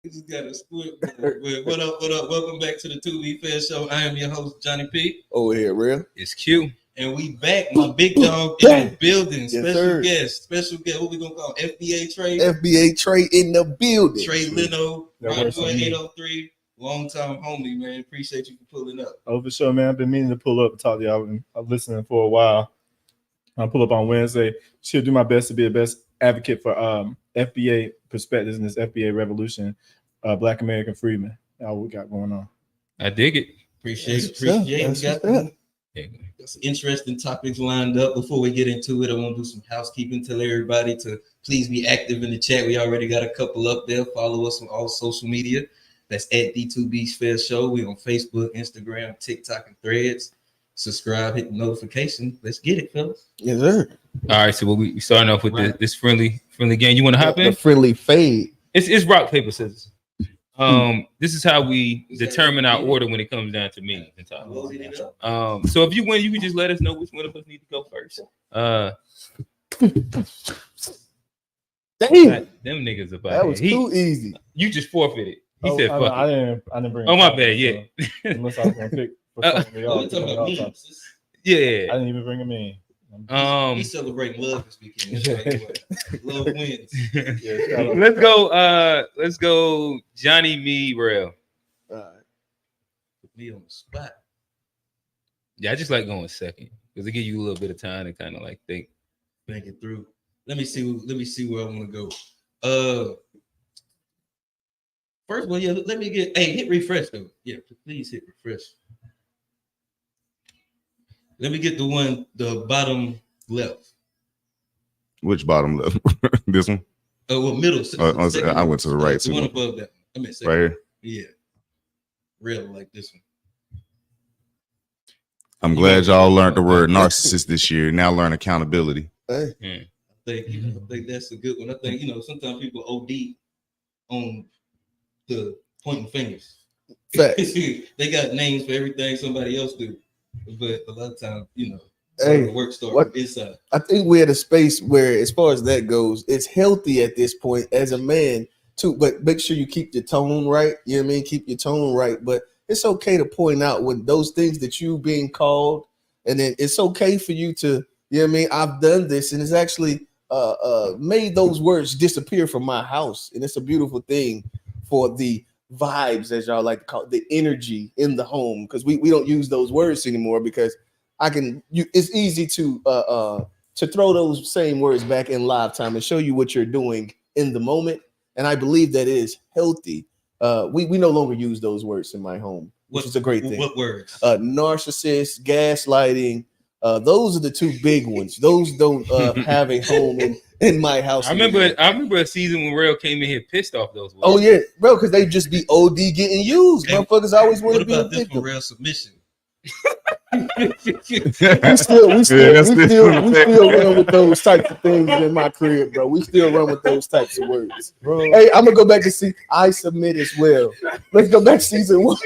just got a split. What up? What up? Welcome back to the 2B Fair Show. I am your host, Johnny P. Over here, real. It's Q. And we back. My big dog in the building. Yes, Special sir. guest. What we gonna call him? FBA Trey. FBA Trey in the building. Trey Leno, That Rock works Boy for me. 803. Long time homie, man. Appreciate you for pulling up. Oh, for sure, man. I've been meaning to pull up and talk to y'all. I've been listening for a while. I'll pull up on Wednesday. Should do my best to be the best advocate for FBA perspectives in this FBA revolution, Black American freedmen. All we got going on. I dig it. Appreciate it. That's We got some interesting topics lined up. Before we get into it, I want to do some housekeeping. Tell everybody to please be active in the chat. We already got a couple up there. Follow us on all social media. That's at D2B's Fair Show. We on Facebook, Instagram, TikTok, and Threads. Subscribe, hit the notification. Let's get it, fellas. Yes, sir. All right, so we starting off with this friendly game. You want to hop in? The friendly fade. It's rock, paper, scissors. This is how we determine our order when it comes down to me. So if you win, you can just let us know which one of us need to go first. Damn, Them niggas about that was too easy. You just forfeited. He said, "Fuck." I didn't bring. Oh, my bad. Yeah. So, unless I was gonna pick. For something We're talking about memes. I Yeah. didn't even bring him in. We celebrate love this weekend. Love wins. Yeah, Let's go. Johnny Me Rail. All right. Put me on the spot. Yeah, I just like going second because it gives you a little bit of time to kind of like think. Think it through. Let me see where I want to go. First of all, yeah, let me hit refresh though. Yeah, please hit refresh. Let me get the bottom left. Which bottom left? This one? Middle. I went to the right. The one above that. I meant second. Right here. Yeah. Real like this one. I'm glad y'all learned the word narcissist this year. Now learn accountability. Hey. I think that's a good one. I think, sometimes people OD on the pointing fingers. Facts. They got names for everything somebody else do. But a lot of times, Hey, the work starts inside. I think we're at a space where, as far as that goes, it's healthy at this point as a man too. But make sure you keep your tone right. You know what I mean? Keep your tone right. But it's okay to point out when those things that you being called, and then it's okay for you to, you know what I mean? I've done this, and it's actually made those words disappear from my house, and it's a beautiful thing for the vibes, as y'all like to call it, the energy in the home, because we don't use those words anymore because it's easy to throw those same words back in live time and show you what you're doing in the moment, and I believe that is healthy. We no longer use those words in my home, which is a great thing. What words? Narcissist, gaslighting. Those are the two big ones. Those don't have a home in my house. I remember a season when Rail came in here pissed off those words. Oh yeah, bro, because they just be OD getting used. Hey, motherfuckers always want to be a this victim. for real submission? we still run with those types of things in my crib, bro. We still run with those types of words, bro. Hey, I'm gonna go back to see. I submit as well. Let's go back to season 1.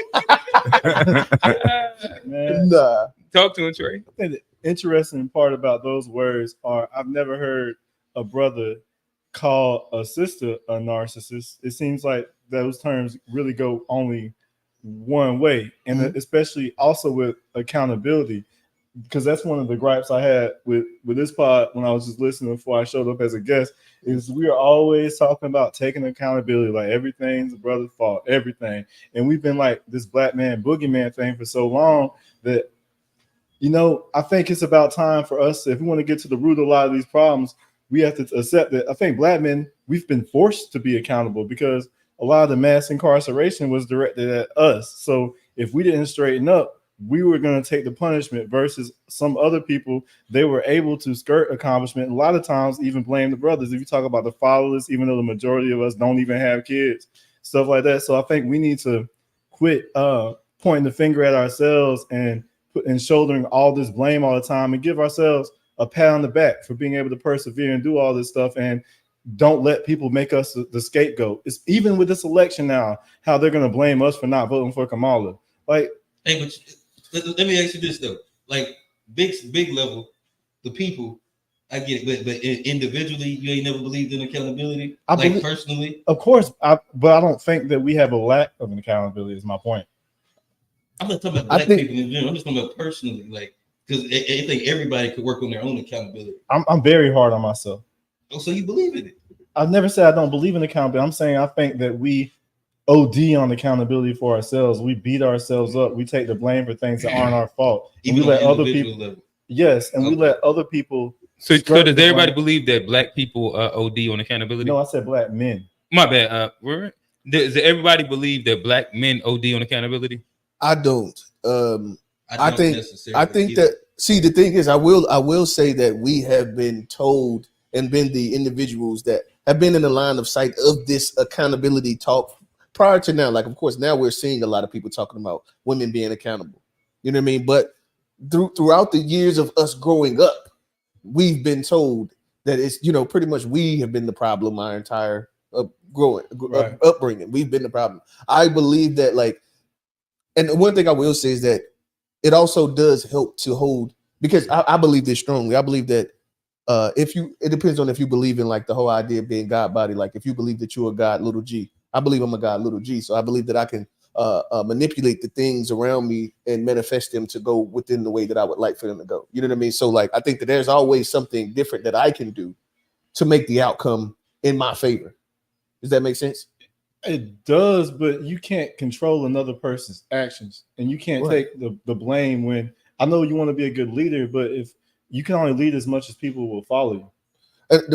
Man. Nah. Talk to him, Trey. I think the interesting part about those words are I've never heard a brother call a sister a narcissist. It seems like those terms really go only one way, and especially also with accountability, because that's one of the gripes I had with this pod when I was just listening before I showed up as a guest, is we are always talking about taking accountability, like everything's a brother's fault, everything. And we've been like this black man boogeyman thing for so long that, I think it's about time for us, if we want to get to the root of a lot of these problems, we have to accept that. I think black men, we've been forced to be accountable because a lot of the mass incarceration was directed at us. So if we didn't straighten up, we were going to take the punishment, versus some other people, they were able to skirt accomplishment. A lot of times even blame the brothers. If you talk about the fatherless, even though the majority of us don't even have kids, stuff like that. So I think we need to quit pointing the finger at ourselves and shouldering all this blame all the time, and give ourselves a pat on the back for being able to persevere and do all this stuff, and don't let people make us the scapegoat. It's even with this election now, how they're going to blame us for not voting for Kamala. Like, hey, but let me ask you this though, like big level, the people, I get it, but individually, you ain't never believed in accountability. I like believe, personally, of course, but I don't think that we have a lack of an accountability. Is my point. I'm not talking about black people in general. I'm just talking about personally, like because I think everybody could work on their own accountability. I'm very hard on myself. Oh, so you believe in it? I've never said I don't believe in accountability. I'm saying I think that we OD on accountability for ourselves. We beat ourselves up. We take the blame for things that aren't our fault. Even we let on other individual people. level. Yes, and we let other people. So does everybody believe that black people OD on accountability? No, I said black men. My bad. Does everybody believe that black men OD on accountability? I don't. I think either. that. See, the thing is, I will say that we have been told and been the individuals that have been in the line of sight of this accountability talk prior to now. Like, of course, now we're seeing a lot of people talking about women being accountable. You know what I mean? But throughout the years of us growing up, we've been told that it's, pretty much we have been the problem our entire upbringing. We've been the problem. I believe that, like, and the one thing I will say is that it also does help to hold, because I believe this strongly. I believe that it depends on if you believe in like the whole idea of being God body. Like if you believe that you're a God, little G, I believe I'm a God, little G. So I believe that I can manipulate the things around me and manifest them to go within the way that I would like for them to go. You know what I mean? So like, I think that there's always something different that I can do to make the outcome in my favor. Does that make sense? It does, but you can't control another person's actions, and you can't take the blame when I know you want to be a good leader, but if you can only lead as much as people will follow you.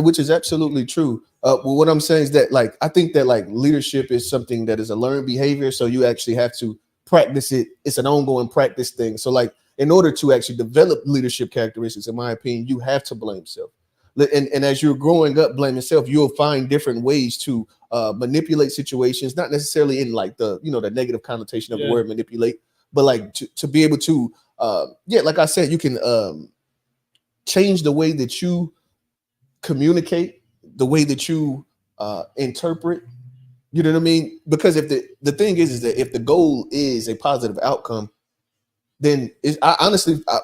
Which is absolutely true. Well, what I'm saying is that, like, I think that like leadership is something that is a learned behavior. So you actually have to practice it. It's an ongoing practice thing. So like, in order to actually develop leadership characteristics, in my opinion, you have to blame self. And as you're growing up blaming self, you'll find different ways to manipulate situations, not necessarily in like the negative connotation of the word manipulate, but like to be able to like I said, you can change the way that you communicate, the way that you interpret. You know what I mean? Because if the thing is that if the goal is a positive outcome, then I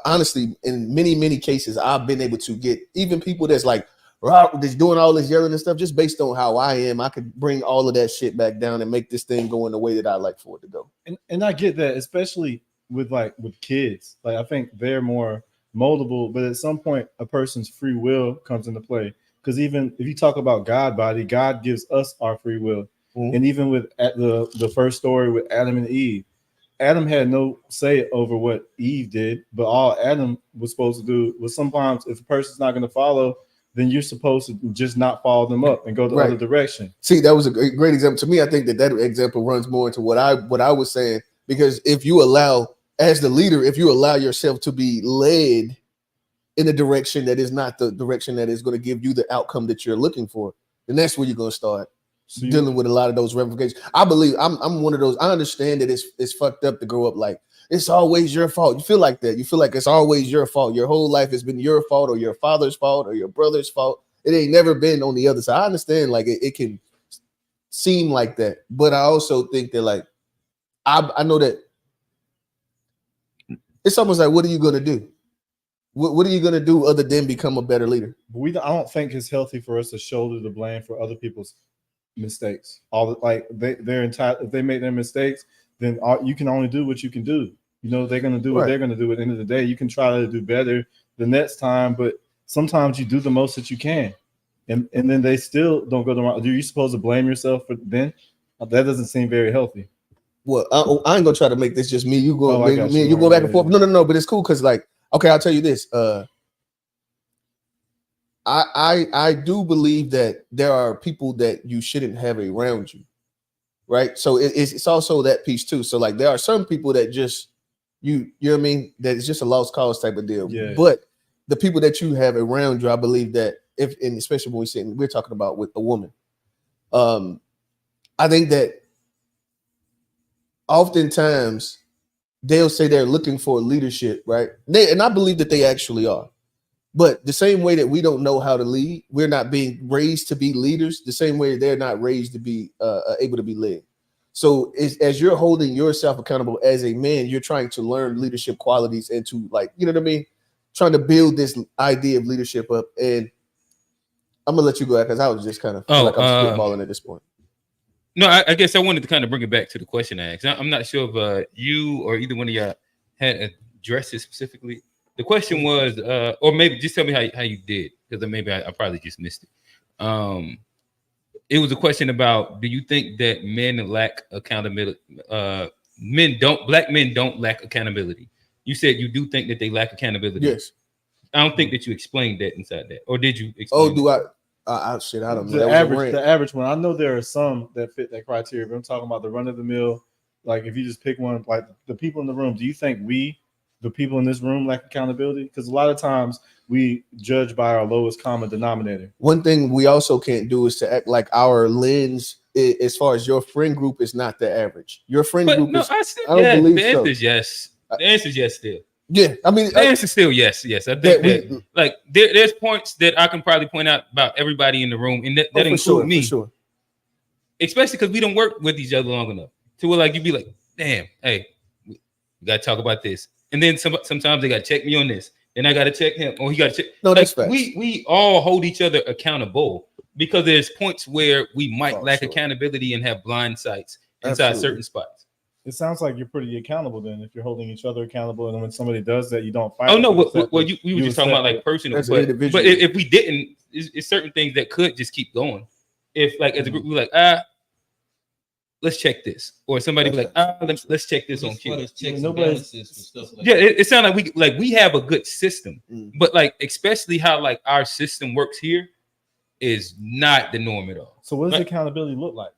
honestly, in many cases, I've been able to get even people that's like that's doing all this yelling and stuff, just based on how I am, I could bring all of that shit back down and make this thing go in the way that I like for it to go. And I get that, especially with kids. Like I think they're more moldable, but at some point, a person's free will comes into play. Because even if you talk about God body, God gives us our free will. Mm-hmm. And even with the first story with Adam and Eve, Adam had no say over what Eve did, but all Adam was supposed to do was sometimes if a person's not going to follow, then you're supposed to just not follow them up and go the other direction. See, that was a great example. To me, I think that example runs more into what I was saying, because if you allow, as the leader, if you allow yourself to be led in a direction that is not the direction that is going to give you the outcome that you're looking for, then that's where you're going to start dealing with a lot of those ramifications. I believe I'm one of those. I understand that it's fucked up to grow up like it's always your fault. You feel like that. You feel like it's always your fault. Your whole life has been your fault or your father's fault or your brother's fault. It ain't never been on the other side. I understand like it can seem like that, but I also think that like I know that it's almost like, what are you going to do? What are you going to do other than become a better leader? But I don't think it's healthy for us to shoulder the blame for other people's mistakes. They're entitled. If they make their mistakes, then you can only do what you can do. They're going to do what they're going to do. At the end of the day, you can try to do better the next time, but sometimes you do the most that you can, and then they still don't go the wrong. Are you supposed to blame yourself for then? That doesn't seem very healthy. Well, I ain't gonna try to make this just me. You go, you go back and forth. No, but it's cool because like, okay, I'll tell you this. I do believe that there are people that you shouldn't have around you, right? So it's also that piece too. So like there are some people that just you know what I mean, that it's just a lost cause type of deal. Yeah. But the people that you have around you, I believe that and especially when we're talking about with a woman, I think that oftentimes they'll say they're looking for leadership, right? And I believe that they actually are. But the same way that we don't know how to lead, we're not being raised to be leaders, the same way they're not raised to be able to be led. So as you're holding yourself accountable as a man, you're trying to learn leadership qualities and to, like, you know what I mean? trying to build this idea of leadership up. And I'm gonna let you go because I was just kind of like I'm spitballing at this point. No, I guess I wanted to kind of bring it back to the question I asked. I'm not sure if you or either one of y'all had addressed it specifically. The question was, or maybe just tell me how you did, because maybe I probably just missed it. It was a question about, do you think that men lack accountability? Black men don't lack accountability. You said you do think that they lack accountability. Yes. I don't think that you explained that inside that, or did you? Oh, do I? Shit, I don't know. The average one. I know there are some that fit that criteria, but I'm talking about the run of the mill. Like if you just pick one, like the people in the room. Do you think the people in this room, lack accountability? Because a lot of times we judge by our lowest common denominator. One thing we also can't do is to act like our lens, as far as your friend group, is not the average. Your friend group is. I don't believe the answer so. is yes. The answer is yes still. Yeah, I mean, the answer is still yes. Yes, I think that like there's points that I can probably point out about everybody in the room, and that includes me. For sure. Especially because we don't work with each other long enough to where like you'd be like, damn, hey, we gotta talk about this. And then sometimes they gotta check me on this. Then I gotta check him, or he gotta check. No, that's facts. We all hold each other accountable because there's points where we might lack accountability and have blind sights inside certain spots. It sounds like you're pretty accountable then if you're holding each other accountable, and when somebody does that, you don't fight. Oh no, we were just talking about like personal, but if we didn't, it's certain things that could just keep going. If like as a group we're like, let's check this, or somebody be like, let's check this on cue. It sounds like we have a good system, but like especially how like our system works here is not the norm at all. So what does accountability look like?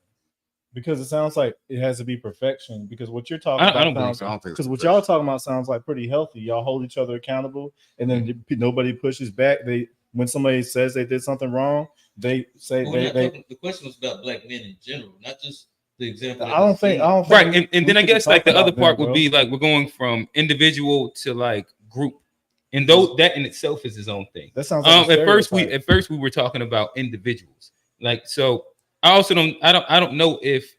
Because it sounds like it has to be perfection. Because what you're talking about, because what y'all talking about sounds like pretty healthy. Y'all hold each other accountable, and then nobody pushes back. When somebody says they did something wrong, they say the question was about black men in general, not just the example. I don't think right. And then I guess like the other part would be like we're going from individual to like group, and that in itself is its own thing. That sounds like at first we were talking about individuals, like so. I don't know if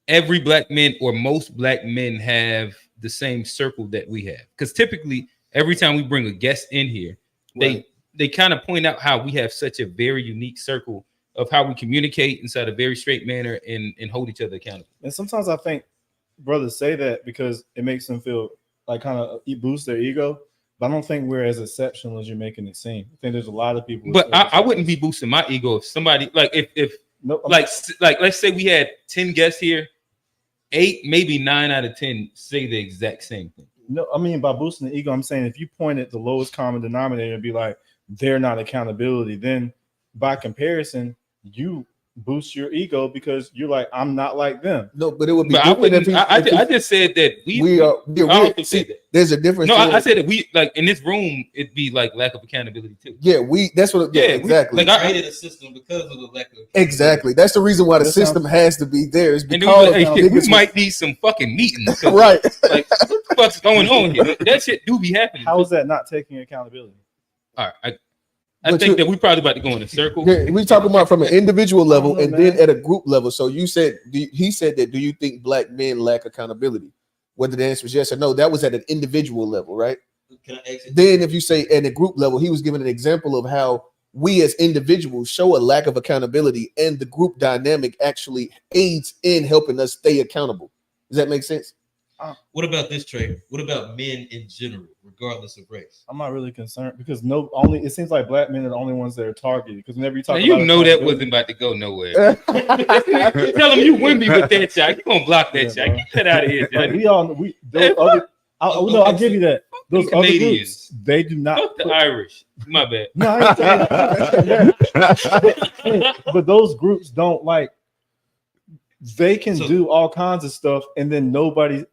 every black man or most black men have the same circle that we have, because typically every time we bring a guest in here, they kind of point out how we have such a very unique circle of how we communicate inside a very straight manner and hold each other accountable. And sometimes I think brothers say that because it makes them feel like kind of boost their ego. But I don't think we're as exceptional as you're making it seem. I think there's a lot of people. But I wouldn't be boosting my ego if somebody like if like let's say we had 10 guests here, 8, maybe 9 out of 10 say the exact same thing. No, I mean by boosting the ego, I'm saying if you point at the lowest common denominator and be like, they're not accountability, then by comparison, you boost your ego because you're like, I'm not like them. No, but it would be. I just said that we are. There's a difference. No, I said that we like in this room. It'd be like lack of accountability too. Yeah, that's what. Yeah, exactly. I created a system because of the lack of. Exactly. That's the reason why the system has to be there. Is because we might need some fucking meetings. Right. Like what the fuck's going on here? That shit do be happening. How is that not taking accountability? All right. I think that we're probably about to go in a circle. Yeah, we're talking about from an individual level and then at a group level. So he said that, do you think black men lack accountability? Whether the answer is yes or no, that was at an individual level, right? Can I exit? Then if you say at a group level, he was giving an example of how we as individuals show a lack of accountability and the group dynamic actually aids in helping us stay accountable. Does that make sense? What about this, Trey? What about men in general, regardless of race? I'm not really concerned because it seems like black men are the only ones that are targeted. Because whenever you talk, that wasn't about to go nowhere. Tell them you win me with that shot. You gonna block that shot? Get that out of here, Johnny. I'll give you that. Those other groups, they do not. Fuck the Irish. My bad. No, I ain't saying that. But those groups don't like. They can do all kinds of stuff, and then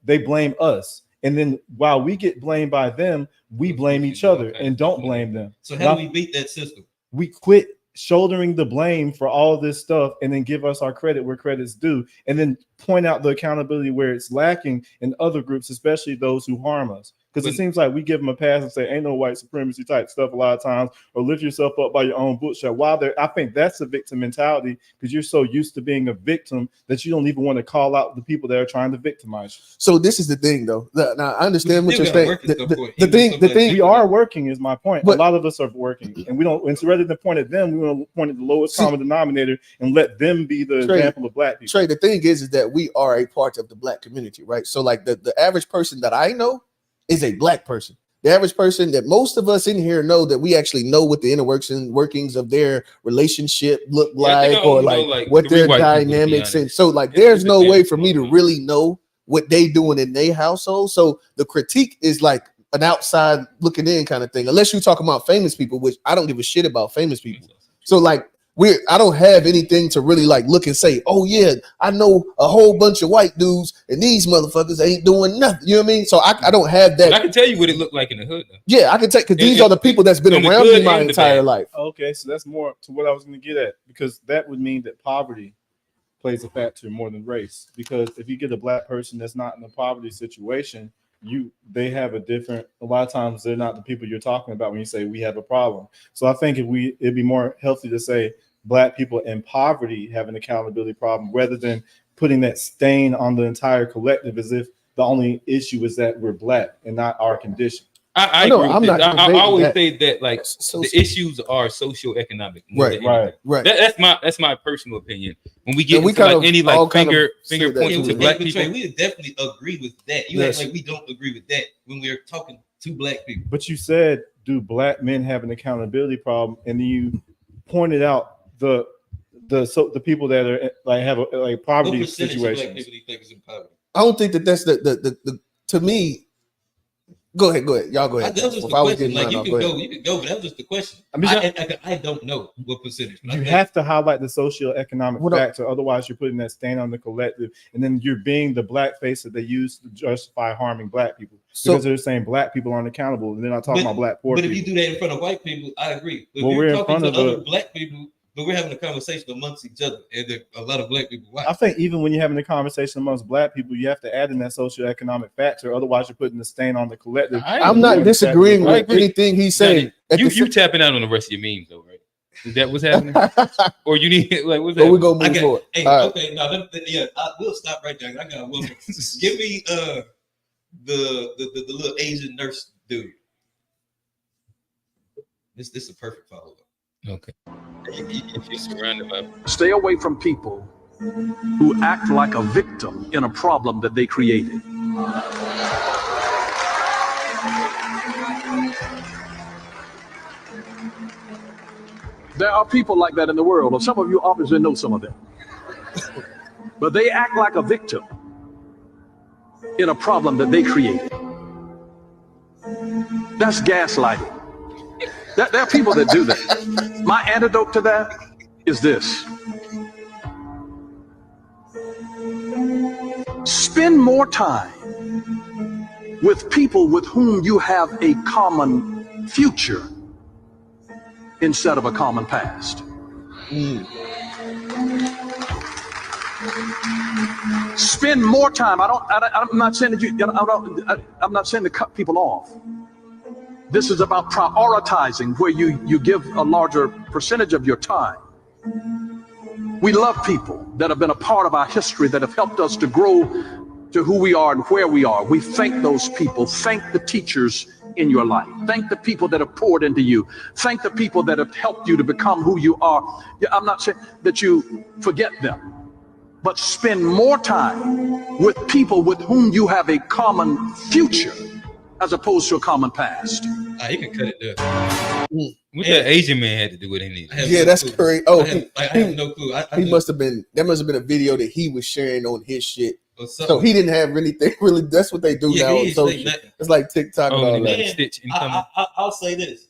they blame us. And then while we get blamed by them, we blame each other and don't blame them. So how do we beat that system? We quit shouldering the blame for all this stuff and then give us our credit where credit's due, and then point out the accountability where it's lacking in other groups, especially those who harm us. Because it seems like we give them a pass and say, ain't no white supremacy type stuff a lot of times, or lift yourself up by your own bootstrap. I think that's a victim mentality, because you're so used to being a victim that you don't even want to call out the people that are trying to victimize you. So this is the thing, though. Now I understand what you're saying. The thing we are working is my point. But, a lot of us are working, and we don't. And so rather than point at them, we want to point at the lowest common denominator and let them be the example of black people. Trey, the thing is that we are a part of the black community, right? So like the average person that I know is a black person. The average person that most of us in here know, that we actually know what the inner workings of their relationship look like, or like what their dynamics. And so like there's no way for me to really know what they doing in their household. So the critique is like an outside looking in kind of thing, unless you're talking about famous people, which I don't give a shit about famous people. So like I don't have anything to really like look and say, oh yeah, I know a whole bunch of white dudes and these motherfuckers ain't doing nothing. You know what I mean? So I don't have that. But I can tell you what it looked like in the hood, though. Yeah, I can take, because these are the people that's been around me my entire life. Okay, so that's more to what I was going to get at, because that would mean that poverty plays a factor more than race. Because if you get a black person that's not in a poverty situation, they have a lot of times they're not the people you're talking about when you say we have a problem. So I think it'd be more healthy to say black people in poverty have an accountability problem, rather than putting that stain on the entire collective as if the only issue is that we're black and not our condition. I agree. I always say that like the issues are socioeconomic. Right. That's my personal opinion. When we get into like any like finger pointing to black people, we definitely agree with that. You act like we don't agree with that when we're talking to black people. But you said, do black men have an accountability problem? And then you pointed out the people that are like have a poverty situation. I don't think that's the to me. Go ahead. Y'all go ahead. That was just the question. Like you can go, but that was just the question. I mean, I don't know what percentage. You have to highlight the socioeconomic factor, otherwise you're putting that stain on the collective, and then you're being the black face that they use to justify harming black people, because they're saying black people aren't accountable, and they're not talking about black poor people. But if you do that in front of white people, I agree. But if you're talking to other black people, but we're having a conversation amongst each other, and there are a lot of black people white. I think even when you're having a conversation amongst black people, you have to add in that socioeconomic factor. Otherwise, you're putting the stain on the collective. I'm not disagreeing with anything he's saying. You tapping out on the rest of your memes, though, right? Is that what's happening? Or you need like what's that? We're gonna move forward. Hey, okay, no, we'll stop right there. I got one. Give me the little Asian nurse dude. This is a perfect follow-up. Okay. If you're surrounded by, stay away from people who act like a victim in a problem that they created. There are people like that in the world, or some of you obviously know some of them. But they act like a victim in a problem that they created. That's gaslighting. There are people that do that. My antidote to that is this. Spend more time with people with whom you have a common future instead of a common past. Spend more time. I'm not saying that I'm not saying to cut people off. This is about prioritizing, where you give a larger percentage of your time. We love people that have been a part of our history, that have helped us to grow to who we are and where we are. We thank those people. Thank the teachers in your life. Thank the people that have poured into you. Thank the people that have helped you to become who you are. I'm not saying that you forget them, but spend more time with people with whom you have a common future as opposed to a common past. You can cut it there. What that Asian man had to do with anything? Yeah, that's crazy. Oh, I have no clue. There must have been a video that he was sharing on his shit. So he didn't have anything really. That's what they do now on social. It's like TikTok and all that. I'll say this.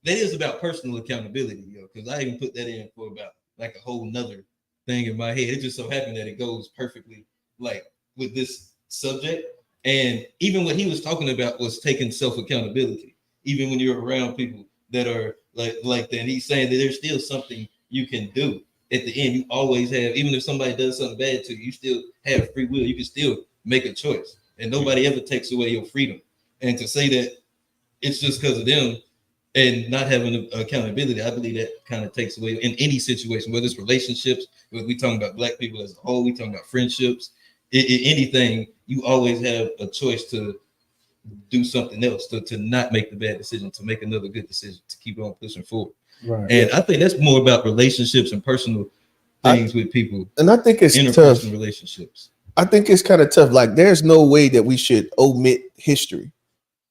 That is about personal accountability, because I even put that in for about like a whole nother thing in my head. It just so happened that it goes perfectly like with this subject. And even what he was talking about was taking self-accountability. Even when you're around people that are like that, and he's saying that there's still something you can do. At the end, you always have, even if somebody does something bad to you, you still have free will. You can still make a choice. and nobody ever takes away your freedom. And to say that it's just because of them and not having accountability, I believe that kind of takes away in any situation, whether it's relationships, whether we talking about Black people as a whole, we talking about friendships, anything. You always have a choice to do something else, to not make the bad decision, to make another good decision, to keep on pushing forward. Right. And I think that's more about relationships and personal things with people. And I think it's interpersonal tough. relationships. I think it's kind of tough. Like, there's no way that we should omit history.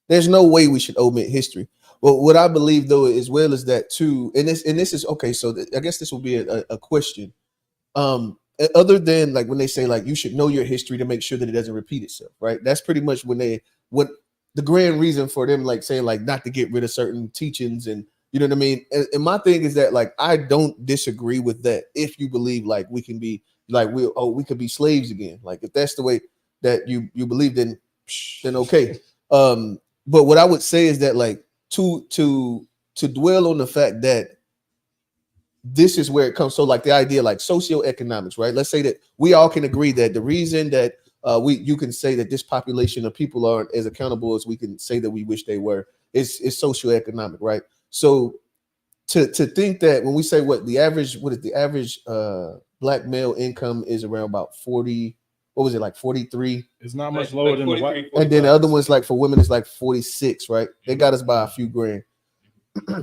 There's no way we should omit history. But what I believe, though, as well, is that too, and this is okay. So I guess this will be a question. Other than like when they say like you should know your history to make sure that it doesn't repeat itself, right? That's pretty much what the grand reason for them like saying like not to get rid of certain teachings, and you know what I mean. And my thing is that like I don't disagree with that if you believe like we can be like we could be slaves again. Like if that's the way that you believe, then okay. But what I would say is that like to dwell on the fact that this is where it comes. So like the idea like socioeconomics, right? Let's say that we all can agree that the reason that you can say that this population of people aren't as accountable as we can say that we wish they were is socioeconomic, right? So to think that when we say what is the average Black male income is around about 40, what was it, like 43? It's not much lower than the white. And then the other one's like for women is like 46, right? They got us by a few grand.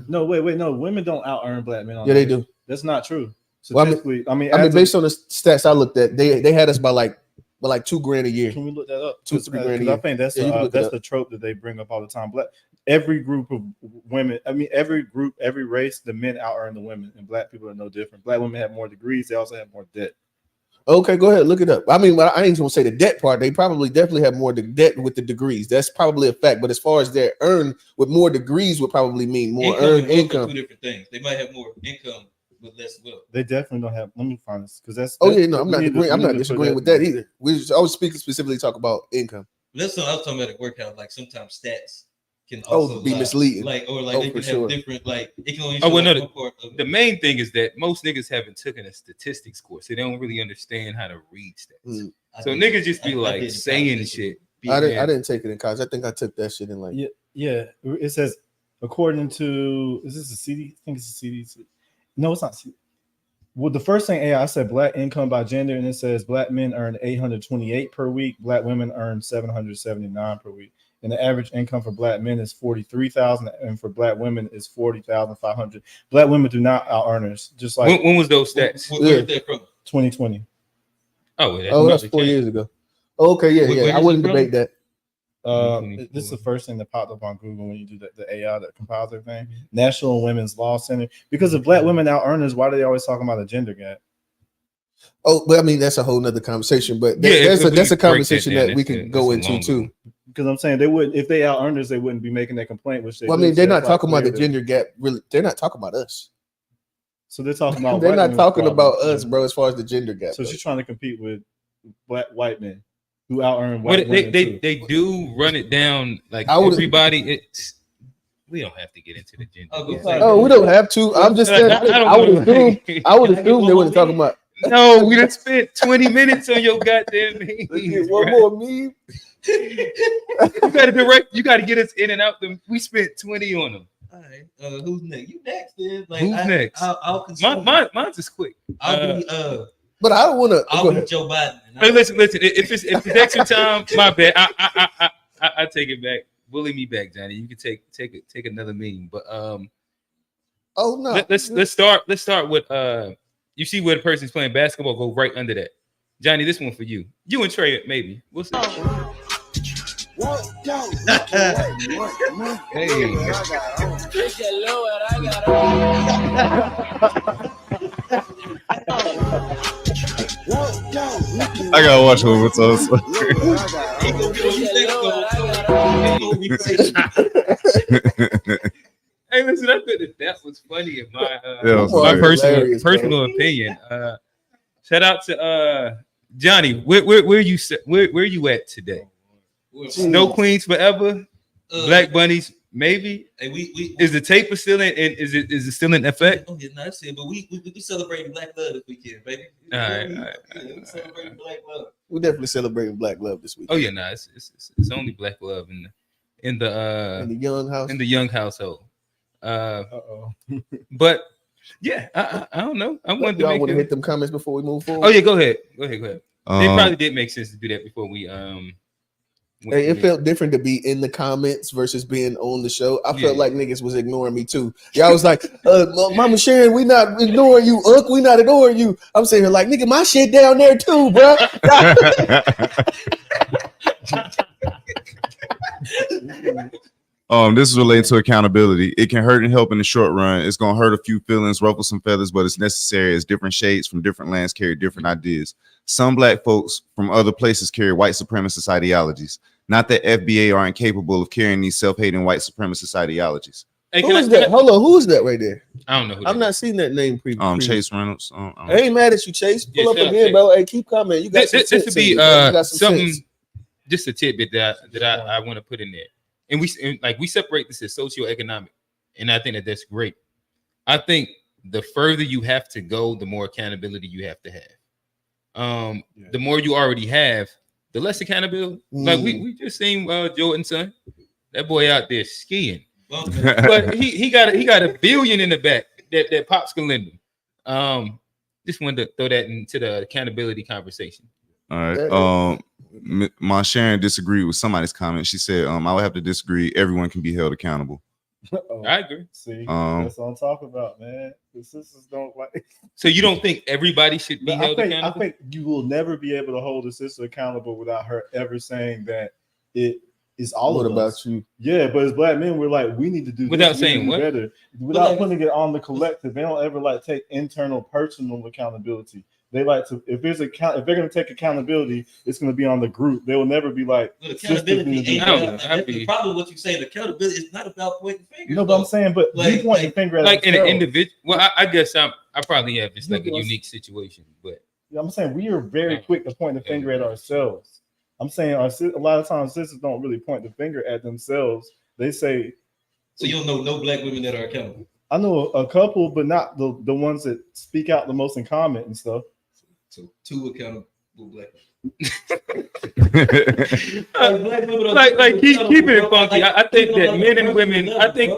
No, wait, no. Women don't out earn Black men. Yeah, they do. That's not true. Well, Statistically, I mean, based on the stats I looked at, they had us by like $2,000 a year. Can we look that up? 2-3 grand a year. I think that's that's the trope that they bring up all the time. Every group of women, I mean, every group, every race, the men out earn the women, and Black people are no different. Black women have more degrees. They also have more debt. Okay, go ahead, look it up. I mean, I ain't gonna say the debt part. They definitely have more debt with the degrees. That's probably a fact. But as far as their earn with more degrees would probably mean more earned income. Two different things. They might have more income but less wealth. They definitely don't have. Let me find this because that's. Oh yeah, no, I'm not disagreeing with that either. I was speaking specifically talk about income. That's something I was talking about at work. How like sometimes stats can also be misleading. Like they can have different like it can only the main thing is that most niggas haven't taken a statistics course. They don't really understand how to read stats. So niggas just be like saying shit. I didn't take it in college. I think I took that shit in like yeah. It says according to is this a CD? I think it's a CDC. No, it's not. Well, the first thing I said Black income by gender, and it says Black men earn 828 per week. Black women earn 779 per week. And the average income for Black men is 43,000, and for Black women is 40,500. Black women do not out earners. Just like when was those stats? Where is that from? 2020. That's 4 years ago. Okay, yeah. I wouldn't debate that. This is the first thing that popped up on Google when you do the AI, that compiles everything. National Women's Law Center. Because if Black women out earners, why do they always talk about a gender gap? Oh, but I mean that's a whole nother conversation. But that's a conversation that we can go into too. Because I'm saying they would, if they out earners, they wouldn't be making that complaint. Which I mean, they're not talking about the gender gap. Really, they're not talking about us. So they're talking about. They're not talking about us, bro. As far as the gender gap. So she's trying to compete with white men who out earn white women. They do run it down like everybody. We don't have to get into the gender. Oh, we don't have to. I'm just saying. I would assume they wouldn't talking about. No, we done spent 20 minutes on your goddamn meme. One more meme. You gotta get us in and out them. We spent 20 on them. All right. Who's next? You next, then. Like, who's next? Mine's is quick. But I don't want to. I'll be Joe Biden. Hey, listen. If it's extra time, my bad. I take it back. Bully me back, Johnny. You can take another meme. But oh no. Let's start with you see where the person's playing basketball, go right under that. Johnny, this one for you. You and Trey, maybe. We'll see. Hey. I gotta watch Overtones. Hey, listen, I thought that was funny in my personal opinion. Shout out to Johnny. Where you at today? Snow Queens forever. Black Bunnies maybe. Hey, we Is the tape still in? Is it still in effect? Oh, yeah, that's it. But we celebrating Black Love this weekend, baby. All right. Yeah, we celebrating Black Love. We're definitely celebrating Black Love this week. Oh yeah, no, it's only Black love in the in the young house. in the young household. Uh-oh. But yeah, I don't know. I wanted to Y'all make want to it. hit them comments before we move forward? Oh yeah, go ahead. It Um, probably did make sense to do that before we Hey, it felt different to be in the comments versus being on the show. I felt like niggas was ignoring me too. Y'all was like, Mama Sharon, we not ignoring you. We not ignoring you. I'm saying here like, nigga, my shit down there too, bro. This is related to accountability. It can hurt and help in the short run. It's gonna hurt a few feelings, ruffle some feathers, but it's necessary as different shades from different lands carry different ideas. Some Black folks from other places carry white supremacist ideologies. Not that FBA are incapable of carrying these self-hating white supremacist ideologies. Hey, Who is that? Hold on, who is that right there? I don't know. Who I'm not seeing that name previously. Chase Reynolds. I ain't mad at you, Chase. Pull Yeah, up shout out again, Chase. bro. Hey, keep coming. You got This some would be something, just a tidbit that I want to put in there. And we separate this as socioeconomic, and I think that's great. I think the further you have to go, the more accountability you have to have. The more you already have, the less accountability. Like we just seen Jordan's son, that boy out there skiing, but he got $1 billion in the back that Pops can lend him. Just wanted to throw that into the accountability conversation. All right. My Sharon disagreed with somebody's comment. She said, I would have to disagree. Everyone can be held accountable. I agree. See, that's what I'm talking about, man. The sisters don't like. So you don't think everybody should be held accountable? I think you will never be able to hold a sister accountable without her ever saying that it is all what of about us. you? Yeah, but as Black men, we're like, we need to do without this, saying what, better, without putting it on the collective. They don't ever like take internal, personal accountability. They like to, if they're going to take accountability, it's going to be on the group. They will never be like, accountability. The problem with what you say, accountability is not about pointing fingers. No, but I'm saying, but you point the finger at like in an themselves. individual. Well, I guess I probably have just like a unique situation, but I'm saying we are very quick to point the finger at ourselves. I'm saying a lot of times sisters don't really point the finger at themselves. They say. So you don't know no Black women that are accountable? I know a couple, but not the ones that speak out the most in comment and stuff. So 2 accountable Black like keeping it funky. I think that men and women. I think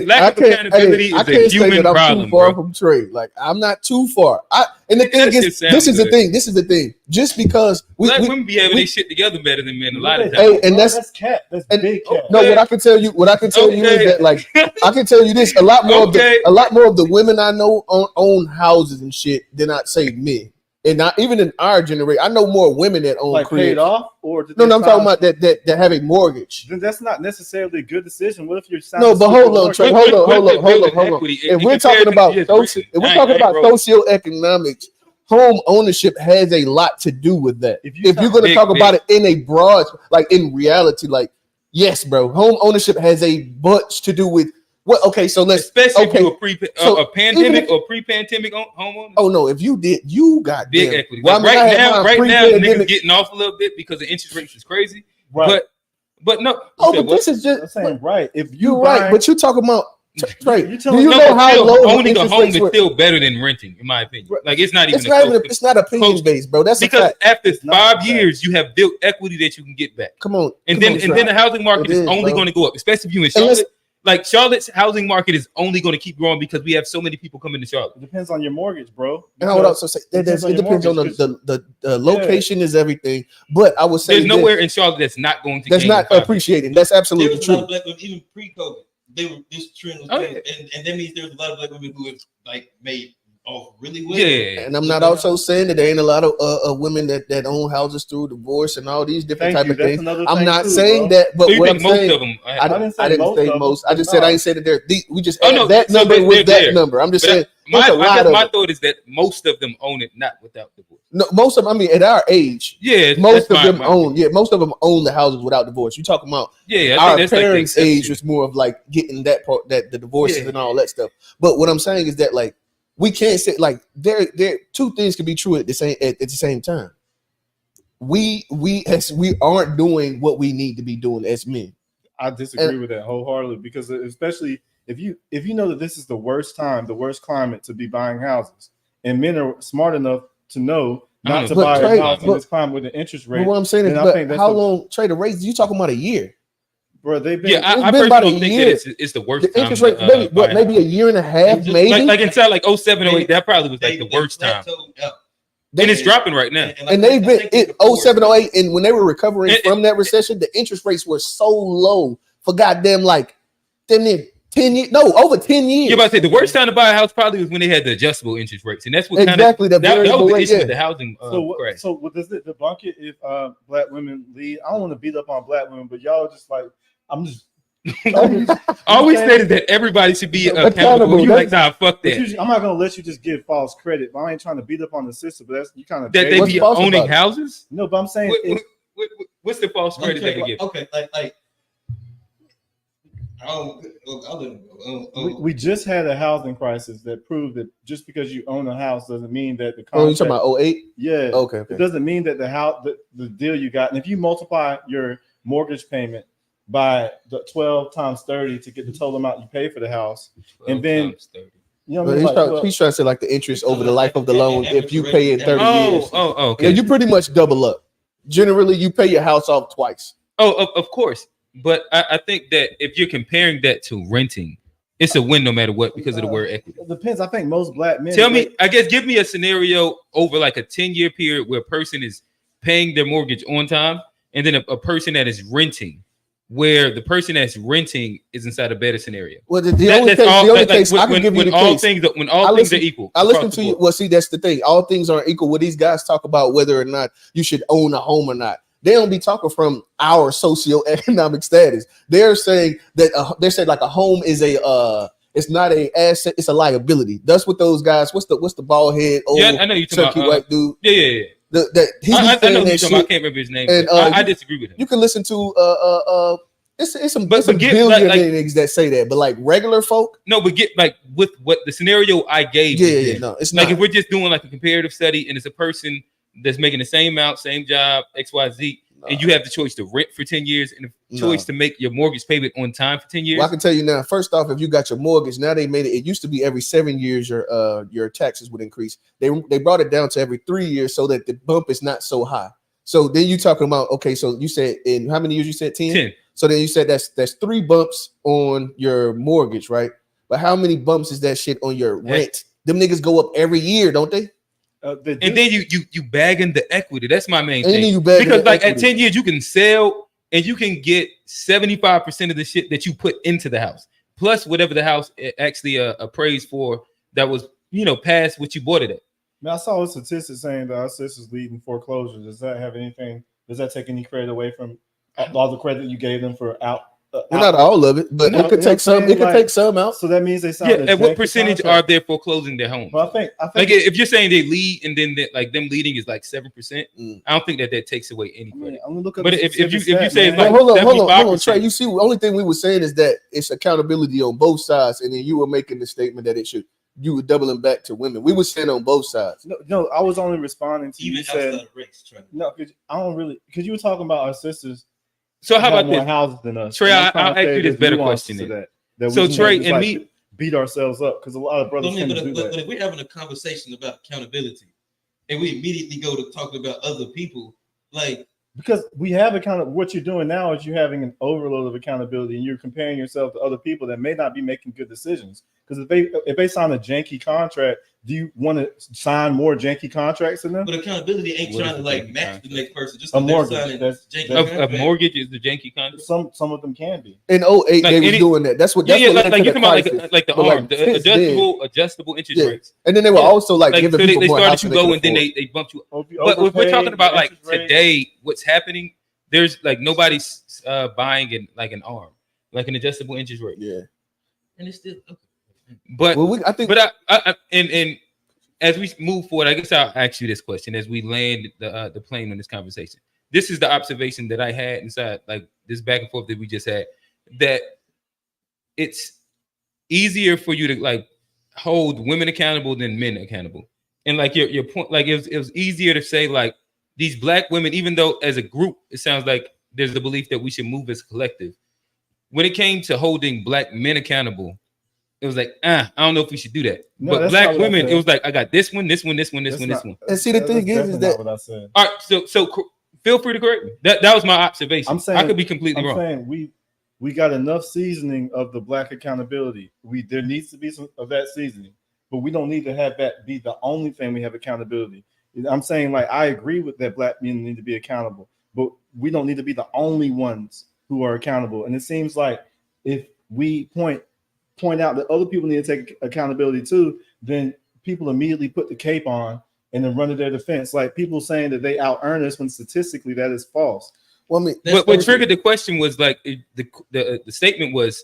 lack of accountability is a human problem. Too far from Trey. Like I'm not too far. And the thing is, this is the thing. Just because Black women be having their shit together better than men a lot of times. Hey, and that's cat. That's big cat. No, what I can tell you is that, like, I can tell you this: a lot more of the women I know own houses and shit than I'd say men. And not even in our generation, I know more women that own like cribs. Paid off, or no, I'm talking about that have a mortgage. Then that's not necessarily a good decision. What if you're no? But hold on, Trey. Hold on. If we're talking about socioeconomics, home ownership has a lot to do with that. If you're going to talk about it in a broad, like in reality, like yes, bro, home ownership has a bunch to do with. Well, okay, so let's especially if you're a pandemic or pre-pandemic homeowner. Oh no, if you did, you got big equity. Well, right now, niggas getting off a little bit because the interest rates is crazy. Right. But no. But this is just I'm saying right. If you're right, but you're talking about right. Do you know how low owning a home is still better than renting, in my opinion. Like it's not even. It's not opinion based, bro. That's because after 5 years, you have built equity that you can get back. Come on, and then the housing market is only going to go up, especially if you in Charlotte. Like Charlotte's housing market is only going to keep growing because we have so many people coming to Charlotte. It depends on your mortgage, bro. And I would also say it depends on the location is everything. But I would say there's nowhere in Charlotte that's not going to. That's not appreciating. That's absolutely true. A lot of Black women, even pre-COVID, this trend was going, and that means there's a lot of Black women who have like made off really well. Yeah, and I'm not also saying that there ain't a lot of women that own houses through divorce and all these different type of things. I'm not saying that, but what I'm saying, most of them. I didn't say most. I just said I didn't say that they're. We just added that number with that number. I'm just saying. My thought is that most of them own it not without divorce. No, most of them. I mean, at our age, most of them own. Yeah, most of them own the houses without divorce. You talking about? Yeah, our parents' age was more of like getting that part, that the divorces and all that stuff. But what I'm saying is that like. We can't say like there 2 things can be true at the same time. We aren't doing what we need to be doing as men. I disagree with that wholeheartedly, because especially if you know that this is the worst time, the worst climate to be buying houses, and men are smart enough to know not to buy a house in this climate with an interest rate. But what I'm saying is, but how long trade a rates? You talking about a year? Bro, they've been. Yeah, I been about personally a think year. that it's the worst The interest time. rate, maybe a year and a half, maybe. Like inside like 07, 08, that probably was like the worst time. And it's dropping right now. And they've been 07, 08, and when they were recovering from that recession, the interest rates were so low for goddamn like damn near 10 years. No, over 10 years. Yeah, but I say the worst time to buy a house probably was when they had the adjustable interest rates, and that's what exactly that was the issue with the yeah. housing crash. So what does it debunk it if black women lead? I don't want to beat up on black women, but y'all just like I'm just. Always stated that everybody should be accountable. You like, nah, fuck that. I'm not gonna let you just give false credit. But I ain't trying to beat up on the system, but that's you kind of that they be owning houses. No, but I'm saying what's the false credit they can give? Okay, like we just had a housing crisis that proved that just because you own a house doesn't mean that the contract. Oh, you talking about 08? Yeah. Okay. It doesn't mean that the house, the deal you got, and if you multiply your mortgage payment by the 12 times 30 to get the total amount you pay for the house, and then you know, he's trying to say like the interest over the life of the loan if you pay in 30 years. Okay. Yeah, you pretty much double up. Generally, you pay your house off twice. Oh, of course. But I think that if you're comparing that to renting, it's a win no matter what because of the word equity. It depends. I think most black men. Give me a scenario over like a 10-year period where a person is paying their mortgage on time, and then a person that is renting, where the person that's renting is inside a better scenario. Well, the only case I can give you the case. When all things are equal. I listen to you. Well, see, that's the thing. All things aren't equal. When these guys talk about whether or not you should own a home or not, they don't be talking from our socioeconomic status. They're saying that they said like a home is it's not an asset, it's a liability. That's what those guys. What's the bald head old I know you talking about white dude. Yeah. I know I can't remember his name. And, I disagree with him. You can listen to it's some billionaires that say that, but like regular folk. No, but get like with what the scenario I gave. Yeah, no, it's like not. If we're just doing like a comparative study and it's a person that's making the same amount, same job, XYZ, and you have the choice to rent for 10 years and the choice to make your mortgage payment on time for 10 years. Well, I can tell you now, first off, if you got your mortgage, now they made it. It used to be every 7 years your taxes would increase. They brought it down to every 3 years so that the bump is not so high. So then you talking about, okay, so you said in how many years you said 10? 10. So then you said that's 3 bumps on your mortgage, right? But how many bumps is that shit on your rent? Them niggas go up every year, don't they? And then you bagging the equity. That's my main thing. Because like at 10 years, you can sell and you can get 75% of the shit that you put into the house, plus whatever the house actually appraised for that was, past what you bought it at. Now, I saw a statistic saying that our sisters leading foreclosures. Does that have anything? Does that take any credit away from all the credit you gave them for out? Not all of it, but it could take some. It could take some out. So that means they signed. At what percentage are they foreclosing their homes? Well, I think like if you're saying they lead and then like them leading is like 7%, I don't think that takes away any credit. I'm gonna look up. But if you say it's like hold on, Trey. You see, the only thing we were saying is that it's accountability on both sides, and then you were making the statement that you were doubling back to women. We were saying on both sides. No, I was only responding to even you said race, no, because I don't really because you were talking about our sisters. So how about more this? houses than us. Trey, I'll ask you this better question. So Trey and me beat ourselves up because a lot of brothers tend to do that. But if we're having a conversation about accountability and we immediately go to talking about other people, like because we have what you're doing now is you're having an overload of accountability and you're comparing yourself to other people that may not be making good decisions. Because if they sign a janky contract, do you want to sign more janky contracts than them? But accountability ain't trying to like match the next person. Just a mortgage. A mortgage is the janky contract. Some of them can be. In 08, they were doing that. That's what like you're talking about like the arm, the adjustable interest rates. And then they were also like giving so people they more started you go and then they bumped you. But if we're talking about like today, what's happening? There's like nobody's buying an arm, like an adjustable interest rate. Yeah, and it's still. But and as we move forward, I guess I'll ask you this question as we land the plane on this conversation. This is the observation that I had inside, like this back and forth that we just had, that it's easier for you to like hold women accountable than men accountable. And like your point, like it was easier to say like these black women, even though as a group, it sounds like there's the belief that we should move as a collective. when it came to holding black men accountable, it was like, I don't know if we should do that. No, but that's black not what I women, said. it was like, I got this one, this one, this one, this That's one, not- this one. And see, the thing that's is definitely that not what I said. All right, so feel free to correct me. That was my observation. I'm saying I could be completely I'm wrong. saying we got enough seasoning of the black accountability. There needs to be some of that seasoning, but we don't need to have that be the only thing we have accountability. I'm saying, like, I agree with that black men need to be accountable, but we don't need to be the only ones who are accountable. And it seems like if we point out that other people need to take accountability too, then people immediately put the cape on and then run to their defense. Like people saying that they out earn us when statistically that is false. well, I mean, But what triggered the question was like the statement was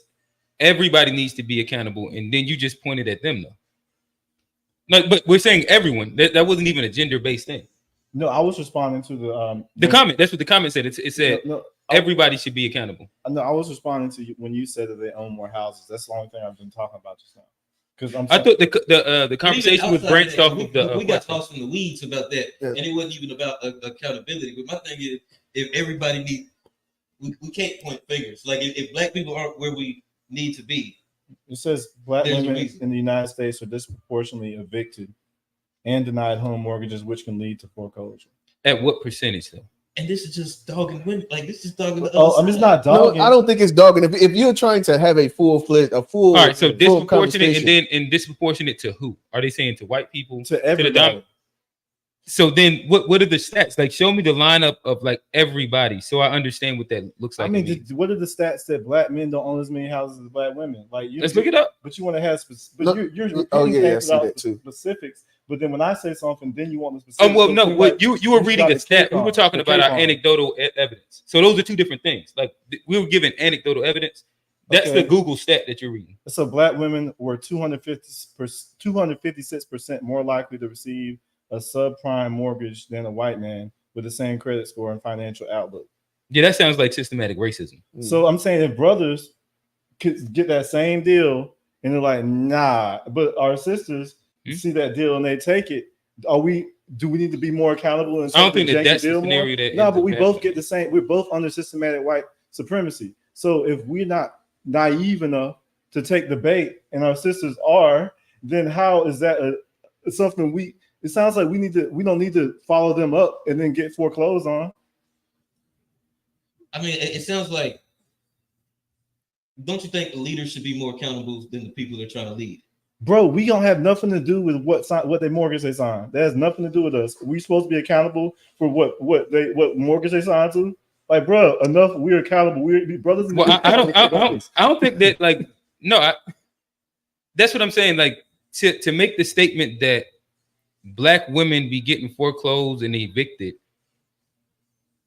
everybody needs to be accountable, and then you just pointed at them though. No, but we're saying everyone. That wasn't even a gender-based thing. No, I was responding to The comment. That's what the comment said. It said everybody should be accountable. No, I was responding to you when you said that they own more houses. That's the only thing I've been talking about just now. Because I thought the conversation was branched off of the. We got lost in the weeds about that, Yeah. and it wasn't even about accountability. But my thing is, if everybody needs, we can't point fingers. Like if black people aren't where we need to be, it says black There's a women reason. in the United States are disproportionately evicted and denied home mortgages, which can lead to foreclosure. At what percentage though? and this is just dogging women. Like this is dogging the Oh, other I mean, it's side. not dogging. No, I don't think it's dogging. If you're trying to have a full. All right, so full disproportionate conversation. and disproportionate to who? Are they saying to white people? To everybody. dom- So then, what are the stats? Like, show me the lineup of like everybody, so I understand what that looks like. I mean, what are the stats that black men don't own as many houses as black women? Like, Let's look it up. But you want to have but Look- you're oh, repeating yeah, I things see without that too. specifics. But then when I say something, then you want the specifics. Oh well, So no. you What like- you were you reading got a the stat. cape We were on, talking the about cape our on. anecdotal evidence. So those are two different things. Like we were given anecdotal evidence. That's Okay. the Google stat that you're reading. So black women were 256% more likely to receive a subprime mortgage than a white man with the same credit score and financial outlook. Yeah, that sounds like systematic racism. So I'm saying if brothers could get that same deal and they're like, nah, but our sisters see that deal and they take it, do we need to be more accountable? And I don't think that's the scenario that no, ends but up we both happening. get the same. We're both under systematic white supremacy. So if we're not naive enough to take the bait and our sisters are, then how is that something we? It sounds like we don't need to follow them up and then get foreclosed on. I mean, it sounds like. Don't you think the leaders should be more accountable than the people they're trying to lead? Bro, we don't have nothing to do with what they mortgage they signed. That has nothing to do with us. We supposed to be accountable for what mortgage they signed to. Like, bro, enough. We're accountable. We're brothers. Well, I don't think that like no. That's what I'm saying. Like to make the statement that black women be getting foreclosed and evicted,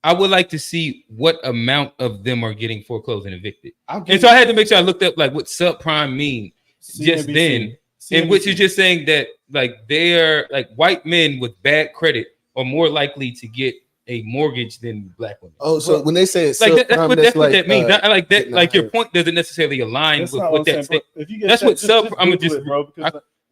I would like to see what amount of them are getting foreclosed and evicted. And so I had to make sure I looked up like what subprime mean just then, and which is just saying that like they're like white men with bad credit are more likely to get a mortgage than black women. Oh, so when they say it's Like that's what that means. like, Not like that. getting Like your out point doesn't necessarily align That's with not what what that I'm saying, statement. bro. If you get That's that, what sub. I'm gonna Google just it, bro.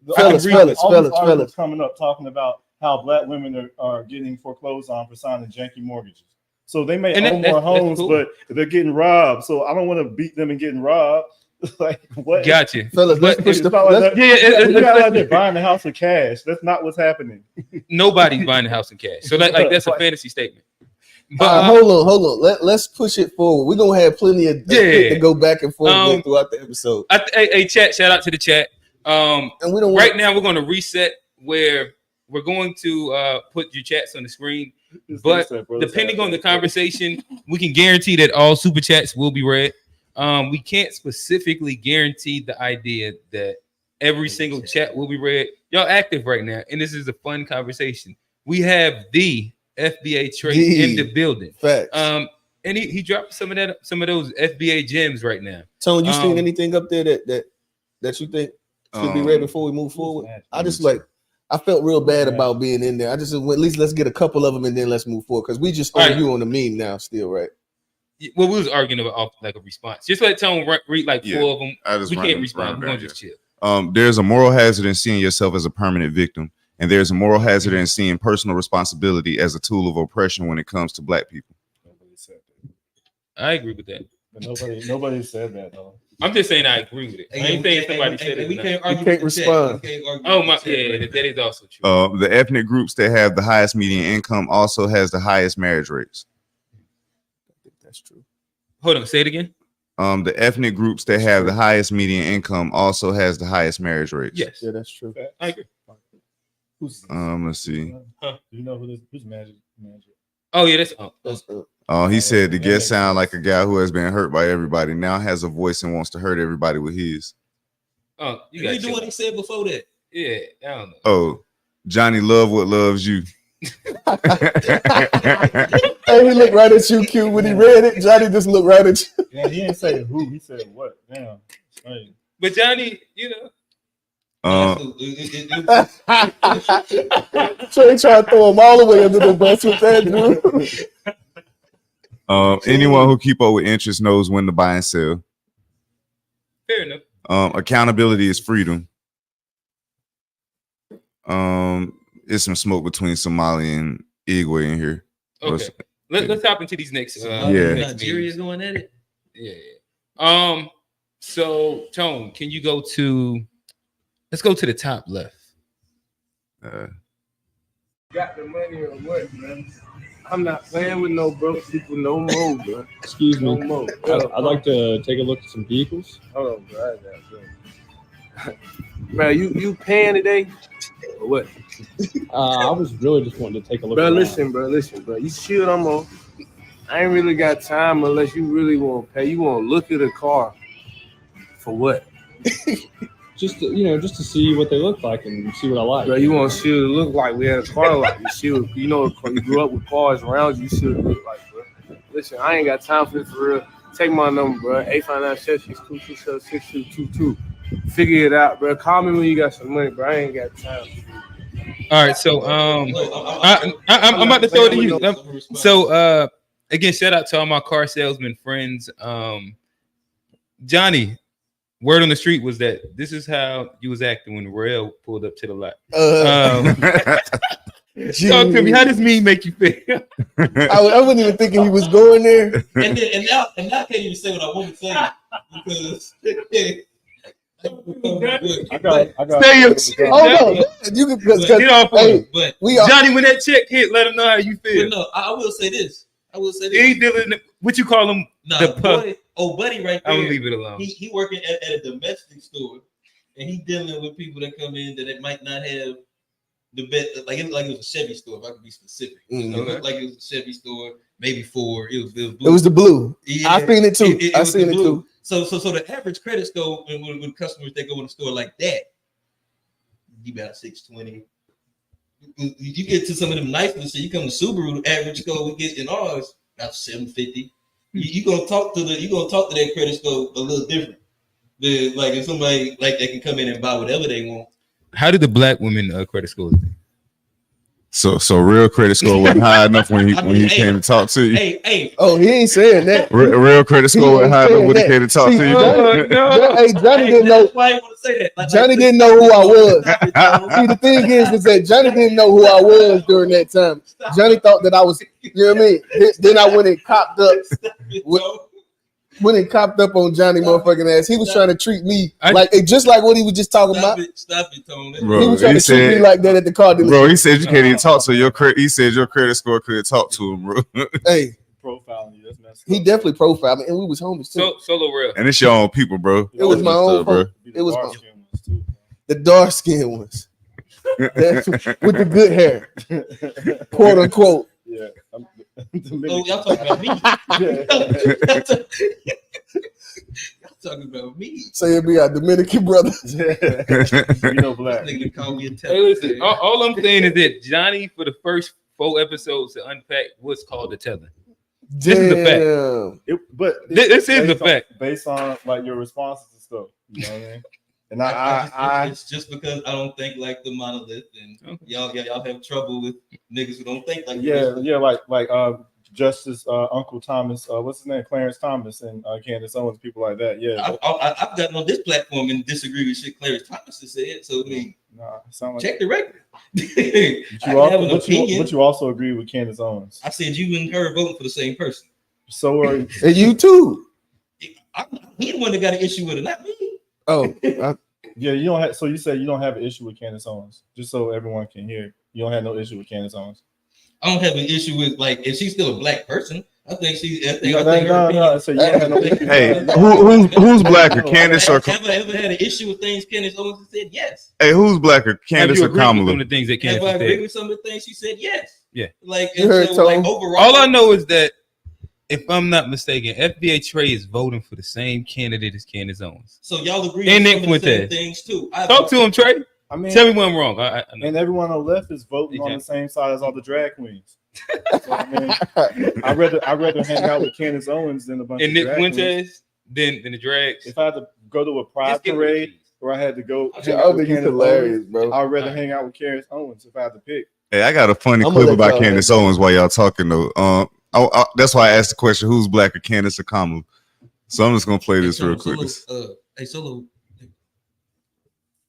Because Fellas, all these fellas. articles coming up talking about how black women are getting foreclosed on for signing janky mortgages. So they may And own that's more homes, cool. but they're getting robbed. So I don't want to beat them and getting robbed. Like what? Gotcha. fellas, let's But- push the. It's not like let's- that. You got like they're buying the house with cash. That's not what's happening. Nobody's buying the house in cash. So like that's a fantasy statement. But hold on. Let's push it forward. We're gonna have plenty of to go back and forth with throughout the episode. hey, chat, shout out to the chat. And we don't Right now we're going to reset where we're going to put your chats on the screen. But depending on the conversation, we can guarantee that all super chats will be read. We can't specifically guarantee the idea that every single chat will be read. Y'all active right now, and this is a fun conversation. We have the FBA trait in the building. Facts. And he dropped some of those FBA gems right now. Tone, you seen anything up there that you think should be read before we move forward? I just I felt real bad about being in there. I just went, at least let's get a couple of them and then let's move forward because we just owe you on the meme now, still, right? Well, we was arguing about like a response. Just let Tone read like 4 of them. We can't run respond. them We're down, gonna just chill. There's a moral hazard in seeing yourself as a permanent victim, and there's a moral hazard in seeing personal responsibility as a tool of oppression when it comes to black people. I agree with that. But nobody said that though. I'm just saying I agree with it. I ain't saying somebody said it. We can't You argue. can't with the respond. chat. We can't argue Oh with my, the chat, yeah, bro. that is also true. The ethnic groups that have the highest median income also has the highest marriage rates. I think that's true. Hold on, say it again. The ethnic groups that have the highest median income also has the highest marriage rates. Yes, Yeah, that's true. I agree. Who's Let's see. Do you know who's Magic? Oh yeah, that's He said the That guest makes sound like sense. a guy who has been hurt by everybody, now has a voice and wants to hurt everybody with his. oh you You got do what he said before that. Yeah, I don't know. Oh, Johnny love what loves you. Hey, he looked right at you, Q. When he read it, Johnny just looked right at you. Yeah, he didn't say who. He said what. Damn. Hey. But Johnny, you know, Trey trying to throw him all the way under the bus with that, dude. Anyone who keep up with interest knows when to buy and sell. fair enough. Accountability is freedom. It's some smoke between Somali and Igwe in here. Okay, let's hop into these next. Yeah. Nigeria's going at it. Yeah. So Tone, can you go to? Let's go to the top left. Got the money or what, man? I'm not playing with no broke people no more, bro. Excuse No me. more. I'd like to take a look at some vehicles. Hold on, bro. Man, you paying today? Or what? I was really just wanting to take a look. Bro, around. listen, bro. You see what I'm on? I ain't really got time unless you really want to pay. You want to look at a car for what? Just to, just to see what they look like and see what I like. Bro, you want to see what it look like? We had a car lot. You see what you grew up with cars around you. See what it look like, bro. Listen, I ain't got time for this for real. Take my number, bro. 859-762-276222. Figure it out, bro. Call me when you got some money, bro. I ain't got time. All right, so I'm about to throw it to you. So again, shout out to all my car salesman friends. Johnny, word on the street was that this is how you was acting when Rail pulled up to the lot. Talk to me. How does me make you feel? I wasn't even thinking he was going there. And now I can't even say what I want to say because I got. Say your shit. Hold on. You can because Get off on him. but we are Johnny, when that check hit, let him know how you feel. no, I will say this. He ain't dealing. What you call him? Nah, the pup. buddy right I'm there. gonna leave it alone. He working at a domestic store, and he dealing with people that come in that it might not have the best. Like it was a Chevy store. If I could be specific, Mhm. it looked like it was a Chevy store, maybe Ford. It was blue. It was the blue. Yeah, I seen it too. I was seen the it blue. too. So the average credit score when customers that go in the store like that, you about 620. You get to some of them nice ones. So you come to Subaru, the average score we get in ours about 750. You gonna talk to that credit score a little different. Like if somebody like they can come in and buy whatever they want. How did the black women credit scores? So real credit score wasn't high enough when he came to talk to you. Hey, Oh, he ain't saying that. Real credit score wasn't high enough when he came to talk to you. Hey, Johnny didn't know. that's why I want to say that. Johnny didn't know who I was. See, the thing is that Johnny didn't know who I was during that time. Johnny thought that I was, you know what I mean? Then I went and copped up. Went and copped up on Johnny motherfucking ass. He was trying to treat me like just like what he was just talking about. Stop it, Tone. Bro, He was trying to treat me like that at the car dealership. Bro, he said you can't even talk to your credit. He said your credit score couldn't talk to him, bro. Hey, Profiling you. That's messed he up. definitely profiled me, and we was homies too. Solo real. And it's your own people, bro. It was my own bro. fault. It was Dark skin ones, too. The dark skinned ones. That's with the good hair, quote unquote. Yeah. Oh, y'all talking about me? Y'all talking about me? Say it be our Dominican brother. Black. Nigga call me a Hey, listen. All I'm saying is that Johnny, for the first 4 episodes to unpack what's called the tether. This is a fact. Damn. This is the fact. Based on like your responses and stuff. You know what I mean? And It's just because I don't think like the monolith, and y'all have trouble with niggas who don't think like like Justice Uncle Thomas, what's his name, Clarence Thomas, and Candace Owens, people like that. Yeah, I've gotten on this platform and disagree with shit Clarence Thomas has said. So I mean, sound like check the record. But you also agree with Candace Owens. I said you and her voting for the same person. So are and you too. He the one that got an issue with it, not me. Oh, Yeah, you don't have. So you said you don't have an issue with Candace Owens, just so everyone can hear. You don't have no issue with Candace Owens. I don't have an issue with like if she's still a black person. I think she. I think No. her So you don't have no issue. Hey, who's blacker, Candace or ever had an issue with things Candace Owens said? Yes. hey, who's blacker, Have Candace you or agreed with some Kamala? of the things that Have Candace I agreed said? with some of the things she said? Yes. Yeah. Like, You heard, so, like Tom? overall, All I know is that if I'm not mistaken, FBA Trey is voting for the same candidate as Candace Owens. So y'all agree And with Nick some of the same Fuentes. things too. Talk to him, Trey. I mean, Tell me when I'm wrong. I know. and everyone on the left is voting on the same side as all the drag queens. So, I mean, I'd rather hang out with Candace Owens than a bunch And of Nick drag queens. Fuentes, then the drags. If I had to go to a pride Just give me parade the keys. where I had to go, I hang out with think it's Candace hilarious, Owens, bro. I'd rather hang out with Candace Owens if I had to pick. Hey, I got a funny I'm gonna clip let about y'all Candace have that. Owens while y'all talking though. That's why I asked the question: who's blacker, Candace or Kamala? So I'm just gonna play this real quick. Solo.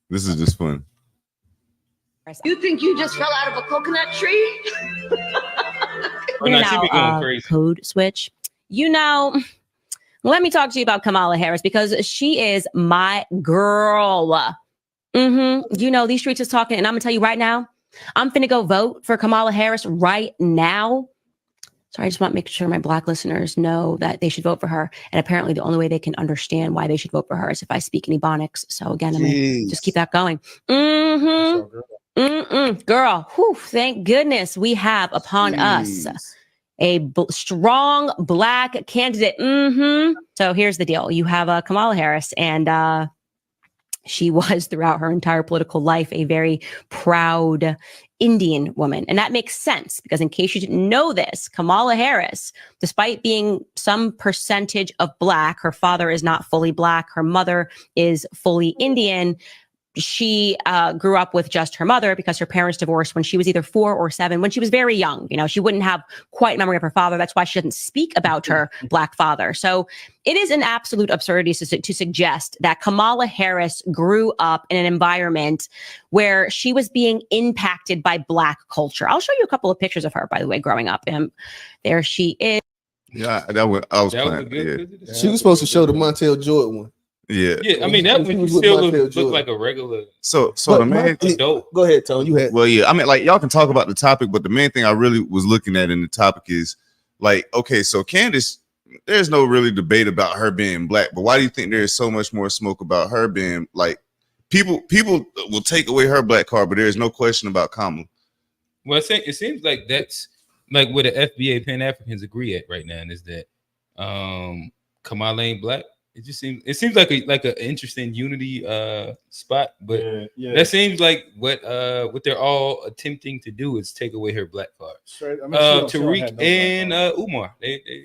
This is just fun. You think you just fell out of a coconut tree? Oh, no, she be going crazy. Code switch. You know, let me talk to you about Kamala Harris because she is my girl. You know, these streets is talking, and I'm gonna tell you right now, I'm finna go vote for Kamala Harris right now. So I just want to make sure my Black listeners know that they should vote for her. And apparently the only way they can understand why they should vote for her is if I speak in Ebonics. So again, I'm gonna just keep that going. Girl, whew, thank goodness we have upon us a strong Black candidate. So here's the deal. You have Kamala Harris, and she was throughout her entire political life a very proud Indian woman. And that makes sense because in case you didn't know this, Kamala Harris, despite being some percentage of Black, her father is not fully Black, her mother is fully Indian. She grew up with just her mother because her parents divorced when she was either 4 or 7, when she was very young. You know, she wouldn't have quite memory of her father. That's why she doesn't speak about her Black father. So it is an absolute absurdity to suggest that Kamala Harris grew up in an environment where she was being impacted by Black culture. I'll show you a couple of pictures of her, by the way, growing up. There she is. Yeah, I was playing. Yeah. She was supposed to show the Montel Jordan one. Yeah. I mean that one still look like a regular. So the main adult. Go ahead, Tone. You had. Well, yeah. I mean, like y'all can talk about the topic, but the main thing I really was looking at in the topic is like, okay, so Candace, there's no really debate about her being Black, but why do you think there is so much more smoke about her being like people will take away her Black card, but there is no question about Kamala. Well, it seems like that's like where the FBA Pan Africans agree at right now, and is that Kamala ain't Black. It seems like an interesting unity spot, but that seems like what they're all attempting to do is take away her Black card. Tariq and Umar, they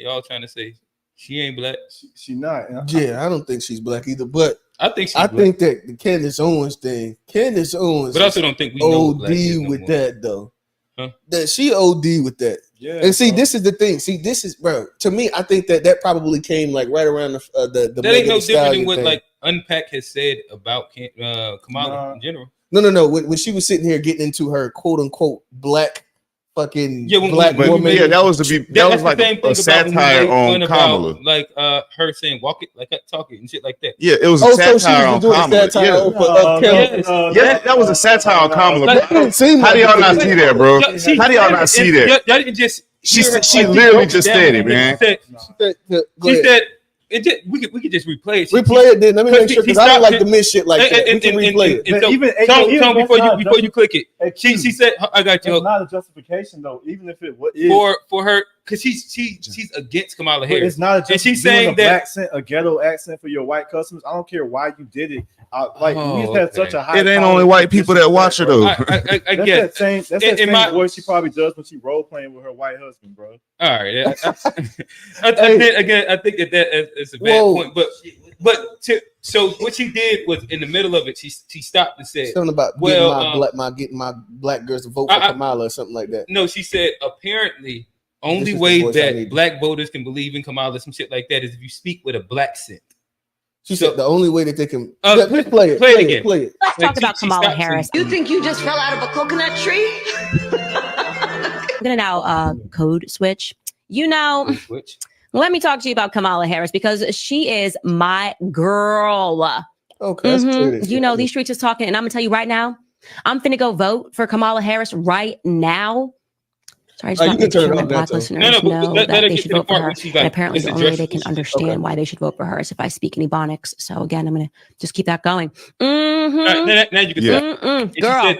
all trying to say she ain't Black. She not. Yeah, I don't think she's Black either, but I think think that the Candace Owens thing, Candace Owens, but I also don't think we know OD with that though. Huh? That she OD with that. Yeah, and see, this is the thing. See, this is, bro. To me, I think that probably came like right around the that ain't no different than what thing. Like Unpack has said about Kamala in general. No. When she was sitting here getting into her quote unquote Black fucking Black woman, that was like a satire on Kamala, like her saying "walk it like I talk it" and shit like that. Yeah, it was a satire on Kamala. That was a satire on Kamala. How do y'all not see that, bro? How do y'all not see that? Y'all didn't just. She literally just said it, man. She said. We could just replay it. Replay it then. Let me make sure because I don't like to miss shit like that. We can replay it. Even Tom, before you click it, she said, "I got you." It's not a justification though, even if it is for her because she's against Kamala Harris. It's not just and she's saying that accent, a ghetto accent for your white customers. I don't care why you did it. We had such a high. It ain't only white people that watch her though. I guess that's that same voice she probably does when she role playing with her white husband, bro. All right, I think that is a bad point, but so what she did was in the middle of it, she stopped and said something about getting my black girls to vote for Kamala or something like that. No, she said apparently only way that Black voters can believe in Kamala, some shit like that, is if you speak with a Black accent. She said the only way that they can play it again. Let's talk about Kamala Harris. You think you just fell out of a coconut tree? I'm gonna now code switch. You know, Let me talk to you about Kamala Harris because she is my girl. Okay, that's clear. You know, these streets is talking, and I'm gonna tell you right now, I'm finna go vote for Kamala Harris right now. Sorry, I just want to make sure my Black listeners know that they should vote for her. And apparently, the only way they can understand why they should vote for her is if I speak in Ebonics. So again, I'm gonna just keep that going. Now you can Girl,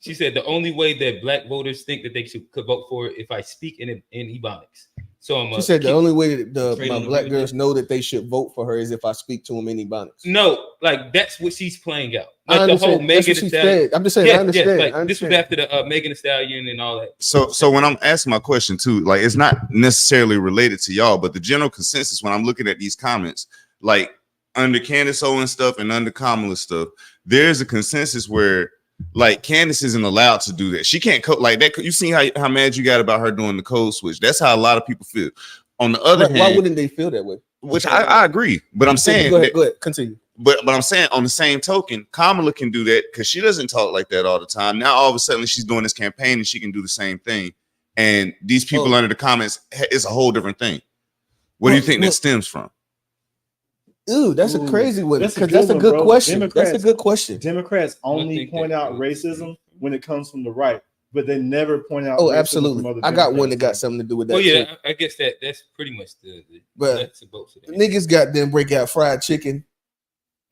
she said the only way that Black voters think that they could vote for it if I speak in Ebonics. So she said the only way that my Black girls know that they should vote for her is if I speak to them in Ebonics. No, like that's what she's playing out. Like the whole Megan Thee Stallion. I'm just saying, I understand. Like, this was after the Megan Thee Stallion and all that. So when I'm asking my question too, like it's not necessarily related to y'all, but the general consensus when I'm looking at these comments, like under Candace Owens stuff and under Kamala stuff, there's a consensus where like Candace isn't allowed to do that. She can't code like that. You see how mad you got about her doing the code switch. That's how a lot of people feel. On the other hand, why wouldn't they feel that way? Which I agree, but I'm saying go ahead, continue. But I'm saying on the same token, Kamala can do that because she doesn't talk like that all the time. Now all of a sudden she's doing this campaign and she can do the same thing. And these people under the comments, it's a whole different thing. What do you think that stems from? Ooh, that's a crazy one. Because that's a good question. That's a good question. Democrats only point out racism when it comes from the right, but they never point out. Oh, absolutely. I got one that got something to do with that. Oh yeah, I guess that's pretty much the but niggas got them break out fried chicken.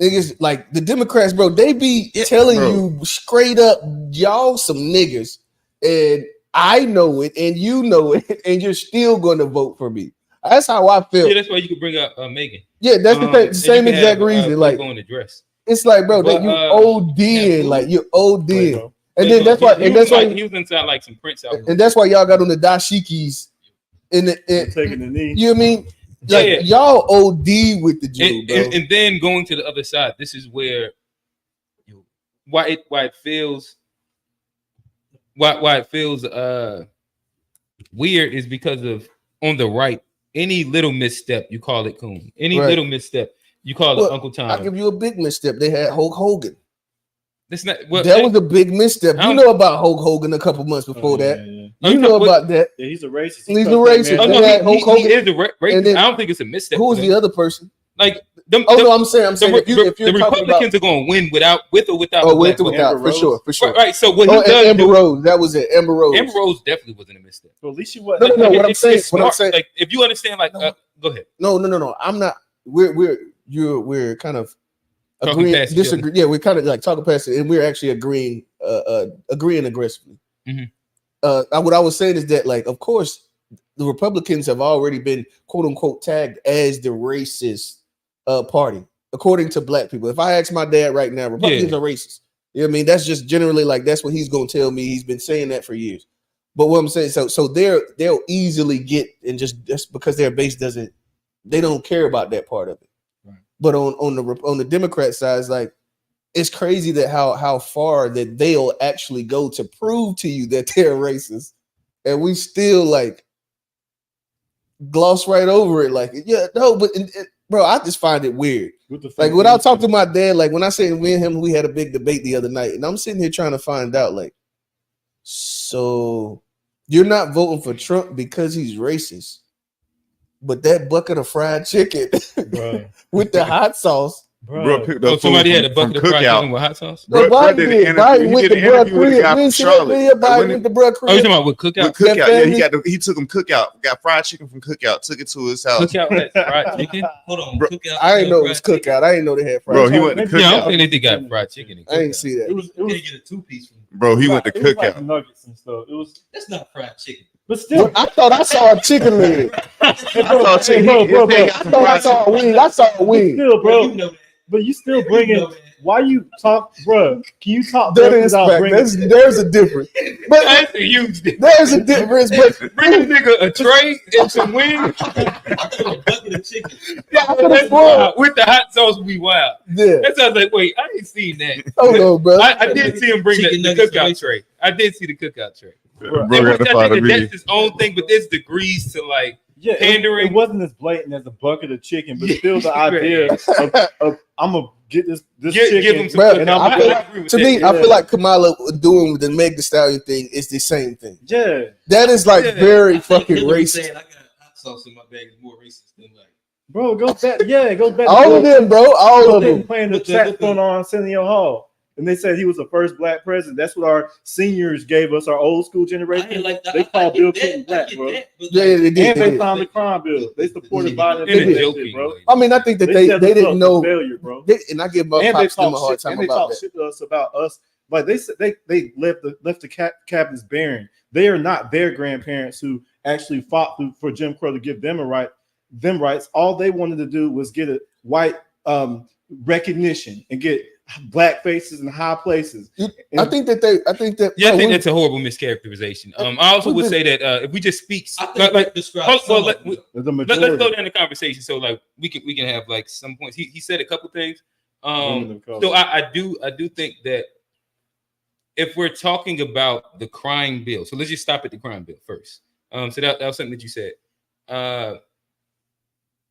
Niggas like the Democrats, bro. They be telling you straight up, y'all some niggas, and I know it, and you know it, and you're still going to vote for me. That's how I feel. Yeah, that's why you could bring up Megan. Yeah, that's the same exact reason. Like going to dress. It's like, bro, that you ODing, like you ODing, and then that's why, and that's why he was inside like some Prince album, and that's why y'all got on the dashikis in the taking the knee. You know what I mean? Like y'all OD with the Jew, bro. And then going to the other side, this is where why it feels weird is because of on the right, any little misstep you call it coon. Any little misstep you call it Uncle Tom. I'll give you a big misstep. They had Hulk Hogan. That's not that was a big misstep. You know about Hulk Hogan a couple months before that. Yeah. You know about that. Yeah, he's a racist. He's a racist. He is a racist. Then, I don't think it's a misstep. Who was the other person? Like I'm saying if you're the Republicans are going to win with or without. Oh, with or without, for sure. Right. So what he does, Amber Rose, that was it. Amber Rose definitely wasn't a misstep. Well, at least she wasn't. No. What I'm saying, like if you understand, like, go ahead. No. I'm not. We're kind of agreeing, disagree. Yeah, we're kind of like talking past it, and we're actually agreeing aggressively. Mm-hmm. What I was saying is that, like, of course, the Republicans have already been quote unquote tagged as the racist party, according to Black people. If I ask my dad right now, Republicans are racist. You know what I mean? That's just generally like that's what he's gonna tell me. He's been saying that for years. But what I'm saying, so they'll easily get, and just because their base they don't care about that part of it. Right. But on the Democrat side, it's like it's crazy that how far that they'll actually go to prove to you that they're racist, and we still like gloss right over it. Like, bro, I just find it weird. Like when I talk to my dad, like when I say me and him, we had a big debate the other night, and I'm sitting here trying to find out, like, so you're not voting for Trump because he's racist, but that bucket of fried chicken with the hot sauce. Bro, picked up somebody had a bucket of fried chicken with hot sauce. Biden went to Bruh crib. Oh, you talking about with Cookout? Yeah, he took him Cookout. Got fried chicken from Cookout. Took it to his house. Cookout had fried chicken. Hold on, bro, Cookout. I didn't know it was Cookout. I didn't know they had fried chicken. Bro, he went to Cookout. Yeah, I don't think they got fried chicken. I didn't see that. It was get a 2-piece. Bro, he went to Cookout. Like nuggets and stuff. That's not fried chicken. But still, I thought I saw a chicken leg. I thought I saw a wing. I saw a wing. Still, bro. But you still bringing. Why you talk, bro? Can you talk? There's a difference. But that's a huge difference. There's a difference. But bring a nigga a tray and some wings. A bucket of chicken. Yeah, that's wild. With the hot sauce, we wild. Yeah, that sounds like. Wait, I ain't seen that. Oh no, bro. I did see him bring the cookout tray. I did see the cookout tray. Bro, that's his own thing, but there's degrees to like. Yeah, pandering. It wasn't as blatant as a bucket of chicken, but still the idea of I'm gonna get this chicken. Give him some bro, and I feel like Kamala doing with the Meg Thee Stallion thing is the same thing. Yeah, that is like very fucking racist. sauce in my bag is more racist than like. Bro, it goes back. Yeah, it goes back. All of them, bro. All of them. Playing the saxophone on Arsenio Hall, and they said he was the first black president. That's what our seniors gave us, our old school generation. They called Bill Clinton black, bro. Yeah, they did. And they signed the crime bill. They supported Biden. Joking, bro. I mean, I think that they didn't know. Failure, bro. And I give them a hard time and they about talk shit to us about us. Like they said, they left the cabinets bearing. They are not their grandparents who actually fought for Jim Crow to give them rights. All they wanted to do was get a white recognition and get black faces in high places. I think that that's a horrible mischaracterization. I also would say that if we just speak let's slow down the conversation so like we can have like some points. He said a couple things. So I do think that if we're talking about the crime bill, so let's just stop at the crime bill first. So that was something that you said.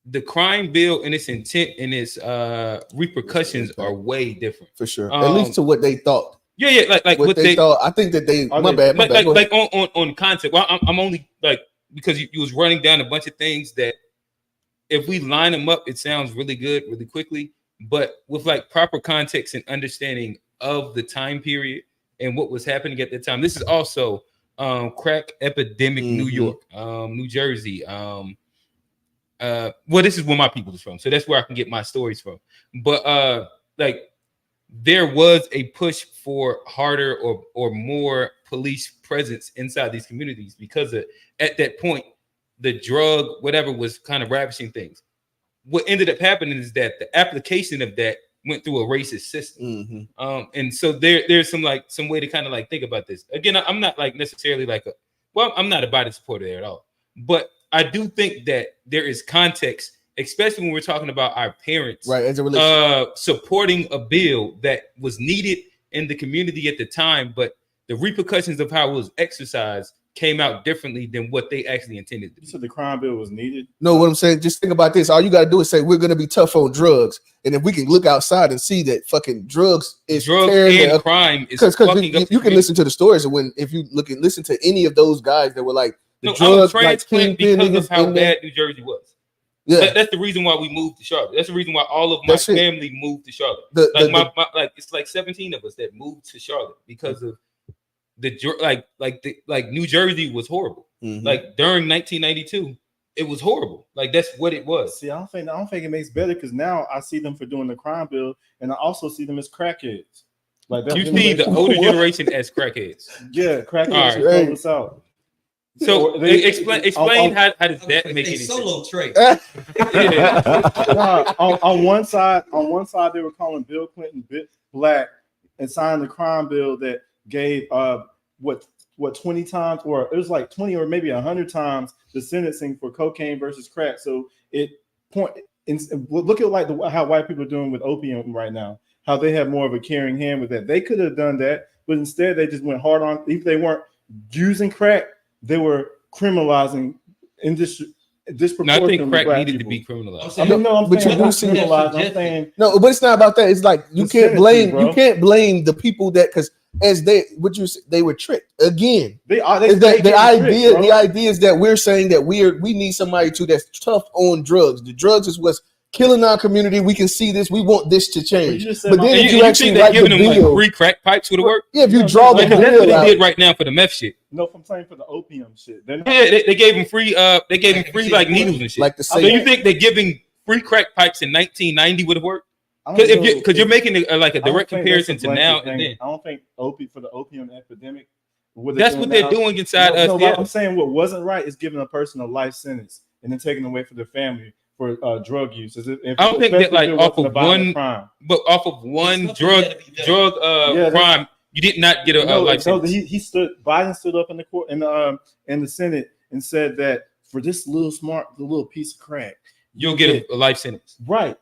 The crime bill and its intent and its repercussions are way different. For sure. At least to what they thought. Yeah, like what they thought. I think that they my bad. Like on concept. Well, I'm only like because you was running down a bunch of things that if we line them up, it sounds really good, really quickly. But with like proper context and understanding of the time period and what was happening at the time. This is also crack epidemic, New York, New Jersey. Well, this is where my people is from, so that's where I can get my stories from. But like there was a push for harder or more police presence inside these communities because at that point the drug whatever was kind of ravishing things. What ended up happening is that the application of that went through a racist system, and so there's some way to kind of like think about this. Again, I'm not like necessarily I'm not a Biden supporter there at all, but I do think that there is context, especially when we're talking about our parents, right, as a supporting a bill that was needed in the community at the time, but the repercussions of how it was exercised came out differently than what they actually intended to do. So the crime bill was needed? No, what I'm saying, just think about this. All you got to do is say we're going to be tough on drugs. And if we can look outside and see that fucking drugs and crime is because you can listen to the stories of when if you listen to any of those guys that were like the drugs like because of how bad New Jersey was. Yeah, that's the reason why we moved to Charlotte. That's the reason why all of my family moved to Charlotte. It's like 17 of us that moved to Charlotte because of New Jersey was horrible. Like during 1992, it was horrible. Like that's what it was. See, I don't think it makes better because now I see them for doing the crime bill, and I also see them as crackheads. Like you see the older generation as crackheads. Yeah, crackheads throw us out. So explain how does that make any solo sense? trait. On one side they were calling Bill Clinton black and signed the crime bill that gave 20 times, or it was like 20 or maybe 100 times the sentencing for cocaine versus crack. So look at how white people are doing with opium right now. How they have more of a caring hand with that. They could have done that, but instead they just went hard on. If they weren't using crack, they were criminalizing disproportionately. No, I think crack needed people. to be criminalized. No, but it's not about that. It's like you can't blame the people that because they were tricked again. The idea is that we're saying that we need somebody that's tough on drugs. The drugs is what's killing our community. We can see this. We want this to change. But then if you actually write the bill, free crack pipes would work. Yeah, if you draw the bill that's what they did right now for the meth shit. No, I'm saying for the opium shit. They gave them free. They gave them free like needles and shit. Like so you think they're giving free crack pipes in 1990 would have worked? Because you're making like a direct comparison to now and then. I don't think for the opium epidemic. That's what they're doing inside us. No, I'm saying what wasn't right is giving a person a life sentence and then taking away from their family for drug use. I don't think that like off of one crime, but off of one drug crime, you did not get a life sentence. Biden stood up in the court in the Senate and said that for this little piece of crack, you'll get a life sentence. Right.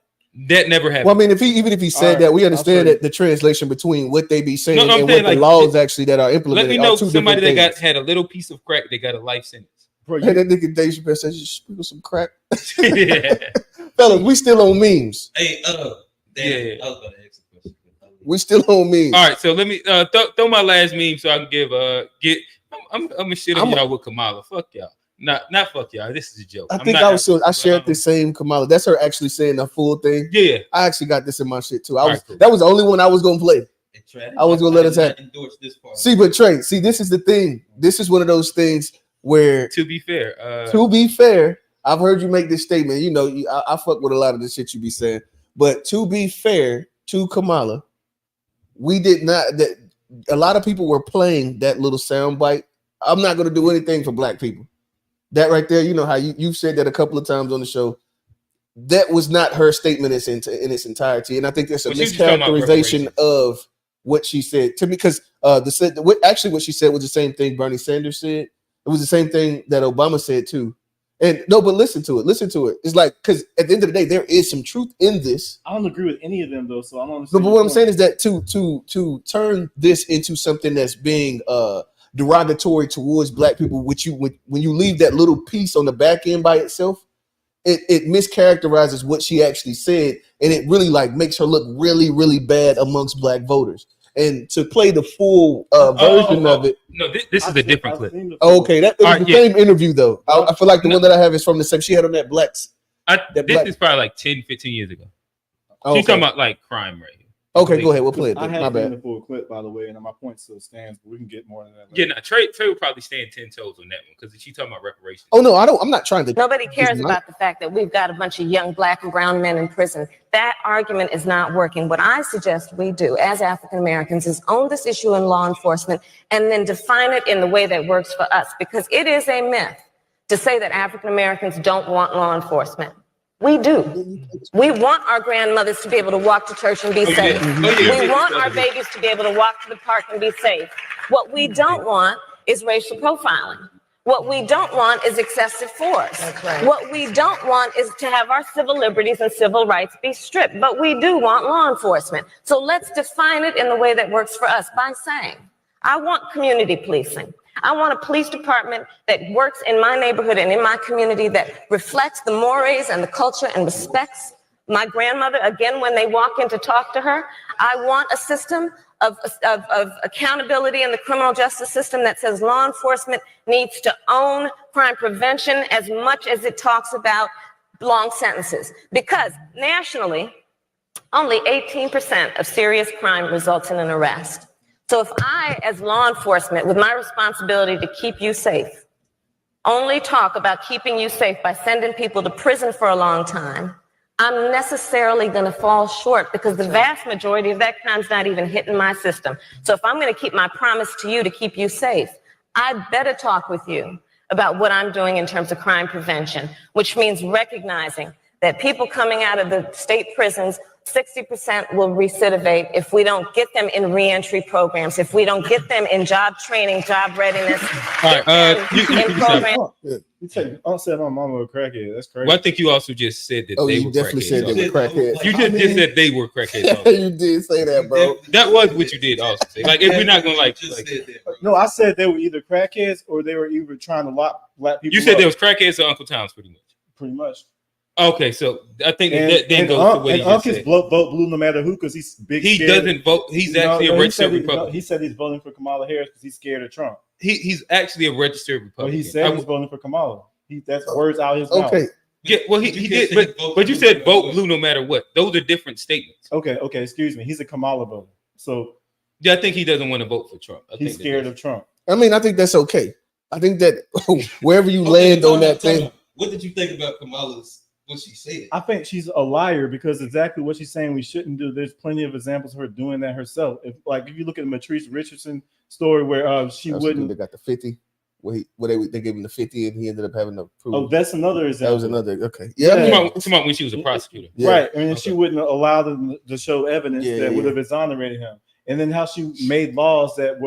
That never happened. Well, I mean, if he said that, we understand that the translation between what they be saying and what the laws actually that are implemented. Let me know somebody that had a little piece of crack, they got a life sentence. Bro, that nigga Dave Chappelle says you sprinkle some crack. Fellas, we still on memes. Hey, I was about to ask a question. We still on memes. All right, so let me throw my last meme so I can I'm gonna shit on y'all with Kamala. Fuck y'all. Not fuck y'all. This is a joke. I think I shared the same Kamala. That's her actually saying the full thing. Yeah. I actually got this in my shit too. Cool. That was the only one I was gonna play. I was gonna let us have. See, but Trey, this is the thing. This is one of those things where, to be fair, I've heard you make this statement. You know, I fuck with a lot of the shit you be saying. But to be fair to Kamala, we did not. That a lot of people were playing that little sound bite. I'm not gonna do anything for black people. That right there, you know how you've said that a couple of times on the show. That was not her statement in its entirety, and I think that's a mischaracterization of what she said to me, because what she said was the same thing Bernie Sanders said. It was the same thing that Obama said too. And no, but listen to it. It's like, because at the end of the day, there is some truth in this. I don't agree with any of them though, so I don't understand. But what I'm saying is that to turn this into something that's being derogatory towards black people, when you leave that little piece on the back end by itself, it mischaracterizes what she actually said, and it really like makes her look really, really bad amongst black voters. And to play the full version of it. No, this is a different clip. Okay, that was the same interview though. I feel like the one that I have is from the same. She had on that blacks. This is probably like 10, 15 years ago. She's talking about like crime right here. Okay, go ahead. We'll play it. I have seen the full clip, by the way, and my point still stands, but we can get more than that later. Yeah, no, Trey would probably stand 10 toes on that one because she's talking about reparations. Oh no, I'm not trying to. Nobody cares about the fact that we've got a bunch of young black and brown men in prison. That argument is not working. What I suggest we do as African Americans is own this issue in law enforcement and then define it in the way that works for us, because it is a myth to say that African Americans don't want law enforcement. We do. We want our grandmothers to be able to walk to church and be safe. We want our babies to be able to walk to the park and be safe. What we don't want is racial profiling. What we don't want is excessive force. What we don't want is to have our civil liberties and civil rights be stripped. But we do want law enforcement. So let's define it in the way that works for us by saying, I want community policing. I want a police department that works in my neighborhood and in my community that reflects the mores and the culture and respects my grandmother, again, when they walk in to talk to her. I want a system of accountability in the criminal justice system that says law enforcement needs to own crime prevention as much as it talks about long sentences. Because nationally, only 18% of serious crime results in an arrest. So if I, as law enforcement, with my responsibility to keep you safe, only talk about keeping you safe by sending people to prison for a long time, I'm necessarily going to fall short, because the vast majority of that crime's not even hitting my system. So if I'm going to keep my promise to you to keep you safe, I'd better talk with you about what I'm doing in terms of crime prevention, which means recognizing that people coming out of the state prisons, 60% will recidivate if we don't get them in reentry programs, if we don't get them in job training, job readiness. All right, you said my mama was a crackhead. That's crazy. Well, I think you also just said that they were definitely crackheads. said they were crackheads. You just said they were crackheads. Also. You did say that, bro. That was what you did also say. Like, if we're not gonna no, I said they were either crackheads or they were either trying to lock black people. You said up. there was crackheads or Uncle Tom's, pretty much. Pretty much. Okay, so I think that then goes to what he just said. Vote blue no matter who, because he's big. He doesn't vote. He's actually a registered Republican. He said he's voting for Kamala Harris because he's scared of Trump. He's actually a registered Republican. Well, he said he's voting for Kamala. That's words out his mouth. Okay. Yeah, well, he did, but you said vote blue no matter what. Those are different statements. Okay, excuse me. He's a Kamala voter. So yeah, I think he doesn't want to vote for Trump. He's scared of Trump. I mean, I think that's okay. I think that wherever you land on that thing. What did you think about Kamala's? What she said? I think she's a liar, because exactly what she's saying we shouldn't do. There's plenty of examples of her doing that herself. If you look at the Matrice Richardson story where she wouldn't. They got the 50. They gave him the 50 and he ended up having to prove. Oh, that's another example. That was another. Okay. Yeah. Talking about when she was a prosecutor. Yeah. Right. And she wouldn't allow them to show evidence that would have exonerated him. And then how she made laws that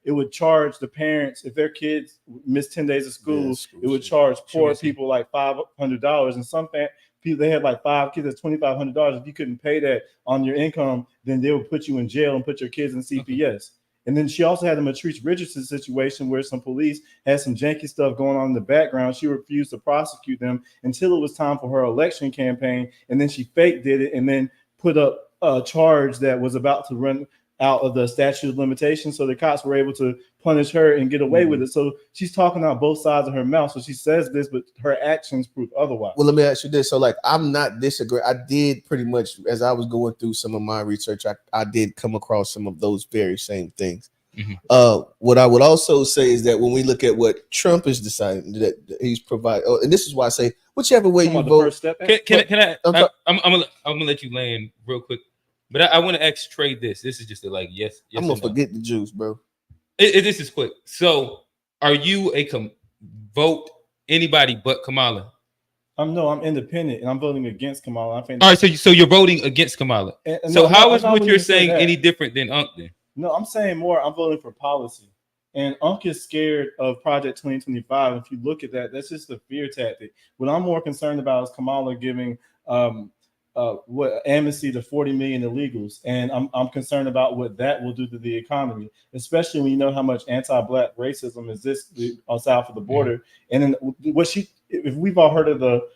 it would charge the parents, if their kids missed 10 days of school, it would charge poor people like $500. And some people, they had like 5 kids, that's $2,500. If you couldn't pay that on your income, then they would put you in jail and put your kids in CPS. And then she also had a Matrice Richardson situation where some police had some janky stuff going on in the background. She refused to prosecute them until it was time for her election campaign. And then she fake did it and then put up a charge that was about to run out of the statute of limitations. So the cops were able to punish her and get away with it. So she's talking out both sides of her mouth. So she says this, but her actions prove otherwise. Well, let me ask you this. So, like, I'm not disagreeing. I did pretty much, as I was going through some of my research, I did come across some of those very same things. What I would also say is that when we look at what Trump is deciding that he's providing, and this is why I say whichever way you vote. I'm gonna let you land real quick, but I want to ask Trey this. This is just a like yes. I'm gonna forget the juice, bro. This is quick. So, are you vote anybody but Kamala? No, I'm independent and I'm voting against Kamala. I think. All right, so you're voting against Kamala. So how is what you're saying any different than Unc then? No, I'm saying more. I'm voting for policy, and Unc is scared of Project 2025. If you look at that, that's just a fear tactic. What I'm more concerned about is Kamala giving what amnesty to 40 million illegals, and I'm concerned about what that will do to the economy, especially when you know how much anti-black racism exists south of the border. And then if we've all heard of the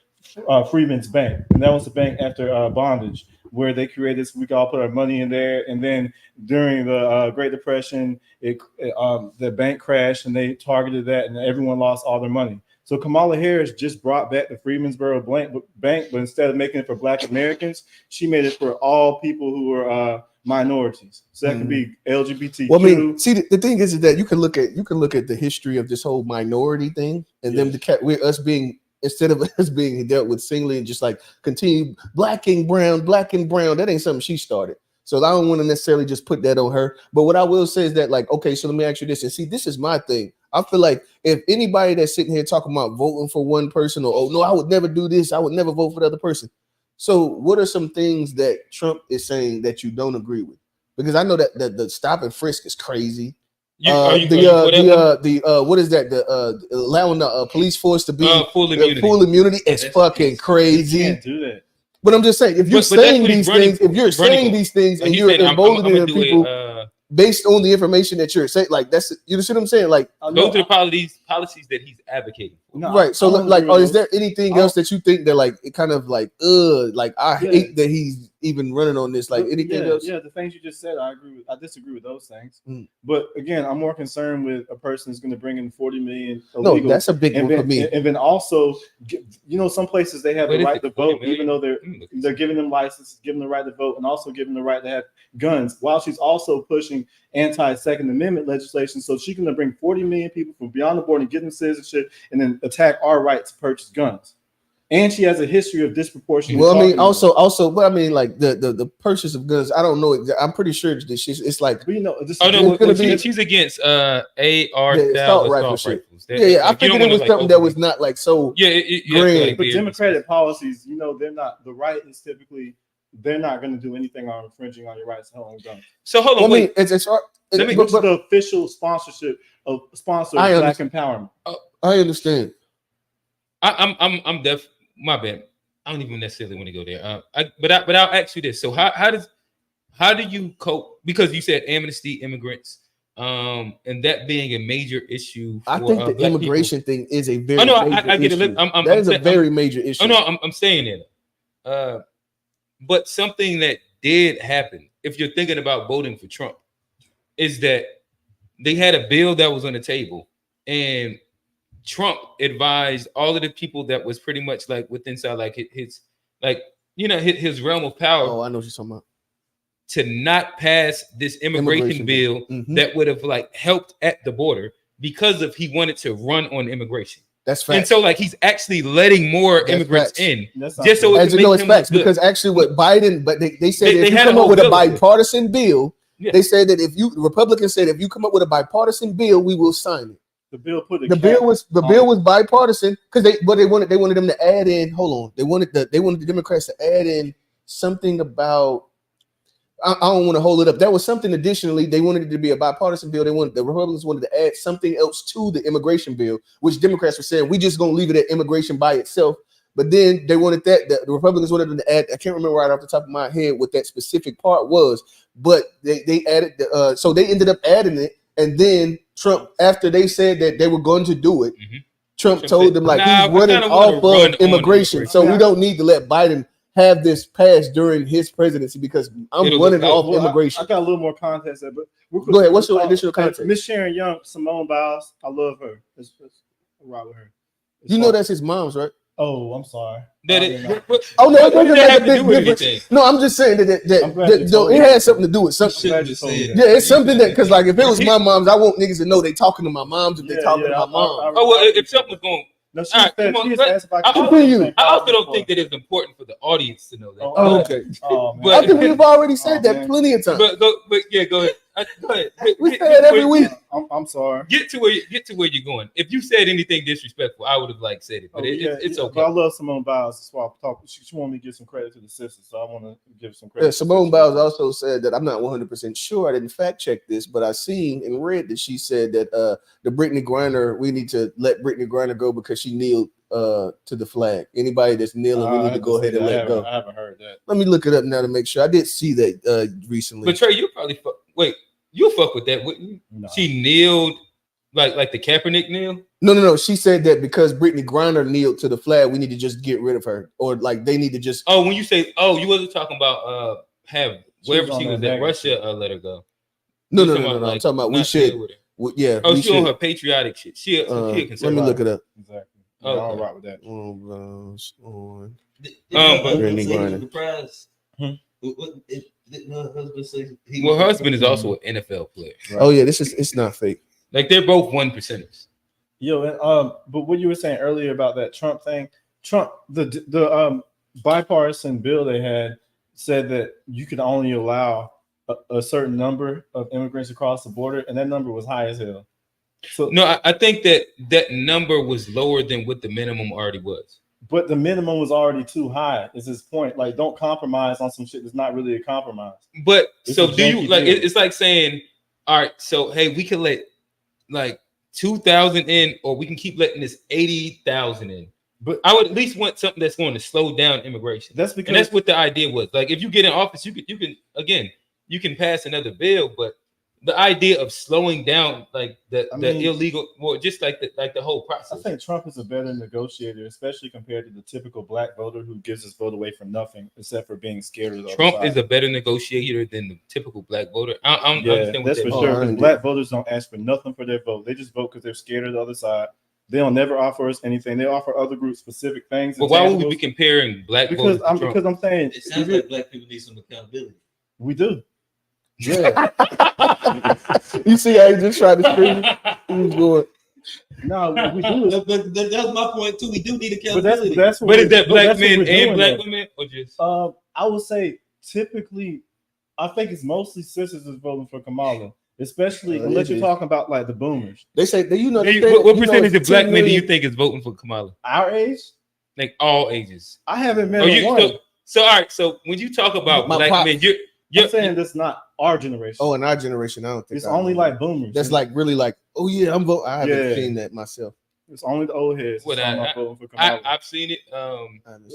Freedmen's Bank, and that was the bank after bondage, where they created this, we could all put our money in there, and then during the Great Depression, the bank crashed, and they targeted that, and everyone lost all their money. So Kamala Harris just brought back the Freedmen'sboro Bank, but instead of making it for Black Americans, she made it for all people who are minorities. So that could be LGBTQ. Well, I mean, see, the thing is that you can look at the history of this whole minority thing, and then instead of us being dealt with singly and just like continue black and brown, that ain't something she started. So I don't want to necessarily just put that on her. But what I will say is that, like, okay, so let me ask you this. And see, this is my thing. I feel like if anybody that's sitting here talking about voting for one person or, oh, no, I would never do this, I would never vote for the other person. So what are some things that Trump is saying that you don't agree with? Because I know that the stop and frisk is crazy. What is that? The allowing the police force to be full immunity is fucking crazy. You can't do that. But I'm just saying, if you're saying these things, and you're emboldening people based on the information that you're saying, like that's, you see what I'm saying? Like those are the policies that he's advocating. No, right. So like, is there anything else that you think that like it kind of like I hate that he's even running on this? Like anything else? Yeah, the things you just said, I agree with. I disagree with those things. But again, I'm more concerned with a person who's going to bring in 40 million illegals. No, that's a big one for me. And then also, some places they have the right to vote, even though they're giving them licenses, giving them the right to vote, and also giving them the right to have guns. While she's also pushing anti-Second Amendment legislation, so she can bring 40 million people from beyond the border and give them citizenship, and then attack our right to purchase guns. And she has a history of disproportionate. Well, I mean, also, but I mean, like the purchase of guns. I don't know. I'm pretty sure that it's like. She's against AR assault rifles. Yeah. I figured it was something that was not like so. Grand. But Democratic policies, they're not. The right is typically they're not going to do anything on infringing on your rights to own guns. So hold on. What's the official sponsorship of Black empowerment? I understand. I'm deaf. My bad. I don't even necessarily want to go there. But I'll ask you this. So how do you cope? Because you said amnesty immigrants, and that being a major issue. I think the immigration thing is a very. I get it. That is a very major issue. I'm saying it. But something that did happen, if you're thinking about voting for Trump, is that they had a bill that was on the table, and Trump advised all of the people that was pretty much like within his realm of power. Oh, I know what you're talking about. To not pass this immigration bill that would have helped at the border because of he wanted to run on immigration. That's facts. And so he's actually letting more immigrants in. Just so it's facts. Because actually what Biden, but they said if you come up with a bipartisan bill, they said that the Republicans said if you come up with a bipartisan bill, we will sign it. The bill was bipartisan because they wanted them to add in. Hold on, they wanted the Democrats to add in something about. I don't want to hold it up. That was something additionally. They wanted it to be a bipartisan bill. The Republicans wanted to add something else to the immigration bill, which Democrats were saying we just gonna leave it at immigration by itself. But then they wanted the Republicans wanted them to add. I can't remember right off the top of my head what that specific part was, but they added. So they ended up adding it, and then Trump, after they said that they were going to do it, Trump told them he's running off of immigration, so we don't need to let Biden have this passed during his presidency because I'm It'll running look off Well, immigration. I got a little more context there, but Go ahead. What's your initial context? Miss Sharon Young, Simone Biles. I love her. It's right with her. You know that's his mom's, right? Oh, I'm sorry. That I it, didn't know. Oh no, what does that have to do with difference. anything? No, I'm just saying that I'm glad you no, told it me. has something to do with I'm something. glad you told me that. Yeah, it's something that because like if it was my mom's, I want niggas to know they talking to my moms if they talking to my mom. Oh well, if something was going. No, she All right, said, come on, she just but asked if I I could Continue. also don't think that it's important for the audience to know that. Oh, Okay. Oh, man. But- I think we've already said Oh, that man. plenty of times. But yeah, go ahead. Go ahead. We Get- say get it every to week. I'm sorry. Get to where you're going. If you said anything disrespectful, I would have like said it, but it's okay. But I love Simone Biles. That's why I'm talking. She wanted me to give some credit to the sisters, so I want to give some credit. Yeah, Simone Biles also said that I'm not 100% sure. I didn't fact check this, but I seen and read that she said that the Brittany Griner, we need to let Brittany Griner go because she kneeled to the flag. Anybody that's kneeling, we need to go ahead and let go. I haven't heard that. Let me look it up now to make sure. I did see that recently. But Trey, you probably wait. You'll fuck with that, wouldn't you? No. She kneeled like the Kaepernick kneel. No. She said that because Brittany Griner kneeled to the flag, we need to just get rid of her, or like they need to just. Oh, when you say, you wasn't talking about have wherever she was at Russia, let her go. No. Like, I'm talking about we not should. deal with her. Yeah. Oh, we she on should. her patriotic shit. She a Let me conservative. look it up. Exactly. Oh, Yeah, I'll okay. rock with that. On. But Brittany Griner. the prize. Hmm? What did her husband say? Well, her husband is also an NFL player. Right. Oh yeah, it's not fake. Like they're both 1%ers. Yo, and, but what you were saying earlier about that Trump thing, the bipartisan bill they had said that you could only allow a certain number of immigrants across the border, and that number was high as hell. So No, I think that number was lower than what the minimum already was. but the minimum was already too high. Is his point? Like, don't compromise on some shit that's not really a compromise. But It's so a do you janky like? deal. It's like saying, all right, so hey, we can let like 2,000 in, or we can keep letting this 80,000 in. But I would at least want something that's going to slow down immigration. that's because And that's what the idea was. Like, if you get in office, you can pass another bill, but the idea of slowing down like the illegal, well, just like the whole process. I think Trump is a better negotiator, especially compared to the typical black voter who gives his vote away for nothing except for being scared of the Trump other is side. a better negotiator than the typical black voter. I don't Yeah, understand what that's that for means. sure. Because black voters don't ask for nothing for their vote. They just vote because they're scared of the other side. They don't never offer us anything. They offer other groups specific things. But why would we be comparing black voters to Trump? Because I'm saying It sounds like black people need some accountability. we do. Yeah. You see how he just tried to scream? He was going. No, we do. But that's my point too. We do need But accountability. that's what But is that but black that's what men we're doing, and black though. women, or just? I would say typically, I think it's mostly sisters is voting for Kamala, especially unless you're talking about like the boomers. They say that What percentage of black men do you think is voting for Kamala? Our age? Like all ages. I haven't met one. So all right. So when you talk about My black pop- men, I'm saying that's not our generation. Oh, in our generation, I don't think it's only like boomers. That's like really like, oh yeah, I'm voting. I haven't Yeah. seen that myself. It's only the old heads. What that's not voting for Kamala. I've seen it. I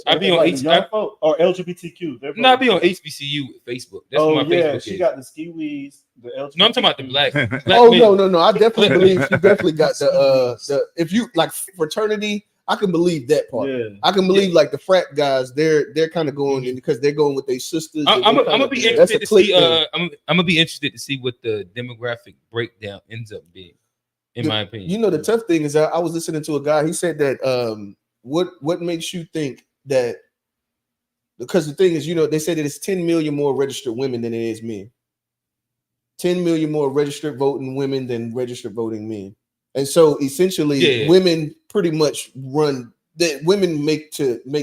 I be on like young folk or LGBTQ. They're No, I be on voting. HBCU Facebook. That's Oh what my yeah, Facebook she is. got the skiwis. The LGBT. No, I'm talking about the black. Oh men. no. I definitely believe she definitely got the if you like fraternity, I can believe that part. Yeah. I can believe like the frat guys, they're kind of going in because they're going with their sisters. I'm gonna be that's interested a to clique see. thing. I'm gonna be interested to see what the demographic breakdown ends up being. In my opinion, You know, the tough thing is I was listening to a guy. He said that what makes you think that? Because the thing is, you know, they said that it's 10 million more registered women than it is men. 10 million more registered voting women than registered voting men. And so essentially, women pretty much run that women make. They're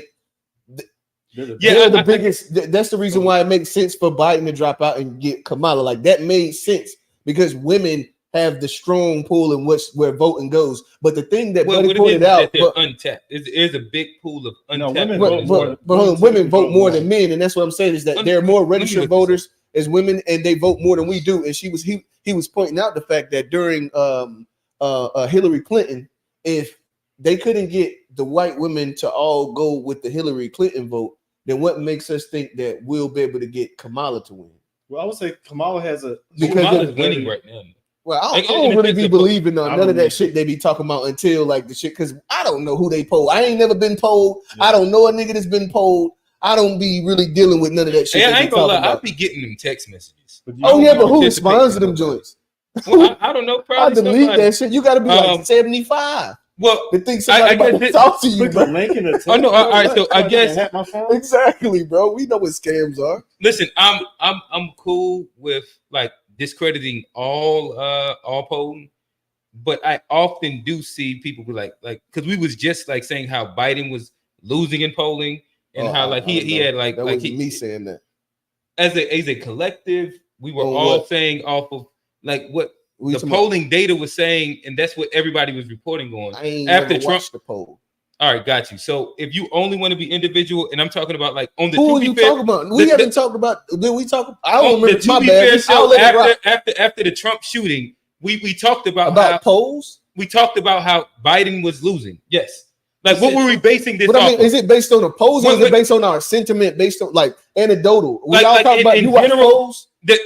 the biggest. That's the reason why it makes sense for Biden to drop out and get Kamala. Like that made sense because women have the strong pull in where voting goes. But the thing that Buddy pointed out, that they're untapped. There's a big pool of untapped. Women vote more than men, and that's what I'm saying is that there are more registered voters as women, and they vote more than we do. And he was pointing out the fact that during Hillary Clinton, if they couldn't get the white women to all go with the Hillary Clinton vote, then what makes us think that we'll be able to get Kamala to win? Well, I would say Kamala has Kamala's winning right now. Well, I don't really be believing on none of that shit they be talking about until like the shit, because I don't know who they poll. I ain't never been polled. Yeah. I don't know a nigga that's been polled. I don't be really dealing with none of that shit. Yeah, that I they ain't gonna lie. talking I'll about. be getting them text messages. Oh yeah, but who participate responds to in them joints? Well, I don't know. I Probably delete somebody. that shit. You got to be like 75 Well, to think somebody about to talk to you, Click bro. a link in the text. Oh no! All right, so I Somebody guess hack my phone. Exactly, bro. We know what scams are. listen. I'm cool with like discrediting all polling, but I often do see people be like because we was just like saying how Biden was losing in polling and how like he had like that like wasn't me saying that. As a collective, we were On all what? saying off of like what We the talking polling data was saying, and that's what everybody was reporting on. I ain't after never Trump. watched the poll. All right, got you. So if you only want to be individual, and I'm talking about like on the Who To are Be you Fair- talking about? We haven't talked about. Did we talk? I don't on the remember. To My Be bad. Fair I'll show let it rock. after the Trump shooting, we talked about how polls. We talked about how Biden was losing. Yes. Like what were we basing this But I mean, off of? is it based on a polls or Wait, is it based on our sentiment, based on like anecdotal? We Like- all like talk about in you watch general, polls. that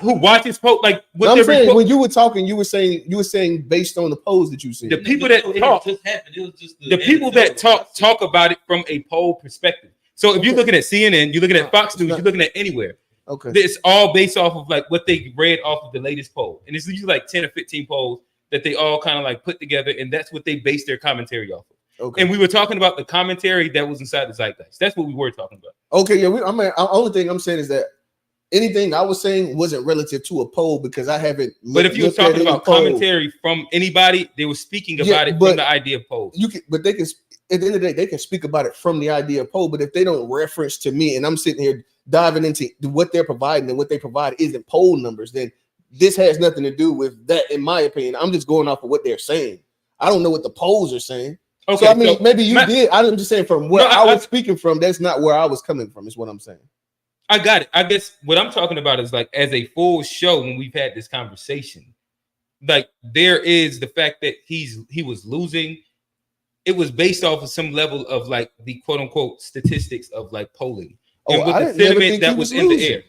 who watches polls? Like what No, I'm they're saying report- when you were talking, you were saying based on the polls that you see. the people that talk, the people that talk about it from a poll perspective. So if you're looking at CNN, you're looking at Fox News, you're looking at anywhere. Okay. It's all based off of like what they read off of the latest poll. And it's usually like 10 or 15 polls that they all kind of like put together, and that's what they base their commentary off of. Okay. And we were talking about the commentary that was inside the zeitgeist. That's what we were talking about. Okay, yeah. I mean, the only thing I'm saying is that anything I was saying wasn't relative to a poll because I haven't. But if you were talking about commentary from anybody, they were speaking about it from the idea of polls. You can, but they can. At the end of the day, they can speak about it from the idea of poll. But if they don't reference to me, and I'm sitting here diving into what they're providing, and what they provide isn't poll numbers, then this has nothing to do with that, in my opinion. I'm just going off of what they're saying. I don't know what the polls are saying. Okay, so I mean, maybe you did. I'm just saying from where I was speaking from. That's not where I was coming from. Is what I'm saying. I got it. I guess what I'm talking about is like as a full show when we've had this conversation, like there is the fact that he was losing. It was based off of some level of like the quote unquote statistics of like polling and with the sentiment that was in the air.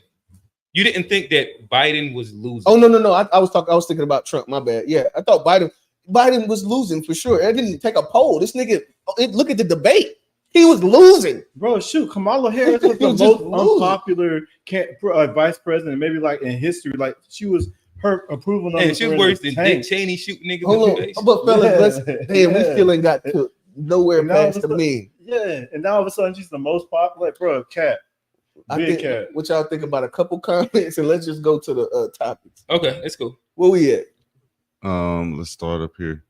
You didn't think that Biden was losing? Oh no. I was thinking about Trump. My bad. Yeah, I thought Biden was losing for sure. I didn't take a poll. This nigga, look at the debate. He was losing, bro. Shoot, Kamala Harris was the most unpopular vice president, maybe like in history. Like her approval numbers. And she was worse than Dick Cheney shooting niggas. Hold on, but fellas, we still ain't got to nowhere past the meme. Yeah, and now all of a sudden she's the most popular. Like, bro, cat. Cat. What y'all think about a couple comments, and let's just go to the topics. Okay, that's cool. Where we at? Let's start up here.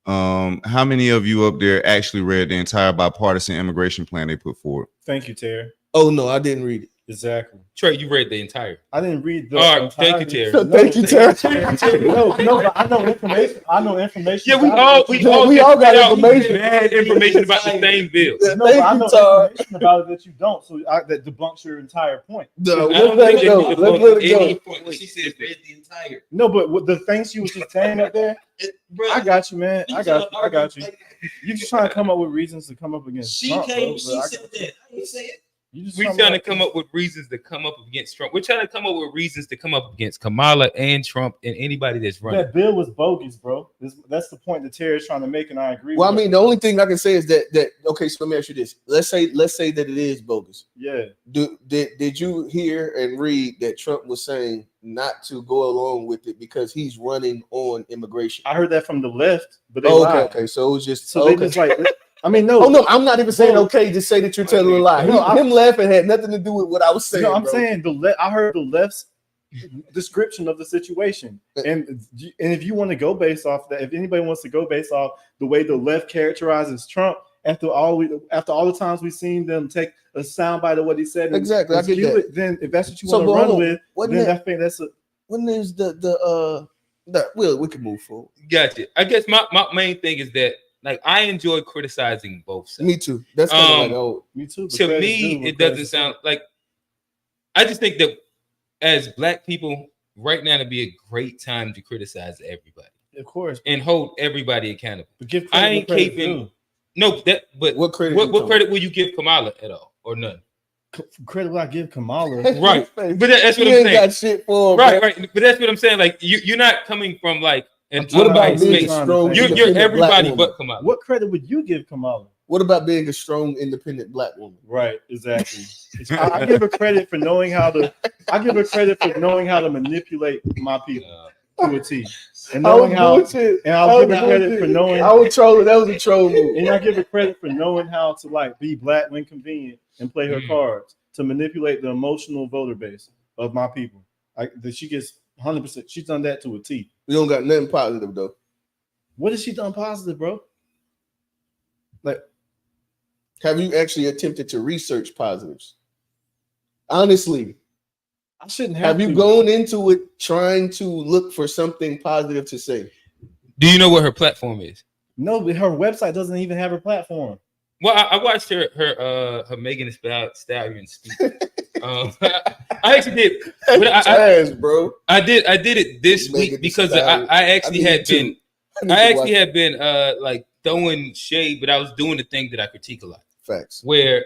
How many of you up there actually read the entire bipartisan immigration plan they put forward? Thank you, Terry. Oh no, I didn't read it. Exactly. Trey, you read the entire. I didn't read the. All right, thank you, Terry. Thank you, Terry. No, but I know information. Yeah, we all got information. Bad information about the same bill. No, but I know information about it that you don't, so that debunks your entire point. No, let's let it go. Let's let it go. She said read the entire. No, but with the things she was just saying up there, I got you, man. I got you. You just trying to come up with reasons to come up against. She Trump, came. bro, She said that. How you say it? We're trying to come up with reasons to come up against Trump. We're trying to come up with reasons to come up against Kamala and Trump and anybody that's running. That bill was bogus, bro. That's the point that Terry's trying to make, and I agree. Well, I mean, the only thing I can say is that okay. So let me ask you this: let's say that it is bogus. Yeah. Did you hear and read that Trump was saying not to go along with it because he's running on immigration? I heard that from the left, but they lied. Okay. So it was just they just like. I mean, no. Oh no, I'm not even saying okay. Just say that you're telling a lie. Him laughing had nothing to do with what I was saying. No, I'm saying I heard the left's description of the situation, and if you want to go based off that, if anybody wants to go based off the way the left characterizes Trump, after all the times we've seen them take a soundbite of what he said, exactly, I get that. Then if that's what you want to run with, then I think that's a. When there's we can move forward. Gotcha. I guess my main thing is that. Like I enjoy criticizing both sides. Me too. That's kind of like me too. To me, it doesn't sound like. I just think that as Black people, right now, to be a great time to criticize everybody, of course, and hold everybody accountable. But give I ain't keeping. No, that. But what credit? What credit will you give Kamala at all, or none? Credit will I give Kamala? Right, but that's what I'm saying. Got shit for right. But that's what I'm saying. Like you're not coming from like. And what about space? You're everybody but Kamala. What credit would you give Kamala? What about being a strong, independent black woman? Right, exactly. I give her credit for knowing how to. I give her credit for knowing how to manipulate my people to a T, and knowing how. And I'll give her credit for knowing. I was trolling. That was a troll move. And I give her credit for knowing how to like be black when convenient and play her cards to manipulate the emotional voter base of my people. That she gets 100%. She's done that to a T. We don't got nothing positive though. What has she done positive, bro? Like, have you actually attempted to research positives? Honestly, I shouldn't have you gone into it trying to look for something positive to say? Do you know what her platform is? No, but her website doesn't even have her platform. Well, I watched her Megan Thee Stallion speak. I actually did, but I did it this week because I actually had been like throwing shade, but I was doing the thing that I critique a lot. Facts. Where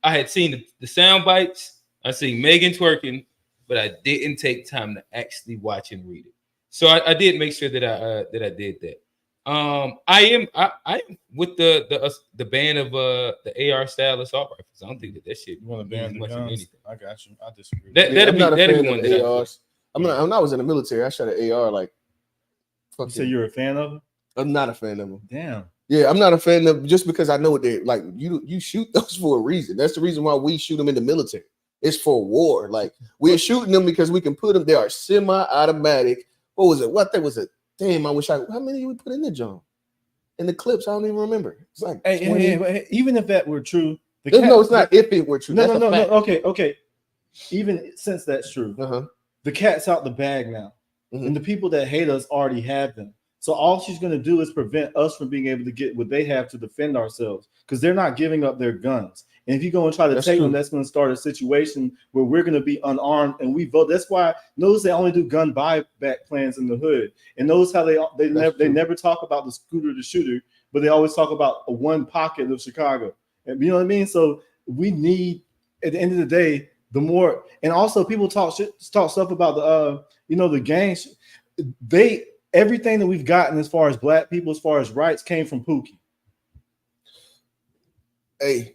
I had seen the sound bites, I seen Megan twerking, but I didn't take time to actually watch and read it. So I did make sure that I did that. I am with the ban of the AR style assault rifles. I don't think that shit. You want to ban much of anything. I got you. I disagree. That'd be one that ARs. When I was in the military, I shot an AR like. You say you're a fan of them? I'm not a fan of them. Damn. Yeah, I'm not a fan of just because I know they like you shoot those for a reason. That's the reason why we shoot them in the military. It's for war. Like we're shooting them because we can put them. They are semi-automatic. What was it? What that was it? Damn, I wish how many did we put in the John? In the clips, I don't even remember. It's like hey, even if that were true, no, it's not. If it were true, no. Okay. Even since that's true, the cat's out the bag now, and the people that hate us already have them. So all she's going to do is prevent us from being able to get what they have to defend ourselves because they're not giving up their guns. And if you go and try to take them, that's going to start a situation where we're going to be unarmed and we vote. That's why notice they only do gun buyback plans in the hood. And notice how they never talk about the scooter to shooter, but they always talk about one pocket of Chicago. And you know what I mean? So we need, at the end of the day, the more, and also people talk stuff about the gangs. Everything that we've gotten as far as black people, as far as rights, came from Pookie. Hey,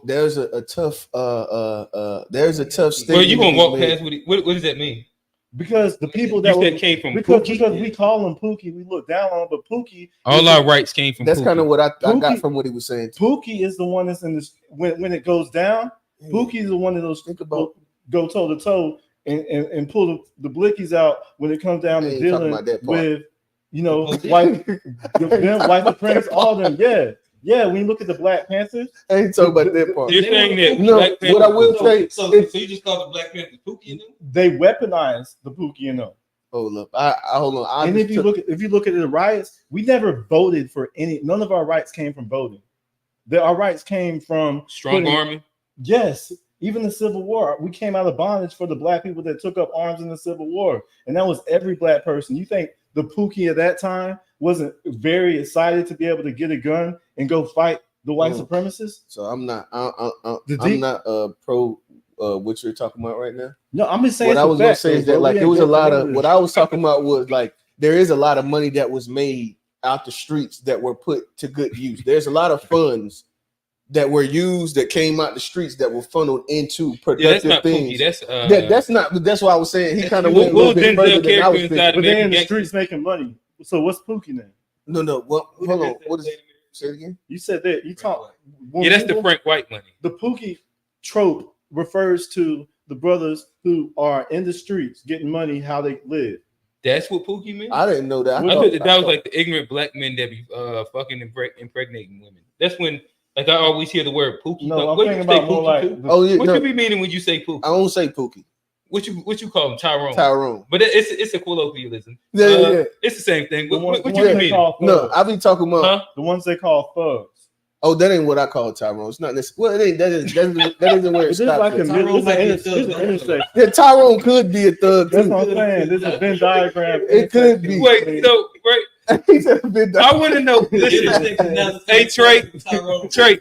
there's a tough statement. Well, you gonna walk past what does that mean? Because the people that came from because Pookie, we call him Pookie, we look down on him, but Pookie, all our rights came from. That's Pookie. kind of what I got from what he was saying. Pookie is the one that's in this when it goes down. Pookie is the one that think about go toe to toe and pull the blickies out when it comes down to dealing with white supremacists, all of them. Yeah, when you look at the Black Panthers, I ain't talking about that part. You're saying that no, what I will say. So you just call the Black Panthers Pookie and them? They weaponize the Pookie and them. Hold up, I hold on. And if you look at the riots, we never voted for any. None of our rights came from voting. Our rights came from strong arming. Yes. Even the Civil War, we came out of bondage for the black people that took up arms in the Civil War. And that was every black person. You think the Pookie at that time wasn't very excited to be able to get a gun and go fight the white supremacists? So I'm not pro what you're talking about right now. No, I'm just saying what I was going to say is that like it was a lot of what I was talking about was like there is a lot of money that was made out the streets that were put to good use. There's a lot of funds that were used that came out the streets that were funneled into productive things. That's why I was saying he kind of went a little bit further than I was thinking. But they're in the streets making money. So what's Pookie now? No. Well, hold on. What is it? Say it again. You said that you talk. Yeah, that's the Frank White money. The Pookie trope refers to the brothers who are in the streets getting money how they live. That's what Pookie meant? I didn't know that. I thought that was like the ignorant black men that be fucking impregnating women. That's when like I always hear the word Pookie. No, I'm thinking about more like what you be meaning when you say Pookie? I don't say Pookie. What you call him? Tyrone. But it's a colloquialism. Yeah. It's the same thing. What you mean? No, I be talking about the ones they call thugs. Oh, that ain't what I call Tyrone. It's not this. Well, it ain't. That isn't where it's like an intersection. Yeah, Tyrone could be a thug. That's what I'm saying. This is a Venn diagram. It could be. Wait, so right. He said a bit I want to know. Listen, hey Trey,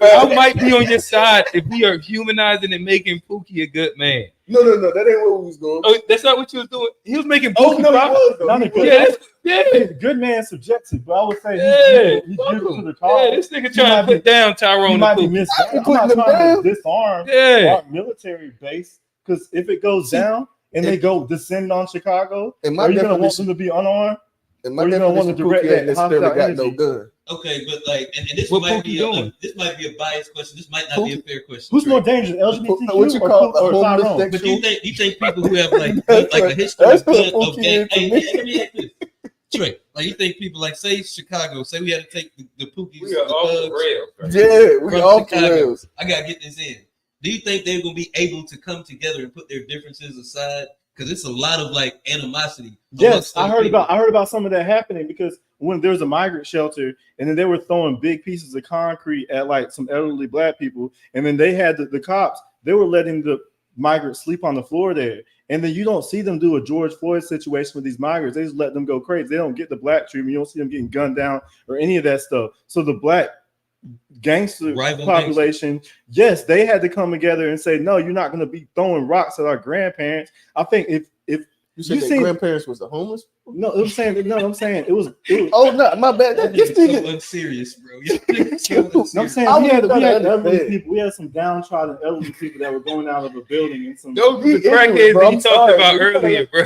I might be on your side if we are humanizing and making Pookie a good man. No, that ain't where we was going. Oh, that's not what you was doing. He was making Oh Pookie no, proper. he was though. Not a good, good man subjective, but I would say he's good to the cause. Yeah, this nigga trying to put down Tyrone. He might be Pookie. missed. I'm putting not them trying down. to disarm our military base, because if it goes down and they go descend on Chicago, are you gonna want them to be unarmed? And my Or you don't want to definition, direct Pookie that ain't necessarily hostile got no energy? gun. Okay, but like, and this What might Pookie be doing? this might be a biased question. This might not be a fair question. Who's Trey. more dangerous, LGBTQ What you call a or Tyrone? homosexual? But you think people who have like That's like a what- history that's of, what gun, of Pookie gang, is to hey, me. let me ask this. Trey, like you think people like say Chicago, say we had to take the Pookies, We are the off the thugs rails. Yeah, we from off the Chicago. rails. I gotta get this in. Do you think they're gonna be able to come together and put their differences aside? Because it's a lot of like animosity. Yes, amongst other I heard about some of that happening, because when there was a migrant shelter and then they were throwing big pieces of concrete at like some elderly black people, and then they had the cops, they were letting the migrants sleep on the floor there. And then you don't see them do a George Floyd situation with these migrants. They just let them go crazy. They don't get the black treatment. You don't see them getting gunned down or any of that stuff. So the black gangster Rival population, yes, they had to come together and say, no, you're not going to be throwing rocks at our grandparents. I think if You said their grandparents was the homeless? no, I'm saying it was Oh no, my bad. That This nigga's so nigga. unserious, bro. So I'm saying I we was had trying to elderly understand. people. We had some downtrodden elderly people that were going out of a building and some. Those are the He ignorant, crackheads bro. that I'm you talked sorry. about earlier, bro.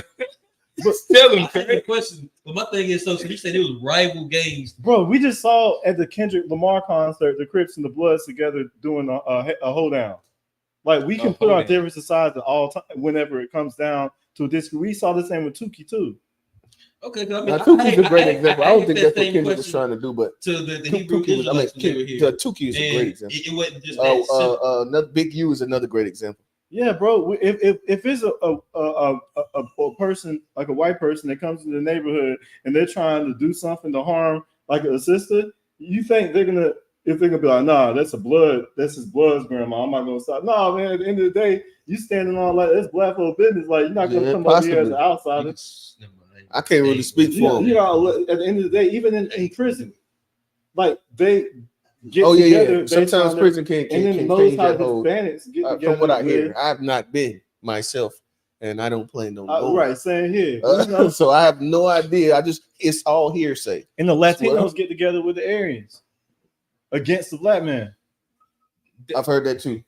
But Tell them, I had a Craig. question. But my thing is, so you said it was rival gangs. Bro, we just saw at the Kendrick Lamar concert the Crips and the Bloods together doing a hold down. Like we can put our differences aside at all time whenever it comes down to this. We saw the same with Tukey too. Okay, I mean, Now, Tuki's a great example. I don't asked think that that's what same Kendrick was question trying to do, but to the Hebrew Tuki was, I mean, Israelites when they were here. Tuki is a And great example. it wasn't just that simple. Another Big U is another great example. Yeah, bro. If it's a person, like a white person that comes to the neighborhood and they're trying to do something to harm like a sister, you think they're gonna be like, nah, that's his blood's grandma. I'm not gonna stop. No, man. At the end of the day, you standing on like that's black folk business. Like you're not gonna come over here as an outsider. I can't really speak for him. You know, at the end of the day, even in prison, like they get Oh yeah, together. yeah. Sometimes prison can and then change knows how that whole. Hispanics get together. From what I hear, with- I have not been myself, and I don't plan on going. right, same here. You know, So I have no idea. It's all hearsay. and the Latinos Well- get together with the Aryans against the black man. I've heard that too.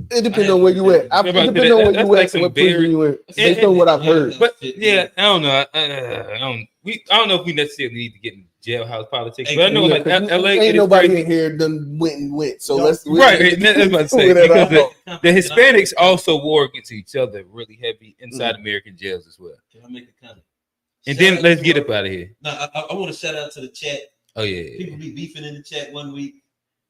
It depends on where you at. It depends on where you at, what prison you in. Based on what I've heard. But yeah, I don't know. I don't know if we necessarily need to get in jailhouse politics. But I know, like LA, ain't nobody in here done went. So let's right. That's what I'm saying. Because the Hispanics also war against each other really heavy inside American jails as well. Can I make a comment? And then let's get up out of here. No, I want to shout out to the chat. Oh yeah. People be beefing in the chat one week.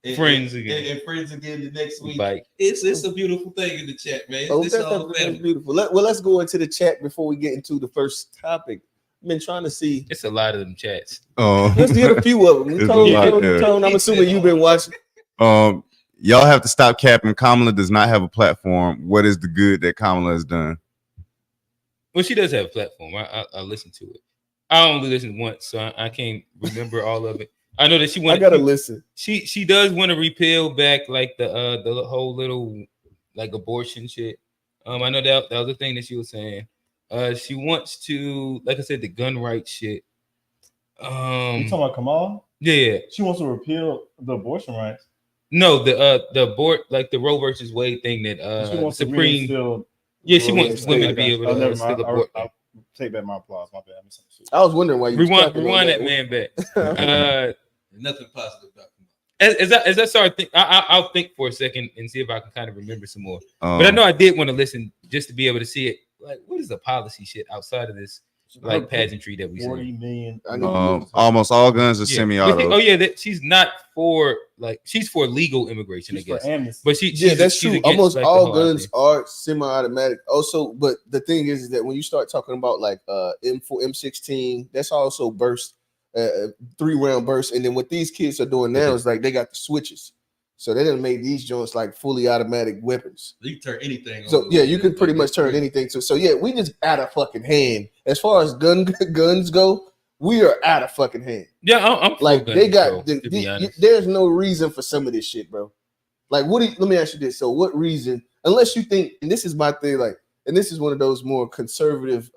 And, Friends again. And friends again the next week. Bye. It's a beautiful thing in the chat, man. Oh, It's that's all family. beautiful. Let's go into the chat before we get into the first topic. I've been trying to see. It's a lot of them chats. Oh, Let's get a few of them. There's a lot there. Tone, I'm assuming you've been watching. Y'all have to stop capping. Kamala does not have a platform. What is the good that Kamala has done? Well, she does have a platform. I listen to it. I only listened once, so I can't remember all of it. I know that she wanted. I gotta listen. She does want to repeal back like the whole little like abortion shit. I know that was the thing that she was saying. She wants to, like I said, the gun rights shit. You talking about Kamala? Yeah. She wants to repeal the abortion rights. No, the abort, like the Roe versus Wade thing that She wants Supreme. To yeah, she wants women to be able to never still mind. abort. I'll take back my applause. My bad. I was wondering why you rewind that man back. Nothing positive about As I start think, I'll think for a second and see if I can kind of remember some more. But I know I did want to listen just to be able to see it. Like, what is the policy shit outside of this like pageantry that we see? 40 million. Almost all guns are semi-auto. Oh yeah, that she's not for she's for legal immigration, I guess. But that's true. against, Almost like, the all whole guns idea. are semi-automatic. Also, but the thing is that when you start talking about like M4, M16, that's also burst, 3-round burst. And then what these kids are doing now is like they got the switches. So they done made these joints like fully automatic weapons. You can turn anything. So yeah, you can pretty much turn anything. So yeah, we just out of fucking hand as far as guns go. we are out of fucking hand. Yeah, I'm Like for they gun got control, to be honest. there's no reason for some of this shit, bro. Like, let me ask you this. So what reason, unless you think, and this is my thing, like, and this is one of those more conservative,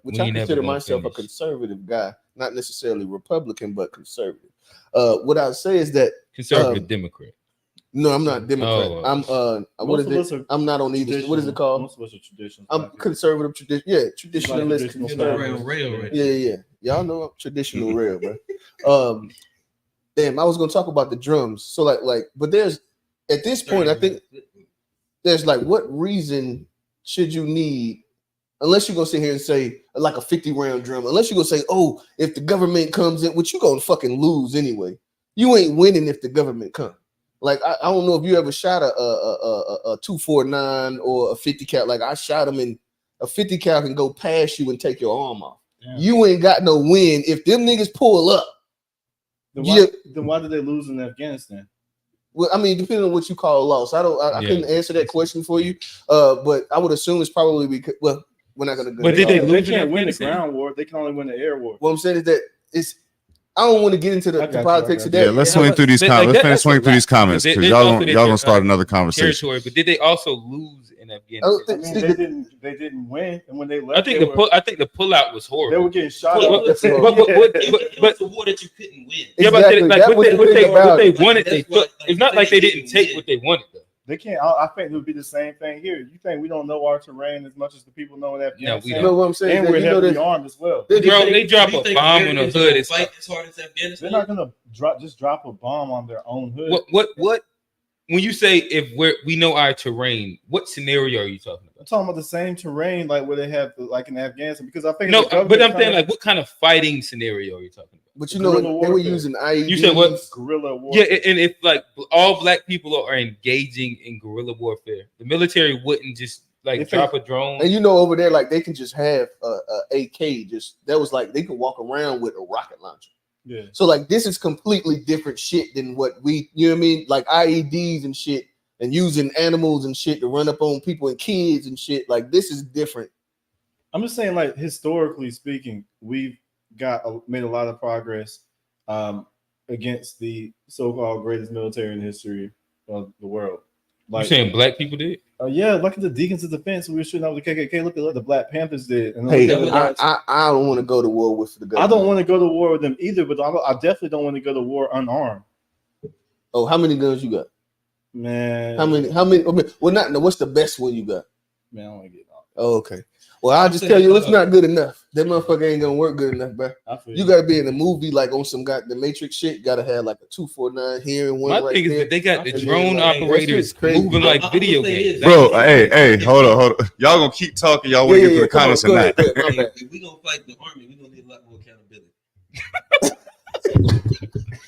which We I ain't never consider gonna myself a finish. conservative guy, not necessarily Republican, but conservative. What I would say is that Conservative Democrat. no, I'm not Democrat. Oh, I'm what Most is of us it? are I'm not on either. What is it traditional. called? Most of us are traditional. I'm conservative, traditionalist, traditional conservative. Rail right Yeah. Y'all know I'm traditional rail, bro. Damn, I was gonna talk about the drums. So like, but there's at this point, I think there's like, what reason should you need, unless you're gonna sit here and say like a 50-round drum, unless you're gonna say, oh, if the government comes in, which you gonna fucking lose anyway. You ain't winning if the government comes. Like I don't know if you ever shot a 249 or a 50 cal. Like I shot them in a 50 cal can go past you and take your arm off. Yeah. You ain't got no win if them niggas pull up. Then why did they lose in Afghanistan? Well, I mean, depending on what you call a loss, I couldn't answer that question for you. But I would assume it's probably because, well, we're not gonna go. But they can't win the ground war. They can only win the air war. What I'm saying is that I don't want to get into the politics of that. Yeah, let's swing through these comments. Let's finish swinging through these comments because y'all gonna start another conversation. Territory, but did they also lose in Afghanistan? They didn't win, and when they left, I think the pullout was horrible. They were getting shot. But it was a war that you couldn't win. Yeah, exactly. but what they wanted, they took. It's not like they didn't take what they wanted though. They can't. I think it would be the same thing here. You think we don't know our terrain as much as the people know in Afghanistan? No, we don't. You know what I'm saying? And we're heavily armed as well. They drop a bomb on a hood. It's fight as hard as Afghanistan. They're not gonna drop a bomb on their own hood. What? When you say if we know our terrain, what scenario are you talking about? I'm talking about the same terrain like where they have like in Afghanistan, because I think no, but I'm saying like what kind of fighting scenario are you talking about? But you know they were using IEDs. You said what? Guerrilla warfare. Yeah, and if like all black people are engaging in guerrilla warfare, the military wouldn't just like drop a drone. And you know over there, like they can just have a AK. That was like they could walk around with a rocket launcher. Yeah. So like this is completely different shit than what we, you know what I mean? Like IEDs and shit, and using animals and shit to run up on people and kids and shit. Like this is different. I'm just saying, like historically speaking, we've made a lot of progress against the so-called greatest military in the history of the world. Like, you saying black people did? Yeah, look at the Deacons of Defense. We were shooting out the KKK. Look at what the Black Panthers did. And hey, I don't want to go to war with the government. I don't want to go to war with them either, but I definitely don't want to go to war unarmed. Oh, how many guns you got? Man. How many? Well, what's the best one you got? Man, I don't want to get off. Oh, okay. Well, I'll just tell you, it's not good enough. That motherfucker ain't gonna work good enough, bro. You gotta be in a movie like on some the Matrix shit. Gotta have like a 249 here and one My right thing there. is that they got the drone operators moving like video games. Bro, hey, hold on. Y'all gonna keep talking. Y'all want to get to the comments or not? We gonna fight the army. We gonna need a lot more accountability.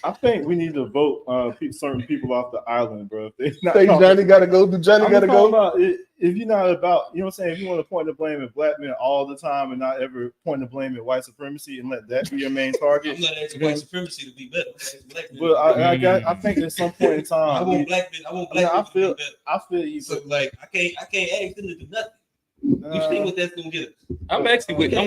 I think we need to vote certain people off the island, bro. If Johnny gotta go. Do Johnny gotta go? If you're not about, you know what I'm saying? If you want to point the blame at black men all the time and not ever point the blame at white supremacy and let that be your main target. I'm not asking white supremacy to be better. But I think at some point in time, I want black men. I feel you. So like I can't ask them to do nothing. You see what that's gonna get us. I'm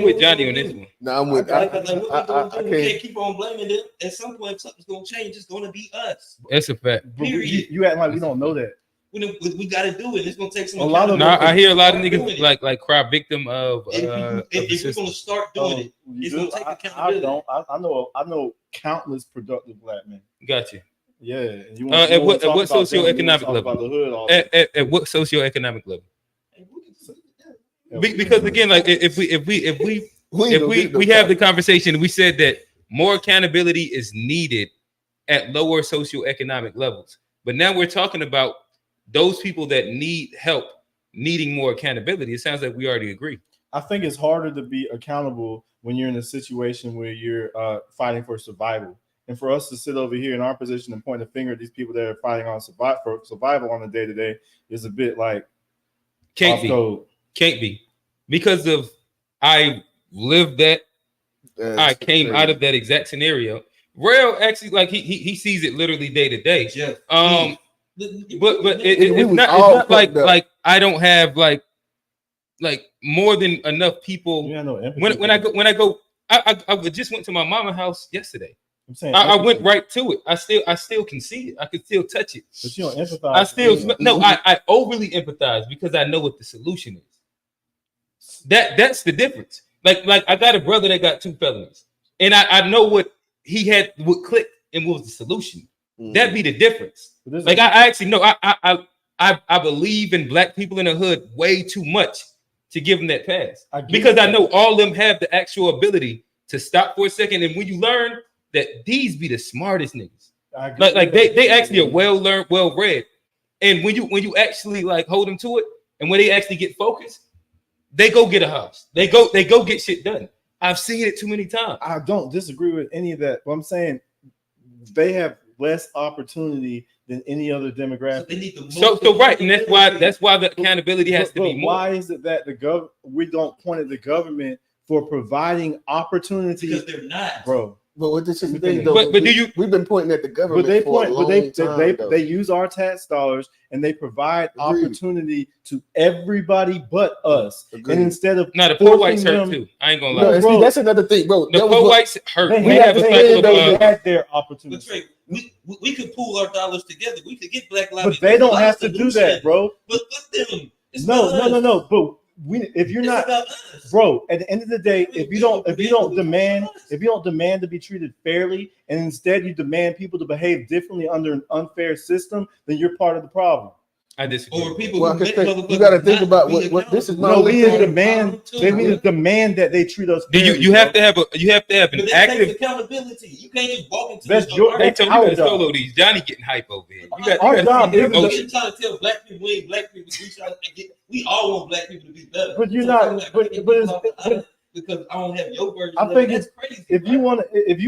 with Johnny on this one. No, I'm with. I can't keep on blaming them. At some point, something's gonna change. It's gonna be us. That's a fact. Period. You act like we don't know that. We got to do it. It's gonna take some. I hear a lot of niggas like cry victim of. If we're gonna start doing it, it's gonna take accountability. I know countless productive black men. Gotcha. Yeah. At what socioeconomic level? At what socioeconomic level? Because again, like if we have the conversation, we said that more accountability is needed at lower socioeconomic levels. But now we're talking about those people that need help needing more accountability. It sounds like we already agree. I think it's harder to be accountable when you're in a situation where you're fighting for survival. And for us to sit over here in our position and point a finger at these people that are fighting on survival on a day-to-day is a bit like can't be because of I lived that. I came out of that exact scenario. Rail actually like he sees it literally day to day. Yeah. But it's not like I don't have like more than enough people. Yeah, no, when I go I just went to my mama's house yesterday. I'm saying I went right to it. I still can see it. I can still touch it. But you don't empathize. I still no. I overly empathize because I know what the solution is. That's the difference. Like I got a brother that got 2 felonies, and I know what he had, what clicked, and what was the solution. That'd be the difference. Like I actually know. I believe in black people in the hood way too much to give them that pass because I know all of them have the actual ability to stop for a second. And when you learn that these be the smartest niggas, like they actually are well learned, well read, and when you actually like hold them to it, and when they actually get focused, they go get a house, they go get shit done. I've seen it too many times. I don't disagree with any of that, but I'm saying they have less opportunity than any other demographic. So they need the So right, and that's why the accountability has to be more. Why is it that we don't point at the government for providing opportunities? Because they're not, bro. But what this is the thing, though. But do you? We've been pointing at the government. They use our tax dollars and they provide opportunity to everybody but us. Agreed. And instead of the poor whites hurt too. I ain't gonna lie. No, see, that's another thing, bro. The poor whites hurt. They had their opportunity. But Trey, we could pool our dollars together. We could get Black Lives. But they don't have to do that, bro. But fuck them. No. But if you're not, bro, at the end of the day, if you don't demand to be treated fairly, and instead you demand people to behave differently under an unfair system, then you're part of the problem. I disagree. Or people you got to think about what this is. No, we need to demand. They need to demand that they treat us. Fairly, you have to have an active accountability. You can't just walk into. That's this your. They told you to solo these. Johnny getting hype over here. Our job is to try to tell black people we ain't black people. We all want black people to be better. But you're not. But because I don't have your version. I think that's crazy. If you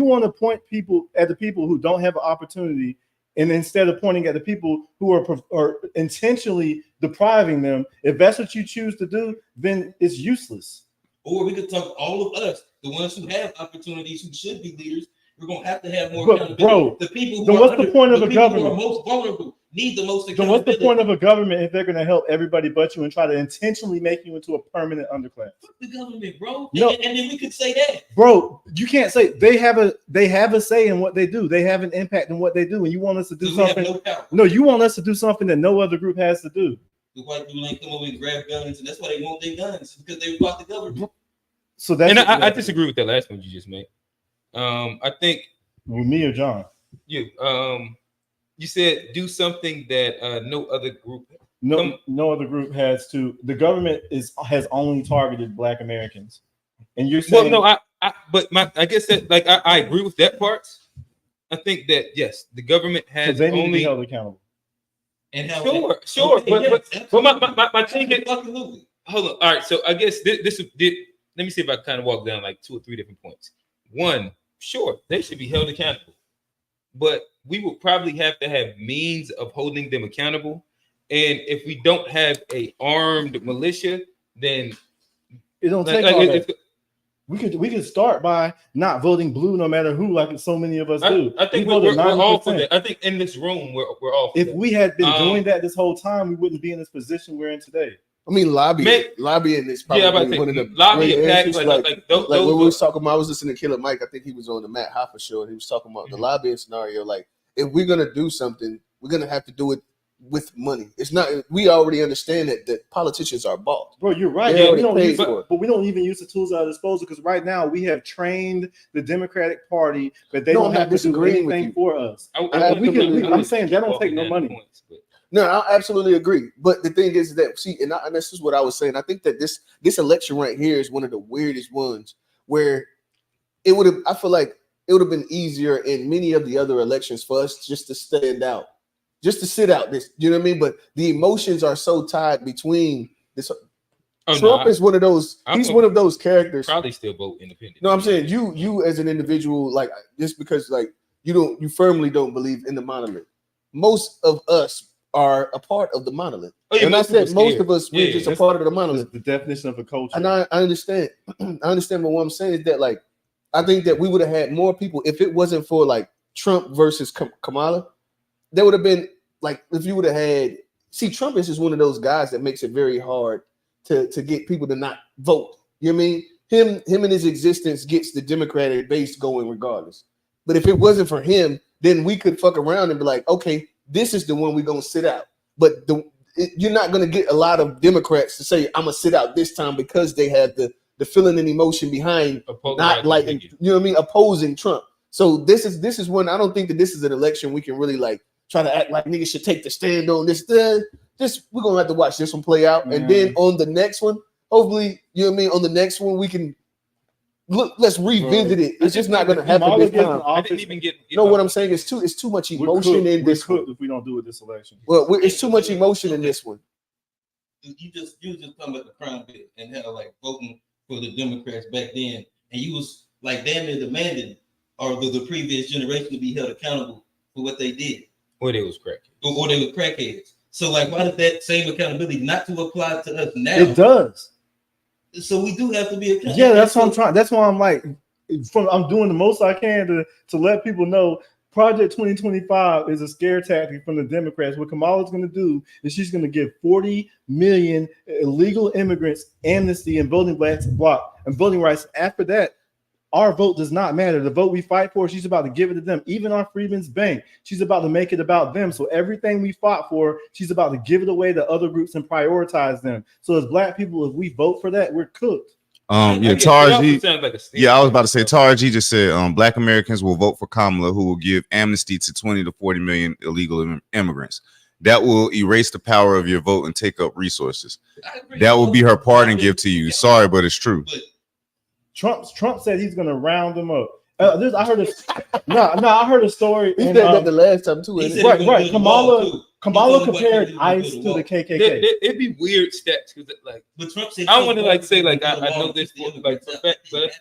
want to point people at the people who don't have an opportunity, and instead of pointing at the people who are intentionally depriving them, if that's what you choose to do, then it's useless. Or we could talk all of us, the ones who have opportunities, who should be leaders. We're gonna have to have more accountability. Bro, the people who what's the point of a government? Who are most vulnerable need the most accountability. So what's the point of a government if they're going to help everybody but you and try to intentionally make you into a permanent underclass? Fuck the government, bro. No. And then we could say that, bro. You can't say they have a say in what they do. They have an impact in what they do, and you want us to do something. No, you want us to do something that no other group has to do. The white people ain't come over and grab guns, and that's why they want their guns, because they fought the government. So that's. And I disagree with that last one you just made. I think. With me or John? You said do something that no other group. No other group has to. The government has only targeted Black Americans, and you're saying. Well, no, I guess that I agree with that part. I think that yes, the government has they need only to be held accountable. And sure, okay, but my thing is, hold on. All right, so I guess this let me see if I kind of walk down like 2 or 3 different points. One. Sure, they should be held accountable, but we will probably have to have means of holding them accountable. And if we don't have a armed militia, then it don't take all that. We could start by not voting blue, no matter who, like so many of us do. I think we're all for that. I think in this room we're all for that. If we had been doing that this whole time, we wouldn't be in this position we're in today. I mean, lobbying is probably one of the lobbying great like when we was talking about, I was listening to Killer Mike. I think he was on the Matt Hoffa show, and he was talking about the lobbying scenario. Like, if we're gonna do something, we're gonna have to do it with money. It's not. We already understand that politicians are bought. Bro, you're right. Yeah, but we don't even use the tools at our disposal because right now we have trained the Democratic Party, but they don't have to do anything for us. I'm saying that don't take no money. No, I absolutely agree. But the thing is that, see, and this is what I was saying. I think that this election right here is one of the weirdest ones where I feel like it would have been easier in many of the other elections for us just to stand out, just to sit out this, you know what I mean? But the emotions are so tied between this. Trump is one of those, he's one of those characters. Probably still vote independent. No, I'm saying you as an individual, like, just because like you firmly don't believe in the monolith. Most of us are a part of the monolith. And I said most of us, we're just a part of the monolith. The definition of a culture. And I understand. I understand, but what I'm saying is that, like, I think that we would have had more people if it wasn't for like Trump versus Kamala. There would have been like, if you would have had, see, Trump is just one of those guys that makes it very hard to get people to not vote. You know what I mean? him and his existence gets the Democratic base going regardless. But if it wasn't for him, then we could fuck around and be like, okay, this is the one we're gonna sit out. But you're not gonna get a lot of Democrats to say I'm gonna sit out this time because they have the feeling and emotion behind not like, you know what I mean, opposing Trump. So this is one I don't think that this is an election we can really like try to act like niggas should take the stand on this. Just we're gonna have to watch this one play out, and then on the next one, hopefully, you know what I mean. On the next one, we can look. Let's revisit it. It's just not gonna happen this time. I didn't even get. You know what I'm saying? It's too much emotion in this one. If we don't do it this election, well, it's too much emotion in this one. You just talking about the crime bit and how like voting for the Democrats back then, and you was like damn near demanding or the previous generation to be held accountable for what they did. Or they was crackheads. Or they were crackheads. So like, why does that same accountability not to apply to us now? It does. So we do have to be accountable. Yeah, that's what I'm trying. That's why I'm like, I'm doing the most I can to let people know. Project 2025 is a scare tactic from the Democrats. What Kamala's going to do is she's going to give 40 million illegal immigrants amnesty and voting rights. After that, our vote does not matter. The vote we fight for, she's about to give it to them. Even our Freedmen's Bank, she's about to make it about them. So everything we fought for, she's about to give it away to other groups and prioritize them. So as Black people, if we vote for that, we're cooked. Tarji. I was about to say Tarji just said Black Americans will vote for Kamala, who will give amnesty to 20 to 40 million illegal immigrants. That will erase the power of your vote and take up resources. That will be her pardon gift to you. Sorry, but it's true. Trump said he's going to round them up. I heard I heard a story. He said that the last time too. Right. Kamala compared ICE to the KKK. It'd be weird stats because like, but Trump said I don't want to like say like I know this for like fact, but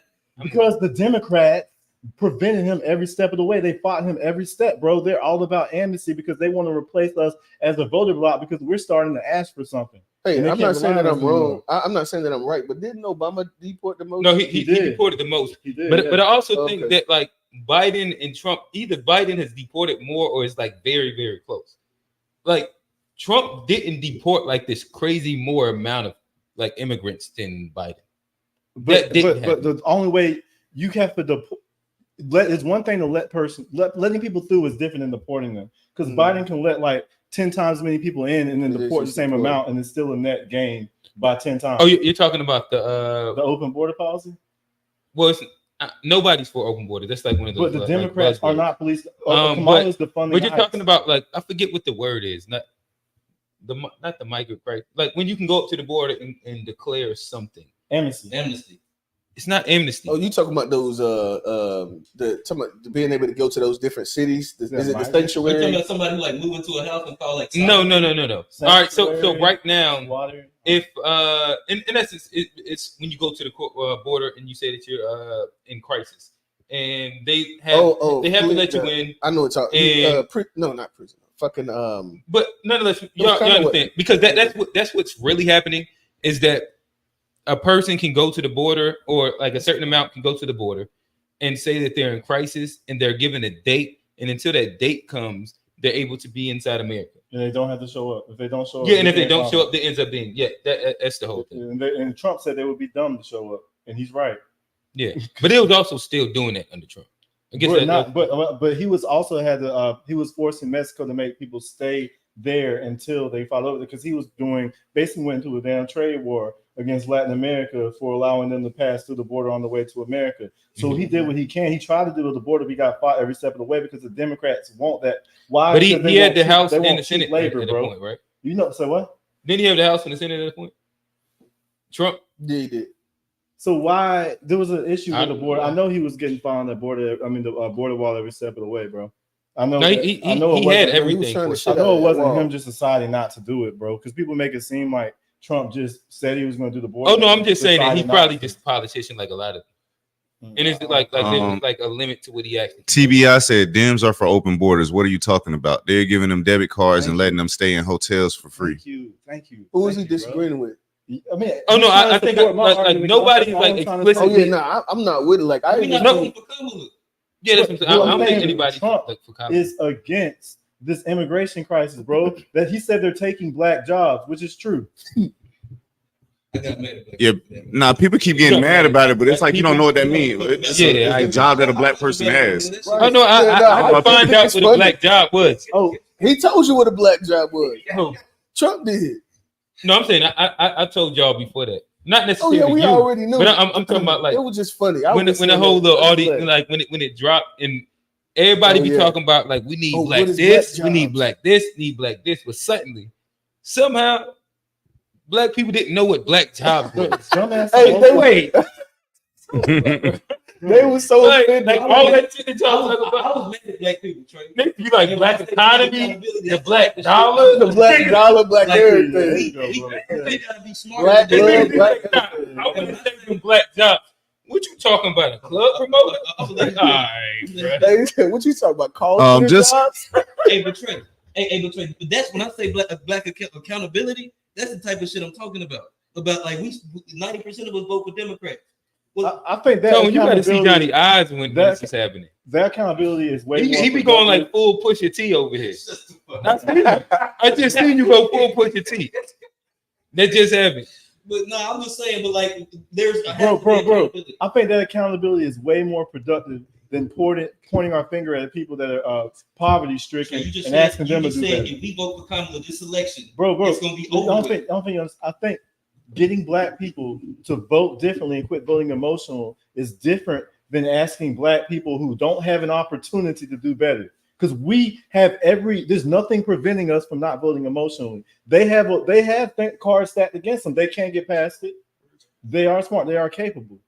because the Democrats prevented him every step of the way. They fought him every step, bro. They're all about amnesty because they want to replace us as a voter bloc because we're starting to ask for something. Hey, I'm not saying that I'm wrong. I'm not saying that I'm right, but didn't Obama deport the most? No, he deported the most. He did, but I also think that like Biden and Trump, either Biden has deported more or is like very, very close. Like Trump didn't deport like this crazy more amount of like immigrants than Biden. But the only way you have to deport, it's one thing to letting people through is different than deporting them because Biden can let like 10 times as many people in and then deport the same amount and it's still a net gain by 10 times. Oh, you're talking about the open border policy? Well, it's, nobody's for open border. That's like one of those. But the Democrats are not police. Kamala's defunding. But you're talking about like I forget what the word is. Not the migrant right. Like when you can go up to the border and declare something. Amnesty. It's not amnesty. Oh, you talking about those being able to go to those different cities? Is it the sanctuary? You're talking about somebody who like move into a house and call like No. All right, so right now, if in essence, it's when you go to the border and you say that you're in crisis, and they have to let you in. I know it's not prison. Fucking But nonetheless, y'all understand because that's what's really happening is that a person can go to the border or like a certain amount can go to the border and say that they're in crisis and they're given a date. And until that date comes, they're able to be inside America. And they don't have to show up. If they don't show up. Yeah, and if they don't show up, they ends up being, that's the whole thing. And Trump said they would be dumb to show up. And he's right. Yeah. But they was also still doing that under Trump. I guess but he was also he was forcing Mexico to make people stay there until they followed because he was basically went into a damn trade war against Latin America for allowing them to pass through the border on the way to America. So he did what he can. He tried to do with the border, but he got fought every step of the way because the Democrats want that. Why? But he had the House and the Senate labor, at that point, right? You know, so what? Didn't he have the House and the Senate at that point? Trump? Yeah, he did. So why there was an issue with the border? I know he was getting fined at border. I mean, the border wall every step of the way, bro. I know. No, he had everything. I know it wasn't him just deciding not to do it, bro. Because people make it seem like Trump just said he was going to do the border. Oh no, I'm just saying that he's probably just a politician like a lot of them. And it's like there's like a limit to what he actually. TBI said Dems are for open borders. What are you talking about? They're giving them debit cards and letting them stay in hotels for free. Thank you. Who is he disagreeing with? I mean, I think like nobody's like explicitly. Oh yeah, I'm not with it. Like I Yeah, that's what I'm saying. I don't think anybody Trump is against this immigration crisis, bro. That he said they're taking black jobs, which is true. I got mad at Yeah, nah, people keep getting mad about it, but it's like you don't know what that means. It's a job that a black person has. Oh no, I had to find out what a black job was. Oh, he told you what a black job was. No, Trump did. I'm saying I told y'all before that. Not Oh necessarily yeah, we you, already knew. but I'm talking about like it was just funny. when the whole little audience, like when it dropped and everybody be talking about like we need black this, we need black this, need black this, but suddenly somehow black people didn't know what black jobs was. Hey, wait. They were so like all that shit that y'all talking about. I was mad at black people, Trey. You like black economy, the black dollar, the black dollar, black everything. They gotta be smart. Black love, black. I was taking black jobs. What you talking about? A club promoter? I was like, all right, bro. What you talking about? Call just jobs? Hey, but Trey. But that's when I say black accountability. That's the type of shit I'm talking about. About like 90% of us vote for Democrats. Well, I think that you got to see Johnny eyes when this is happening. That accountability is way more. He be going like full Pusha T over here. I just seen you go full Pusha T. That just happened. But no, I'm just saying. But like, there's bro. I think that accountability is way more productive than pointing our finger at people that are poverty stricken and asking them to do better. If we vote for Kamala this election, bro, it's gonna be over. I think getting black people to vote differently and quit voting emotional is different than asking black people who don't have an opportunity to do better. Because we have there's nothing preventing us from not voting emotionally. They have cards stacked against them. They can't get past it. They are smart. They are capable.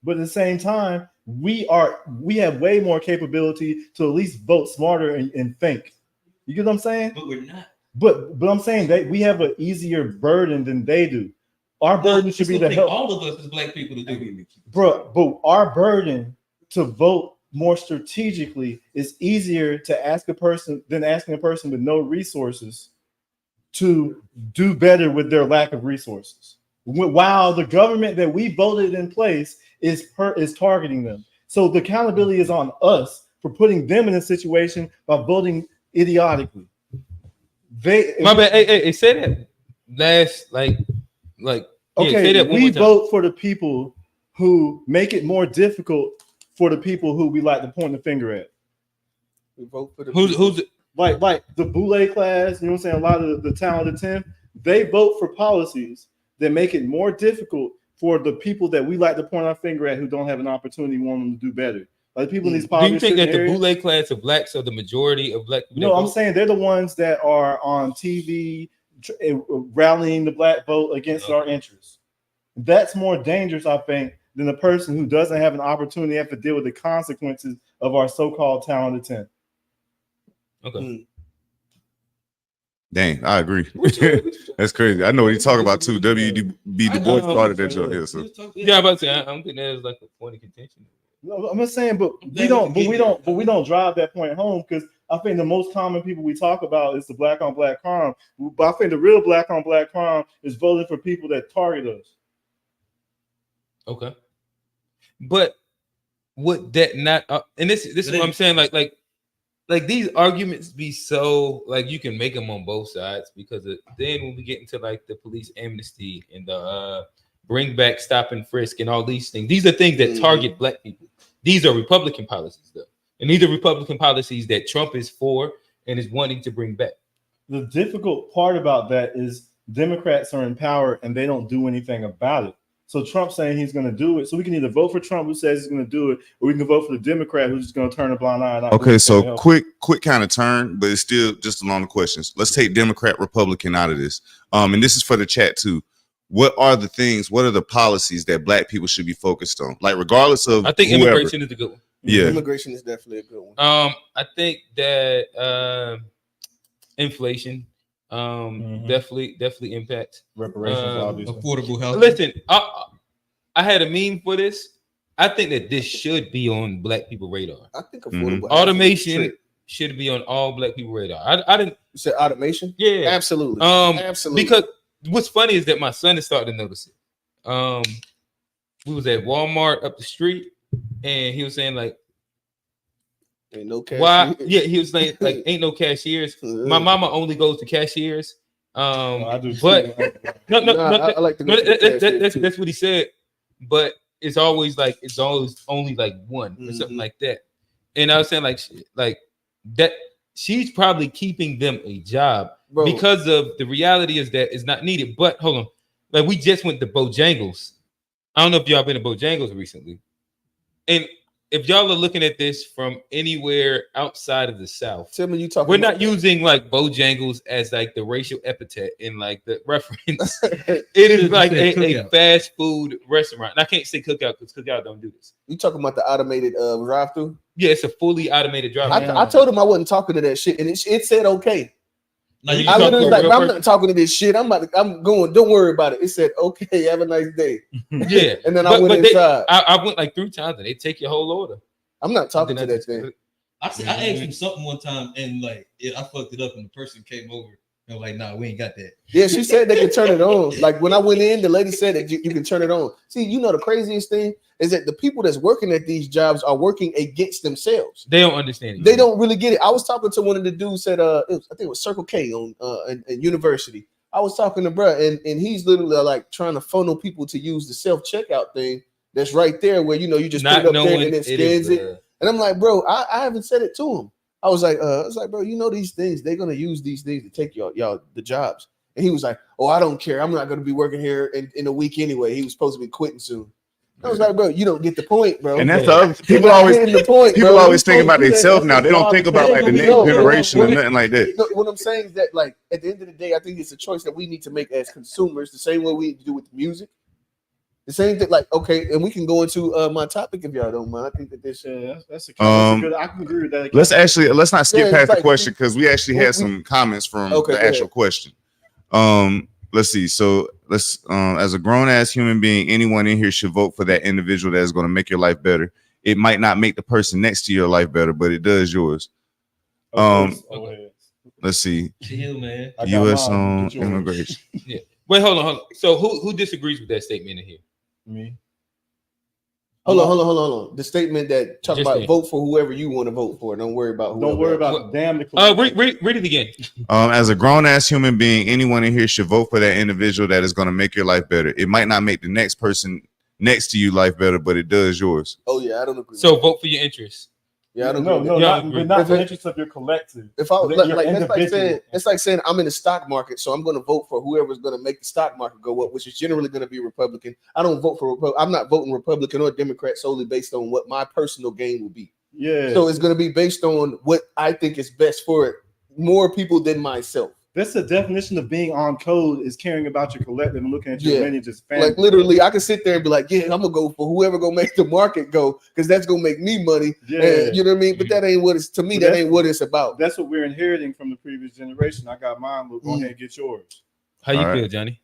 But at the same time, we have way more capability to at least vote smarter and think. You get what I'm saying? But we're not. But I'm saying that we have an easier burden than they do. Our burden should be to help all of us as black people to do. Bro, but our burden to vote more strategically is easier to ask a person than asking a person with no resources to do better with their lack of resources. While the government that we voted in place is targeting them. So the accountability is on us for putting them in a situation by voting idiotically. My bad. Hey, say that last okay. That we vote for the people who make it more difficult for the people who we like to point the finger at. We vote for the who's like the Boule class. You know what I'm saying? A lot of the talented 10, they vote for policies that make it more difficult for the people that we like to point our finger at who don't have an opportunity, want them to do better. Like people in these poverty. Do you think that areas, the Boule class of blacks are the majority of black people? No, I'm saying they're the ones that are on TV rallying the black vote against our interests. That's more dangerous, I think, than the person who doesn't have an opportunity to have to deal with the consequences of our so-called talented 10. Okay. Dang, I agree. That's crazy. I know what he's talking about too. W.B. Du Bois started that joke here. So yeah, I'm about to say I don't think there's like a point of contention. No, I'm just saying, but we don't drive that point home because I think the most common people we talk about is the black on black crime. But I think the real black on black crime is voting for people that target us. Okay, but would that not? And this is what I'm saying. Like these arguments be so like you can make them on both sides because then when we get into like the police amnesty and the bring back stop and frisk and all these things, these are things that target black people. These are Republican policies though, and these are Republican policies that Trump is for and is wanting to bring back. The difficult part about that is Democrats are in power and they don't do anything about it. So Trump's saying he's going to do it. So we can either vote for Trump, who says he's going to do it, or we can vote for the Democrat, who's just going to turn a blind eye. Okay, so quick kind of turn, but it's still just along the questions. Let's take Democrat, Republican out of this. And this is for the chat too. What are the things? What are the policies that black people should be focused on? Like regardless of, I think whoever. Immigration is a good one. Yeah, immigration is definitely a good one. I think that inflation. Definitely impacts reparations, obviously. Affordable health. Listen, I had a meme for this. I think that this should be on black people radar. I think affordable automation should be on all black people radar. I didn't. You said automation? Yeah, absolutely. Absolutely. Because what's funny is that my son is starting to notice it. We was at Walmart up the street, and he was saying like, ain't no cashiers. Why? Yeah, he was saying like ain't no cashiers. My mama only goes to cashiers I do But too. no, I like to go to the trash can, too. that's what he said. But it's always only like one or something like that. And I was saying like that she's probably keeping them a job because of the reality is that it's not needed. But hold on, like we just went to Bojangles. I don't know if y'all been to Bojangles recently, and if y'all are looking at this from anywhere outside of the South, tell me you talking. We're not using like Bojangles as like the racial epithet in like the reference. It is like a fast food restaurant. And I can't say cookout because cookout don't do this. You talking about the automated drive-through? Yeah, it's a fully automated drive-through. I told him I wasn't talking to that shit, and it said okay. No, I literally was like, I'm not talking to this shit. I'm going. Don't worry about it. It said okay. Have a nice day. Yeah, and then I went inside. I went like 3 times, and they take your whole order. I'm not talking to that thing. I asked him something one time, and like I fucked it up, and the person came over and like, "Nah, we ain't got that." Yeah, she said they could turn it on. Like when I went in, the lady said that you can turn it on. See, you know the craziest thing is that the people that's working at these jobs are working against themselves. They don't understand it. They don't really get it. I was talking to one of the dudes at I think it was Circle K on in university. I was talking to bruh, and he's literally like trying to funnel people to use the self-checkout thing that's right there where you just put it up there and it scans it. And I'm like, bro, I haven't said it to him. I was like, bro, these things, they're gonna use these things to take y'all the jobs. And he was like, oh, I don't care. I'm not gonna be working here in a week anyway. He was supposed to be quitting soon. I was like, bro, you don't get the point, bro. And that's the other people always think about themselves now. They don't think about like the next generation or nothing like that. What I'm saying is that, like, at the end of the day, I think it's a choice that we need to make as consumers, the same way we do with music. The same thing, like, okay, and we can go into my topic if y'all don't mind. I think that this that's a good. I can agree with that. Let's not skip past the question because we actually had some comments from the actual question. Let's see. So let's as a grown-ass human being, anyone in here should vote for that individual that is going to make your life better. It might not make the person next to your life better, but it does yours. Let's see. Chill, man. U.S. immigration. Yeah. Wait, hold on. So who disagrees with that statement in here? Me. Hold on. The statement that talk about vote for whoever you want to vote for. Don't worry about whoever. Don't worry about damn the. Read it again. As a grown ass human being, anyone in here should vote for that individual that is going to make your life better. It might not make the next person next to you life better, but it does yours. Oh yeah, I don't agree. So vote for your interests. Yeah, I don't agree. Not the interest of your collective. If I that's like saying I'm in the stock market, so I'm going to vote for whoever's going to make the stock market go up, which is generally going to be Republican. I don't vote for I'm not voting Republican or Democrat solely based on what my personal gain will be. Yeah. So it's going to be based on what I think is best for more people than myself. That's the definition of being on code, is caring about your collective and looking at your lineage as family. Like literally, I can sit there and be like, yeah, I'm gonna go for whoever gonna make the market go, because that's gonna make me money. Yeah, and, you know what I mean. But that ain't what it's to me. That ain't what it's about. That's what we're inheriting from the previous generation. I got mine. Look, go ahead and get yours. How you feel, Johnny?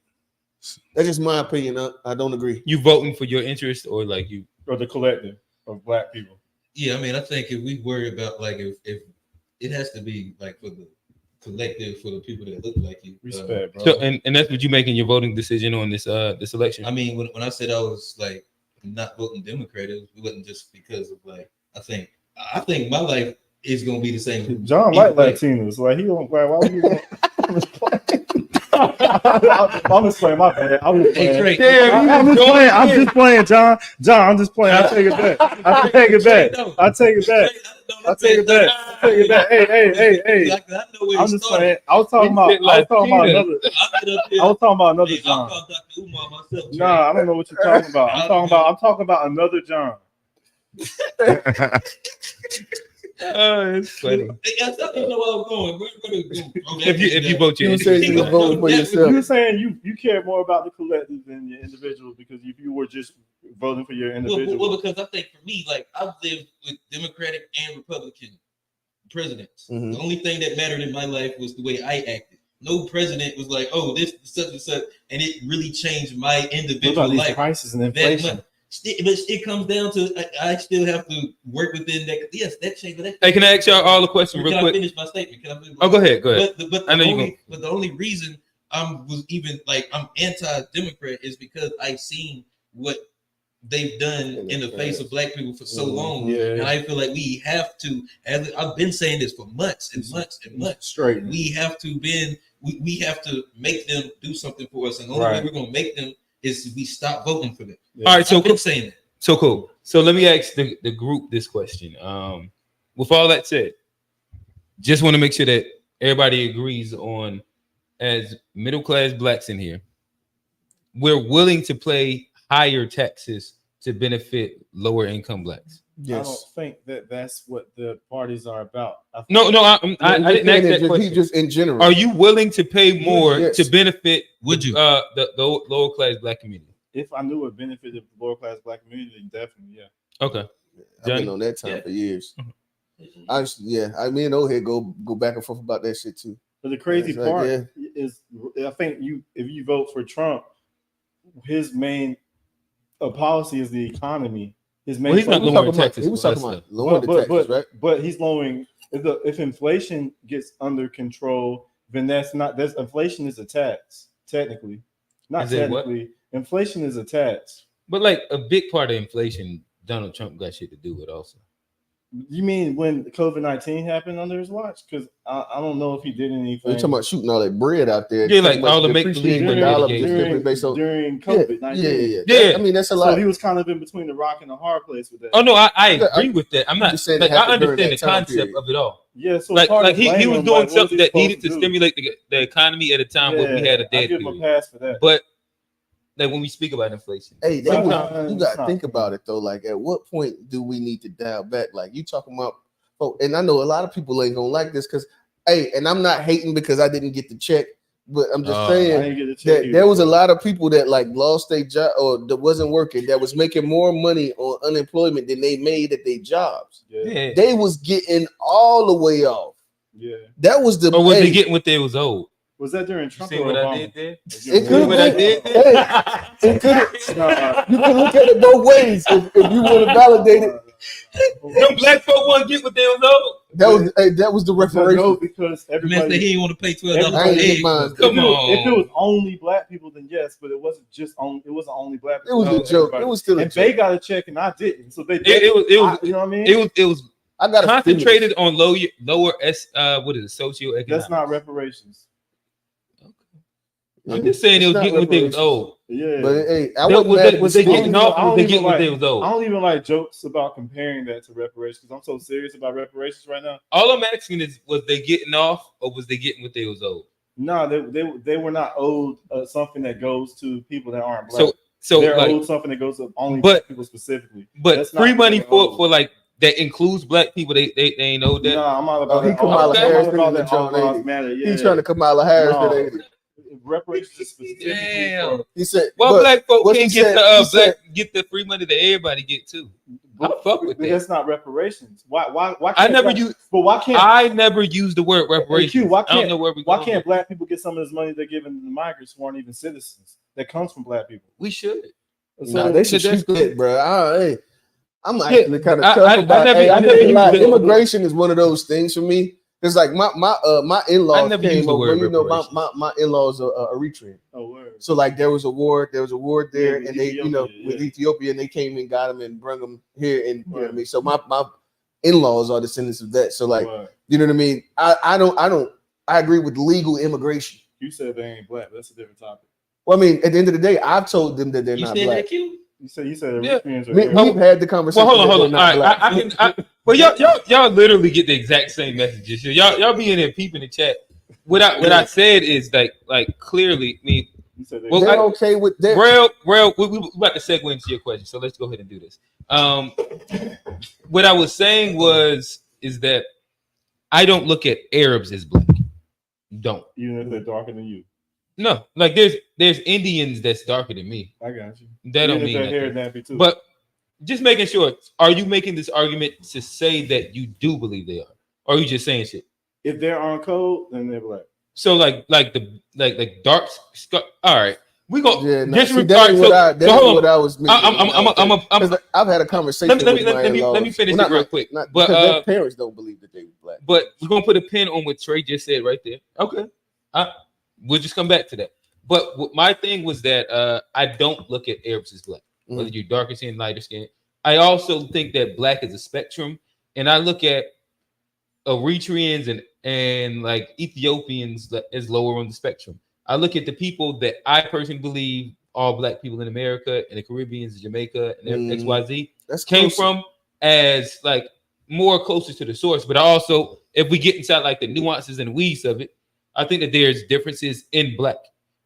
That's just my opinion. I don't agree. You voting for your interest or like you or the collective of Black people? Yeah, I mean, I think if we worry about like if it has to be like for the collective, for the people that look like you. Respect, bro. So, and that's what you making your voting decision on this this election. I mean, when I said I was like not voting Democrat, it wasn't just because of like I think my life is gonna be the same. John like Latinos, like he don't. Why would you? I'm just playing. My bad. I'm just playing. I'm just playing, John. I'm just playing. I take it back. I take it back. Hey. I'm just playing. I was talking about another John. Nah, I don't know what you're talking about. I'm talking about another John. It's funny. You know where I'm going. If you vote your interest, you vote for yourself. You're saying you care more about the collective than your individuals, because if you were just voting for your individual. Well, because I think for me, like I've lived with Democratic and Republican presidents. Mm-hmm. The only thing that mattered in my life was the way I acted. No president was like, "Oh, this such and such," and it really changed my individual life. Prices and inflation. But it comes down to I still have to work within that. Yes, that change. Hey, can I ask y'all all a question real quick? Can I finish my statement? Go ahead. But the only reason I'm anti-Democrat is because I've seen what they've done in the face of black people for so long. Yeah. And I feel like we have to, as I've been saying this for months and months and months, Straight. we have to make them do something for us. And the only way we're going to make them is we stop voting for them. Yeah. All right, so I've been saying that. So cool. So let me ask the group this question. With all that said, just want to make sure that everybody agrees on, as middle-class blacks in here, we're willing to pay higher taxes to benefit lower income blacks. Yes. I don't think that that's what the parties are about. I didn't ask that question. Just in general. Are you willing to pay more to benefit? Would you the lower class black community? If I knew it benefited the lower class black community, definitely, yeah. Okay. I've been on that time for years. I mean, old head go back and forth about that shit too. But the crazy part is, I think if you vote for Trump, his main policy is the economy. His main he's not lowering taxes. He was talking about lowering the taxes, right? But he's lowering. If inflation gets under control, then inflation is a tax. Technically, not technically. Inflation is a tax. But like a big part of inflation, Donald Trump got shit to do with also. You mean when COVID-19 happened under his watch? Because I don't know if he did anything. You're talking about shooting all that bread out there. Yeah, like all the make-believe during COVID-19. Yeah. I mean, that's a lot. So he was kind of in between the rock and the hard place with that. Oh no, I agree with that. I'm not saying I understand the concept of it all. Yeah, so like he was doing something that needed to stimulate the economy at a time when we had a dead period. I give him a pass for that. But like when we speak about inflation, you got to think about it though. Like, at what point do we need to dial back? Like, you talking about, and I know a lot of people ain't gonna like this because, and I'm not hating because I didn't get the check, but I'm just saying that there was a lot of people that like lost their job or that wasn't working, that was making more money on unemployment than they made at their jobs. Yeah. They was getting all the way off. Yeah, that was the. Or was they getting what they was owed? Was that during Trump? You see what I did there? It could have been. It could. You can look at it both ways if you want to validate it. Them black folk want to get what they was owed. That was the reparation. No, because everybody he didn't want to pay $12. Come on. If it was only black people, then yes, but it wasn't just on. It wasn't only black people. It was a joke. It was still a joke. They got a check and I didn't, so they. It was. You know what I mean? It was. I got concentrated on lower what is it, socioeconomic. That's not reparations. I'm just saying it was getting what they was owed. Yeah, but hey, was they getting off? Was they getting what they was owed? I don't even like jokes about comparing that to reparations because I'm so serious about reparations right now. All I'm asking is, was they getting off or was they getting what they was owed? No, they were not owed something that goes to people that aren't black. So they're like, owed something that goes to only black people specifically. But that's free money for like that includes black people. They ain't owed that. No, I'm all about that. Kamala Harris. He's trying to Kamala Harris. Reparations Damn. He said, well, black folk can't get the free money that everybody get too. I fuck with that. That's not reparations. Why can't I never use, but why can't I never use the word reparations? Why can't, I don't know where why can't black people get some of this money they're giving the migrants who aren't even citizens that comes from black people? We should. So they should shoot that, bro. I'm actually kind of tough about immigration is one of those things for me. It's like my in-laws came over. You know, my in-laws are Eritrean. Oh, word. So like there was a war there, and they, with Ethiopia, and they came and got them and brought them here, and you know what I mean. So my in-laws are descendants of that. So like, you know what I mean. I agree with legal immigration. You said they ain't black. That's a different topic. Well, I mean, at the end of the day, I've told them that they're not black. You said Eritreans are we've had the conversation. Well, hold on. All right, well, y'all literally get the exact same messages. Y'all be in there peeping the chat. What I said is like clearly. I mean, they're okay with that. Real, we about to segue into your question, so let's go ahead and do this. What I was saying is that I don't look at Arabs as black. Don't. Even if they're darker than you. No, like there's Indians that's darker than me. I got you. That don't mean nothing. But just making sure, are you making this argument to say that you do believe they are, or are you just saying shit? If they're on code, then they're black. So like dark. All right, we go. Yeah, no, what I was. I've had a conversation. Let me finish it real quick. But their parents don't believe that they were black. But we're gonna put a pin on what Trey just said right there. Okay. We'll just come back to that. But my thing was that I don't look at Arabs as black. whether you're darker skin, lighter skin. I also think that black is a spectrum, and I look at Eritreans and like Ethiopians as lower on the spectrum. I look at the people that I personally believe all black people in America and the Caribbeans, Jamaica, and XYZ came from as like more closer to the source. But also, if we get inside like the nuances and weeds of it, I think that there's differences in black.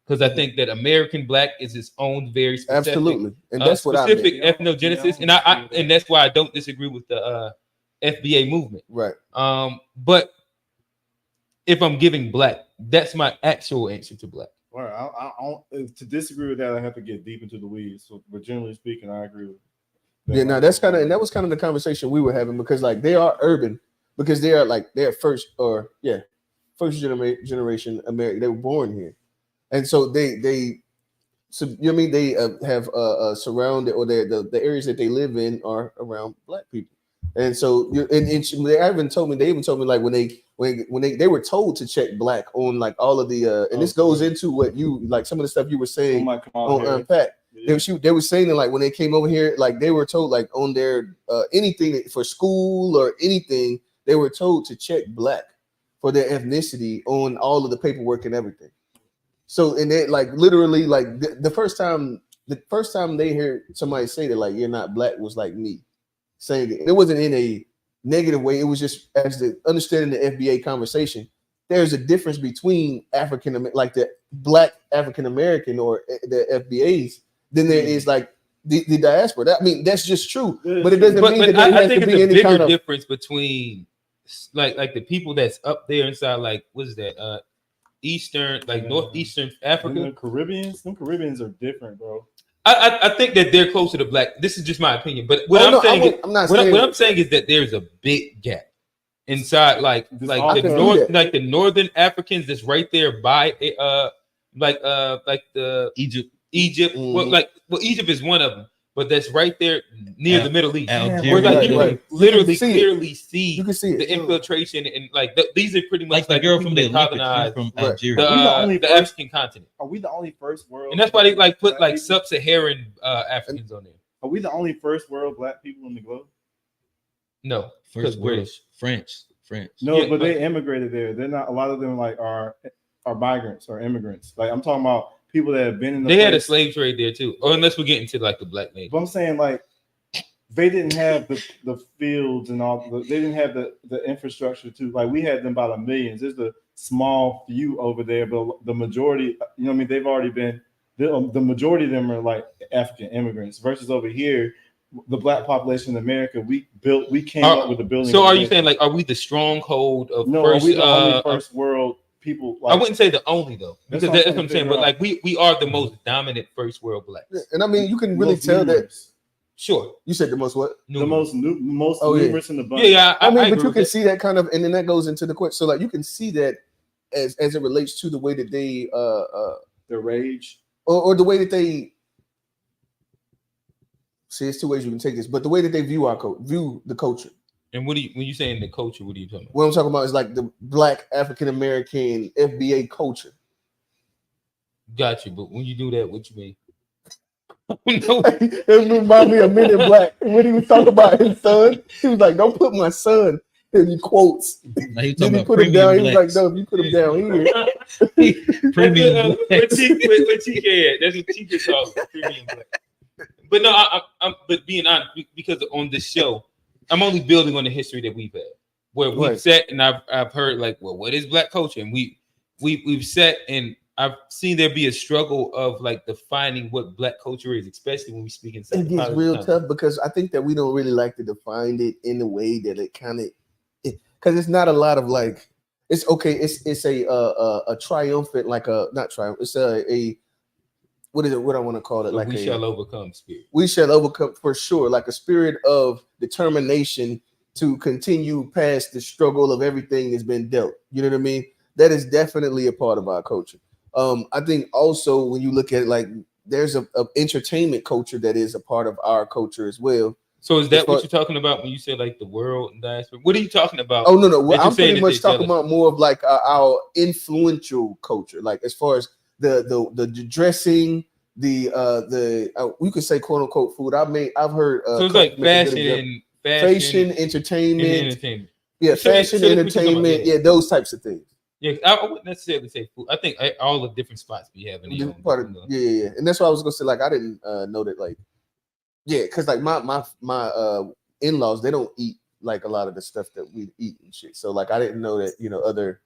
Because I think that American black is its own very specific, absolutely, and that's what specific ethnogenesis, and and that's why I don't disagree with the FBA movement. Right. But if I'm giving black, that's my actual answer to black. All right. I don't, to disagree with that, I have to get deep into the weeds. So, but generally speaking, I agree with that. Yeah, no, that's kind of, and that was kind of the conversation we were having, because like they are urban, because they're first generation American. They were born here, and so they so you know what I mean, they have surrounded, or the areas that they live in are around black people. And so, they even told me like when they were told to check black on like all of the and this goes into what you like, some of the stuff you were saying on Unpack. Yeah. They were saying that like when they came over here, like they were told like on their anything for school or anything, they were told to check black for their ethnicity on all of the paperwork and everything. So, and they like literally like the first time they heard somebody say that like you're not black was like me saying it. It wasn't in a negative way. It was just as the understanding the FBA conversation. There's a difference between like the black African American or the FBAs than there is like the diaspora. I mean, that's just true. But it doesn't mean that there has to be any kind of difference between like the people that's up there inside, like what is that? Eastern, like northeastern Africa. The Caribbeans, them Caribbeans are different, bro. I think that they're closer to black. This is just my opinion, but what I'm saying is that there's a big gap inside, like the northern Africans that's right there by the Egypt. Well, Egypt is one of them, but that's right there near the Middle East. Where like you can literally clearly see you can see the infiltration, and like these are pretty much like the girl from the colonized from Algeria. the African continent. Are we the only first world? And that's why they like put like sub-Saharan Africans on there. Are we the only first world black people in the globe? No, first British, French. No, yeah, but they immigrated there. They're not. A lot of them like are migrants or immigrants. Like I'm talking about people that have been in the. They had a slave trade there too, or unless we get into like the black nation. But I'm saying like they didn't have the fields and all. They didn't have the infrastructure too. Like we had them by the millions. There's a small few over there, but the majority, you know what I mean, they've already been. The majority of them are like African immigrants versus over here. The black population in America, we came up with the building. So are you saying like, are we the stronghold of no? First, are we the only first world people? Like, I wouldn't say the only though, because that's what I'm saying. But like we are the most dominant first world blacks. Yeah, and I mean, you can really tell that. Sure, you said the most what? The most numerous in the bunch. Yeah. I mean, but you can see that kind of, and then that goes into the question. So like, you can see that as it relates to the way that they their rage or the way that they. See, it's two ways you can take this, but the way that they view view the culture. And when you saying the culture, what are you talking about? What I'm talking about is like the black African American FBA culture. Got you, but when you do that, what you mean? It reminds me of Men in Black. When he was talking about his son, he was like, "Don't put my son." And he quotes. Then he put him down. He was like, "No, if you put him down here." Premium Black. What TK? That's what TK calls Premium Black. But no, I'm but being honest, because on this show, I'm only building on the history that we've had, where we've sat and I've heard like, well, what is black culture? And we've sat and I've seen there be a struggle of like defining what black culture is, especially when we speak in. It gets real tough because I think that we don't really like to define it in the way that it kind of, because it's not a lot of like, it's okay. It's a triumphant, like not triumph. It's a what is it? What I want to call it? Like we shall overcome spirit. We shall overcome for sure. Like a spirit of determination to continue past the struggle of everything that's been dealt. You know what I mean? That is definitely a part of our culture. I think also when you look at it, like there's a entertainment culture that is a part of our culture as well. So is that what you're talking about when you say like the world and diaspora? What are you talking about? Oh no, well, I'm pretty much talking about more of like our influential culture, like as far as the dressing, we could say quote unquote food. I've heard so it's like fashion, entertainment. Yeah, fashion, entertainment. Yeah, those types of things. Yeah, I wouldn't necessarily say food. I think all the different spots be having. Yeah, and that's why I was gonna say. Like, I didn't know that. Like, yeah, because like my in-laws, they don't eat like a lot of the stuff that we eat and shit. So like, I didn't know that other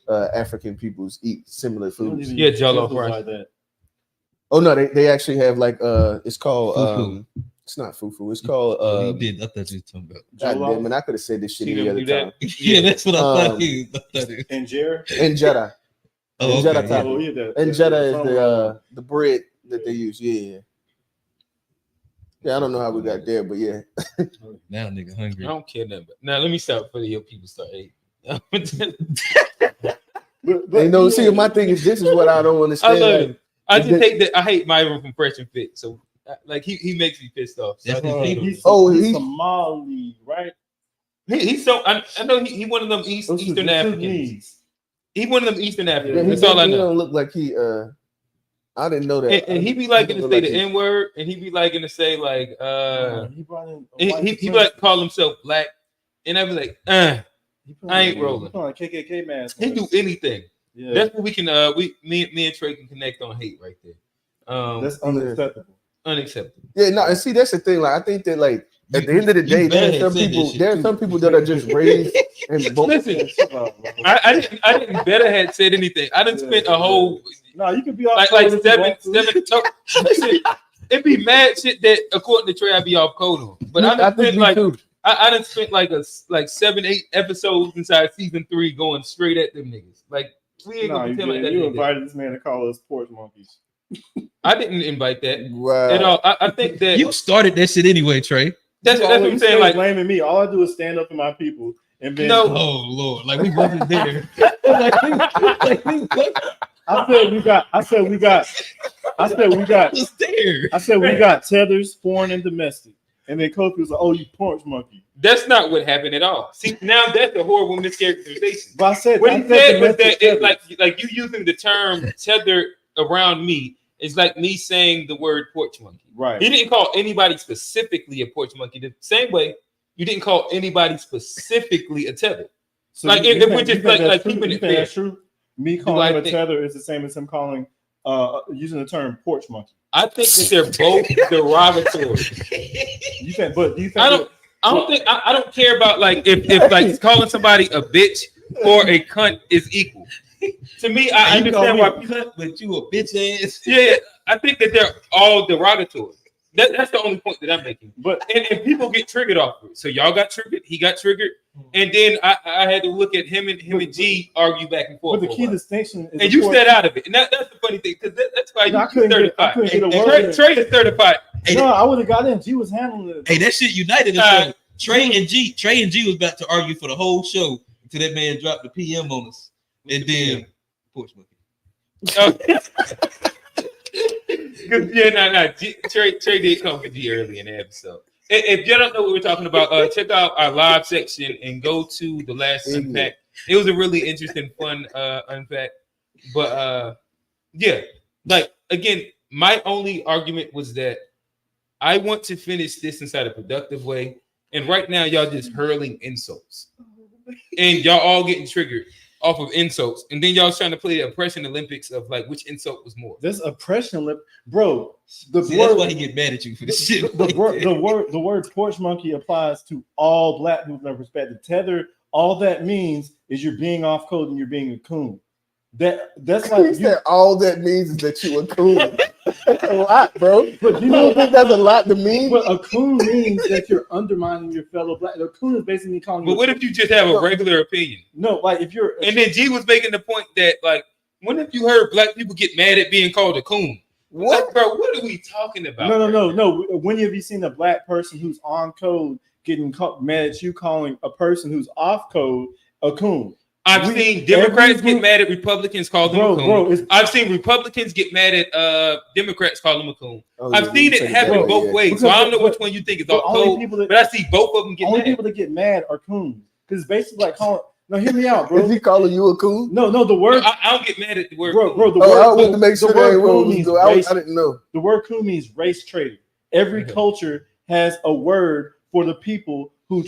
African peoples eat similar foods. Yeah, Jello fries. like that. Oh no, they actually have like it's called it's not fufu. It's called you did. I thought you were talking about. God damn it, I could have said this shit any other time. Yeah, that's what I thought. Injera. Oh, Injera okay. type. Injera is the bread that they use. Yeah. Yeah, I don't know how we got there, but yeah. Now nigga hungry. I don't care nothing. Now let me stop before your people start eating. See, my thing is this is what I don't understand. I love it. I just hate that. I hate Myron from Fresh and Fit. So like he makes me pissed off. So he's Somali, right? He's so I know he one of them Eastern Africans. He one of them Eastern Africans. That's all I know. He don't look like he. I didn't know that. And he be liking to say the N word, and he be liking to say like he like call himself black, and I be like I ain't rolling. KKK mask. He do anything. Yeah. That's what we can. Me and Trey can connect on hate right there. That's unacceptable. Unacceptable. Yeah, no, and see that's the thing. Like I think that like at the end of the day, there are some people that are just raised and listen. I didn't better had said anything. I didn't spend a whole. No, you could be all like seven. Listen, it be mad shit that according to Trey, I be off code on. But I done spent like I done spent like 7-8 episodes inside season 3 going straight at them niggas. Like we ain't gonna tell like that. You invited this man to call us porch monkeys. I didn't invite that at all. I think that you started that shit anyway, Trey. That's what I'm saying. Like blaming me. All I do is stand up for my people. And then oh Lord, like we wasn't there. I said we got tethers, foreign and domestic. And then Kofi was like, "Oh, you porch monkey." That's not what happened at all. See, now that's a horrible mischaracterization. But I said what he said was that it's like you using the term tether around me is like me saying the word porch monkey. Right. He didn't call anybody specifically a porch monkey. The same way you didn't call anybody specifically a tether. So like if we're just like keeping it fair. That's true. Me calling him a tether is the same as him calling using the term porch monkey. I think that they're both derogatory. I don't care about like if like calling somebody a bitch or a cunt is equal. To me, I understand why cunt, but you a bitch ass. Yeah, I think that they're all derogatory. That's the only point that I'm making. But and people get triggered off of it. So y'all got triggered, he got triggered, and then I had to look at him and G argue back and forth. But the key distinction is, and you stayed out of it, and that's the funny thing because that's why you're certified. Trey is certified. No, I would have got in. G was handling it. Hey, that shit united us. Trey and G was about to argue for the whole show until that man dropped the PM on us, and then porch monkey. Trey did come for G early in the episode. If you don't know what we're talking about, check out our live section and go to the last unpack. It was a really interesting, fun unpack. But yeah, like again, my only argument was that I want to finish this inside a productive way, and right now y'all just hurling insults, and y'all all getting triggered off of insults, and then y'all trying to play the oppression Olympics of like which insult was more. This oppression, bro. That's why he get mad at you for this shit. The word porch monkey applies to all black people in respect to tether. All that means is you're being off code and you're being a coon. That's like all that means is that you a coon. That's a lot, bro. But you don't think that's a lot to mean? But a coon means that you're undermining your fellow black. A coon is basically calling. But what if you just have a regular opinion? No, like if you're. And then G was making the point that like, when have you heard black people get mad at being called a coon? What, like, bro? What are we talking about? No. When have you seen a black person who's on code getting mad at you calling a person who's off code a coon? I've seen Democrats get mad at Republicans, call them a coon. I've seen Republicans get mad at Democrats, call them a coon. I've seen it happen both ways. So I don't know which one you think is off code, but I see both of them get mad. Only people that get mad are coons. Because it's basically like calling, Now hear me out, bro. Is he calling you a coon? No, the word. I don't get mad at the word. Bro, the I word. wanted to make sure the word that coon means race. I didn't know. The word coon means race trader. Every culture has a word for the people who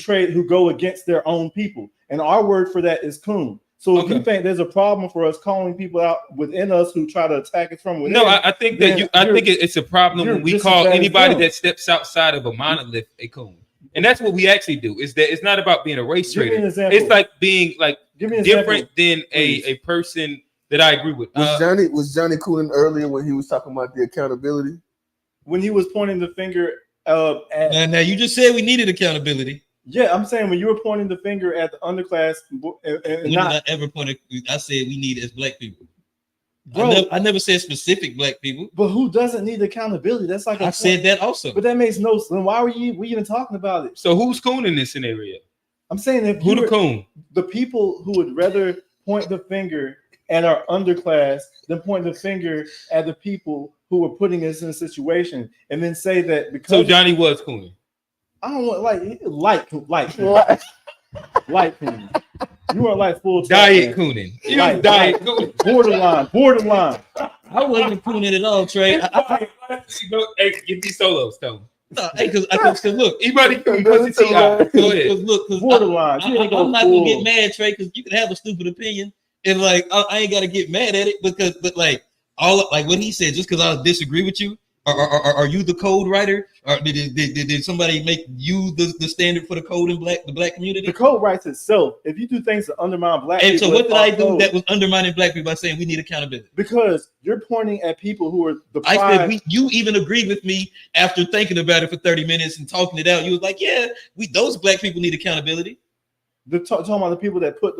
go against their own people, and our word for that is coon. So if you think there's a problem for us calling people out within us who try to attack us from within, no, I think that I think it's a problem when we call anybody that steps outside of a monolith a coon, and that's what we actually do. Is that it's not about being a race trader. It's like being like different than a person that I agree with. Was Johnny cooning earlier when he was talking about the accountability? When he was pointing the finger at now you just said we needed accountability. Yeah, I'm saying when you were pointing the finger at the underclass, and not did I ever pointed. I said we need as black people. Bro, I never said specific black people. But who doesn't need accountability? That's like I said that also. But that makes no sense. Why were we even talking about it? So who's coon in this scenario? I'm saying if who the coon? The people who would rather point the finger at our underclass than point the finger at the people who were putting us in a situation, and then say that because so Johnny was cooning. I don't want like coon. You weren't like full diet cooning. You like, diet cooning. Borderline. I wasn't cooning at all, Trey. Hey, give me solos, though. No, hey, because I can look. Anybody can pussy T out. Go ahead. Look, borderline. I'm not gonna get mad, Trey, because you can have a stupid opinion, and like I ain't gotta get mad at it but like all like what he said, just because I disagree with you. Are you the code writer? Or did somebody make you the standard for the code in the black community? The code writes itself. If you do things to undermine black people, so what did I do that was undermining black people by saying we need accountability? Because you're pointing at people who are the pride. I said you even agreed with me after thinking about it for 30 minutes and talking it out. You was like, yeah, those black people need accountability. Talking about the people that put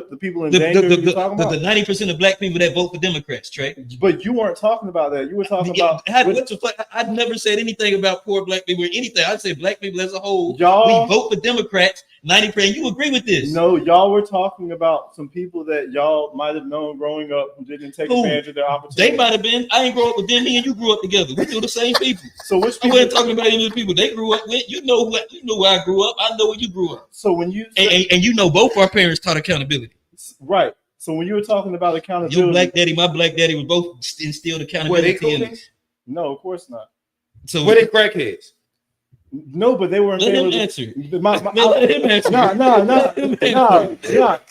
the people in danger. The 90% of black people that vote for Democrats, Trey. But you weren't talking about that. You were talking about. I never said anything about poor black people or anything. I said black people as a whole. We vote for Democrats 90%. You agree with this? No, y'all were talking about some people that y'all might have known growing up who didn't take advantage of their opportunity. They might have been. I ain't grow up with them. Me and you grew up together. We do the same people. So which people? I wasn't talking about any of the people they grew up with. You know where I grew up. I know where you grew up. So when you and you know both our parents taught accountability. Right. So when you were talking about accountability, your black daddy, my black daddy was both instilled accountability in us. No, of course not. So were they crackheads? No, but they weren't. Let him answer. Let him answer. No.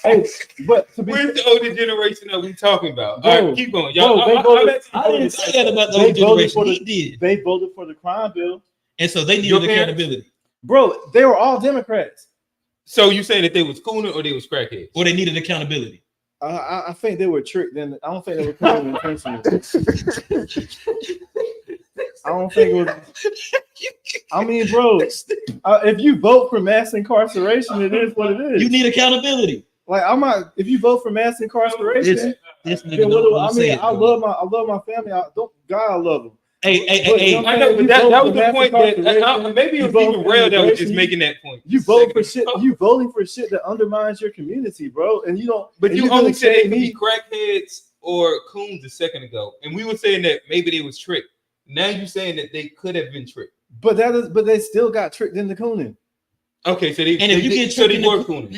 Hey, but where's the older generation that we talking about? Bro, all right, keep going. Y'all, I didn't say that about the older generation. He did. They voted for the crime bill, and so they needed accountability. Bro, they were all Democrats. So you saying that they was cooning or they was crackheads? Or they needed accountability? I think they were tricked. Then I don't think they were cooning intentionally. I don't think it was. I mean, bro, if you vote for mass incarceration, it is what it is. You need accountability. Like I'm not. If you vote for mass incarceration, I love my family. I love them. Hey, I know that was the point that maybe it was even Rail that was just making that point. You vote for shit. You voting for shit that undermines your community, bro. And you don't. But you only said they could be crackheads or coons a second ago, and we were saying that maybe they was tricked. Now you're saying that they could have been tricked. But they still got tricked into cooning. Okay, so they were cooning.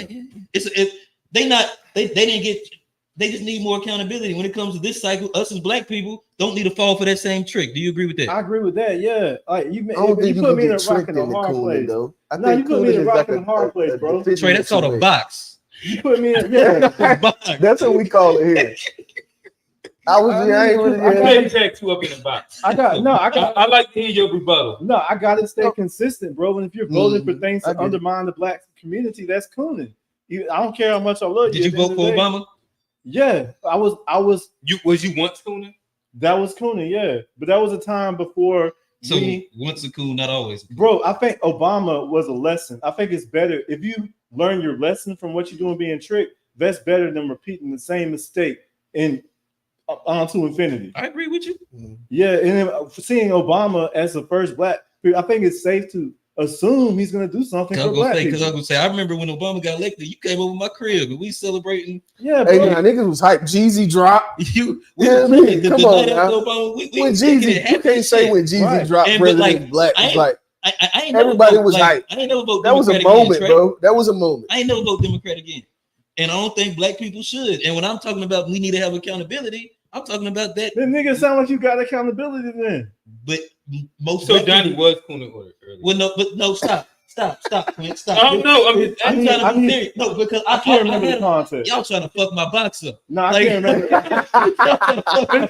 They didn't get. They just need more accountability when it comes to this cycle. Us as black people don't need to fall for that same trick. Do you agree with that? I agree with that. Yeah, like you put me in a rock and a hard place. Though. No, you put me in a rock and a hard place, bro. Trey, that's called a box. You put me in. Yeah, that's what we call it here. I ain't back two up in the box. I like to hear your rebuttal. No, I gotta stay consistent, bro. And if you're voting for things to undermine the black community, that's cooning. I don't care how much I love you. Did you vote for Obama? Yeah, I was. You once cooning? That was cooning, yeah. But that was a time before. So once a coon, not always. Bro, I think Obama was a lesson. I think it's better if you learn your lesson from what you're doing being tricked. That's better than repeating the same mistake onto infinity. I agree with you. Yeah, and then seeing Obama as the first black, I think it's safe to assume he's going to do something for black people. Because I was going to say, I remember when Obama got elected, you came over my crib and we celebrating. Yeah, bro. Hey, niggas was hype. Jeezy dropped. Come on now. When Jeezy, you can't say when Jeezy dropped President Black was like, everybody was hype. I ain't never vote That was a moment, bro. That was a moment. I ain't never vote Democrat again. And I don't think black people should. And when I'm talking about we need to have accountability, I'm talking about that. Then nigga sound like you got accountability then. But most So black Johnny people, was cooning order earlier. well, no, stop, Quint, stop. Oh no, I'm I'm trying to be serious. No, because I can't remember the context. Y'all trying to fuck my box up. No, I can't remember.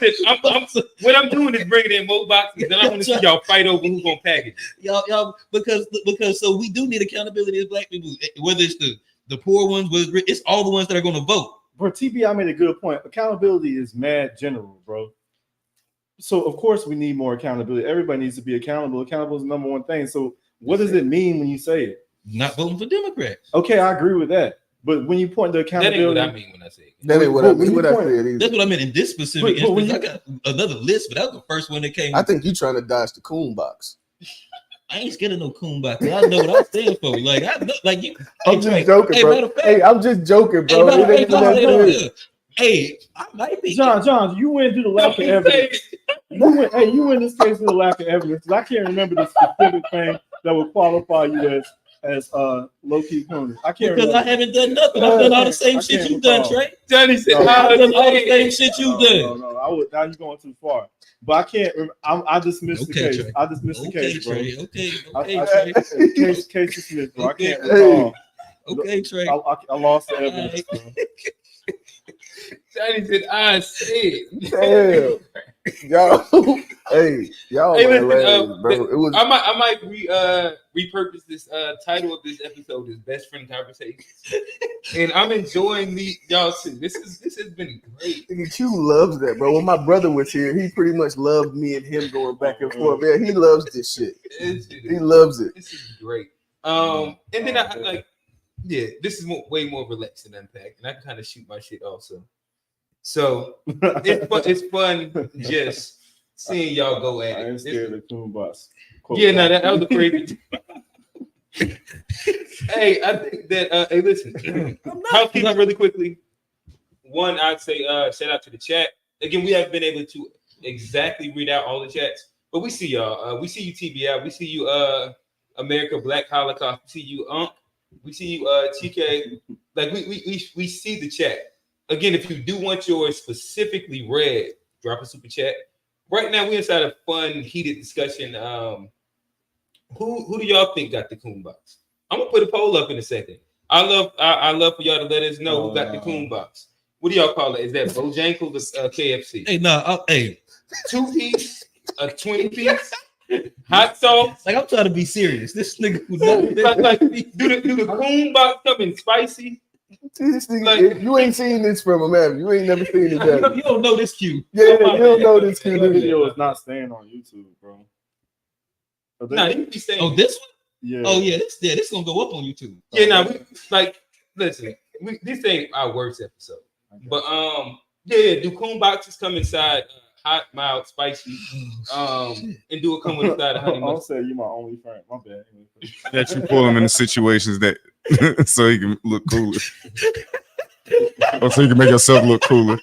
Listen, what I'm doing is bringing in more boxes, and I want to see y'all fight over who's gonna package. Y'all, because so we do need accountability as black people, whether it's the poor ones, whether it's all the ones that are going to vote. Bro, TBI made a good point. Accountability is mad general, bro. So of course we need more accountability. Everybody needs to be accountable. Accountable is the number one thing. So what does it mean when you say it? Not voting for Democrats. Okay, I agree with that. But when you point to That ain't accountability, what I mean when I say it. That ain't what I mean. What I said either. That's what I meant in this specific But when instance. I got another list, but that was the first one that came. I think you trying to dodge the coon box. I ain't scared of no coon box. I know what I stand for. Like I know, like you. I'm just joking, bro. Hey, I'm just joking, bro. Hey, I might be. John, you went through the lack of evidence. You went this case with the lack of evidence. I can't remember the specific thing that would qualify you as low key coon. I can't because remember. I haven't done nothing. I've done all the same shit you've done, Trey. Johnny said, I've done all the same shit you've done. No. I would. Now you're going too far. But I can't. I dismissed the case. Trey. I dismissed the case, bro. Trey. Case dismissed, bro. I can't recall. Okay, Trey. I lost the evidence. Johnny said, I said. Damn. Y'all, y'all, Hey, man, listen, bro. It was. I might repurpose this title of this episode as Best Friend Conversations, and I'm enjoying y'all. See, this has been great. Q loves that, bro. When my brother was here, he pretty much loved me and him going back and forth. Man, he loves this shit. He loves it. This is great. And then I like, yeah, this is way more relaxed and unpacked, and I can kind of shoot my shit also. So it's fun just seeing y'all go at it. I ain't scared of the coon box. Yeah, no, that was a crazy. Hey, I think that hey, listen, housekeeping really quickly. One, I'd say shout out to the chat. Again, we haven't been able to exactly read out all the chats, but we see y'all. We see you, TBI. We see you, America Black Holocaust. We see you, We see you, TK. Like we see the chat. Again, if you do want yours specifically read, drop a super chat. Right now, we're inside a fun, heated discussion. Who do y'all think got the coon box? I'm gonna put a poll up in a second. I love for y'all to let us know who got the coon box. What do y'all call it? Is that Bojangles or KFC? Hey, no, hey, 2-piece, a 20-piece, hot sauce. Like I'm trying to be serious. This nigga was not like do the coon box come in spicy? This nigga, you ain't seen this from him, man. You ain't never seen this. You don't know this Q. Yeah, you don't know this Q. The video is not staying on YouTube, bro. Nah, you be saying. Oh, this one? Yeah. Oh yeah, this gonna go up on YouTube. Yeah, now listen, this ain't our worst episode, but yeah, do coon boxes come inside hot, mild, spicy, and do it come with inside honey mustard? I'll say you my only friend. My bad. That you pull him into situations that so he can look cooler, or so you can make yourself look cooler.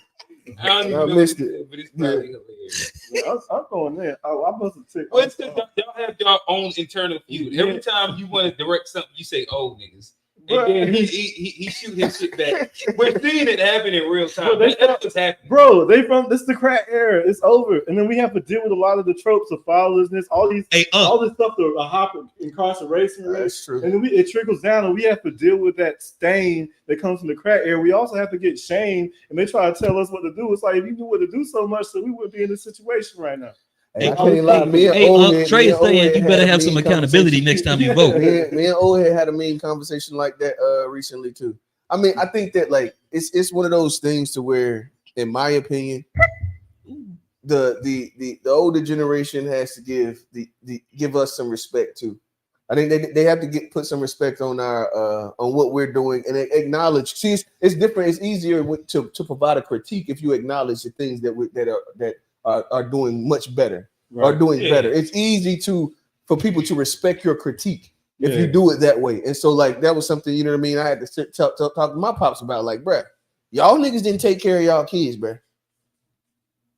I don't even know missed it, but it's probably hilarious. Yeah, I'm going there. I must have taken. Well, it's because y'all have your own internal feud. Every time you want to direct something, you say old niggas. And then he shoot his shit back. We're seeing it happen in real time. That's what's happening. Bro, this is the crack era. It's over. And then we have to deal with a lot of the tropes of fatherlessness, all this stuff, the hop incarceration. That's true. And then it trickles down, and we have to deal with that stain that comes from the crack era. We also have to get shamed, and they try to tell us what to do. It's like, if you knew what to do so much, so we wouldn't be in this situation right now. Hey, I can't lie. Trey is saying you better have some accountability next time you vote. Me and Old Head had a mean conversation like that recently too. I mean, I think that like it's one of those things to where, in my opinion, the older generation has to give us some respect too. I think they have to put some respect on our on what we're doing and acknowledge. See, it's different. It's easier to provide a critique if you acknowledge the things that are doing much better, are doing better. It's easy for people to respect your critique if you do it that way. And so, like, that was something, you know what I mean? I had to talk to my pops about, like, bruh, y'all niggas didn't take care of y'all kids, bruh.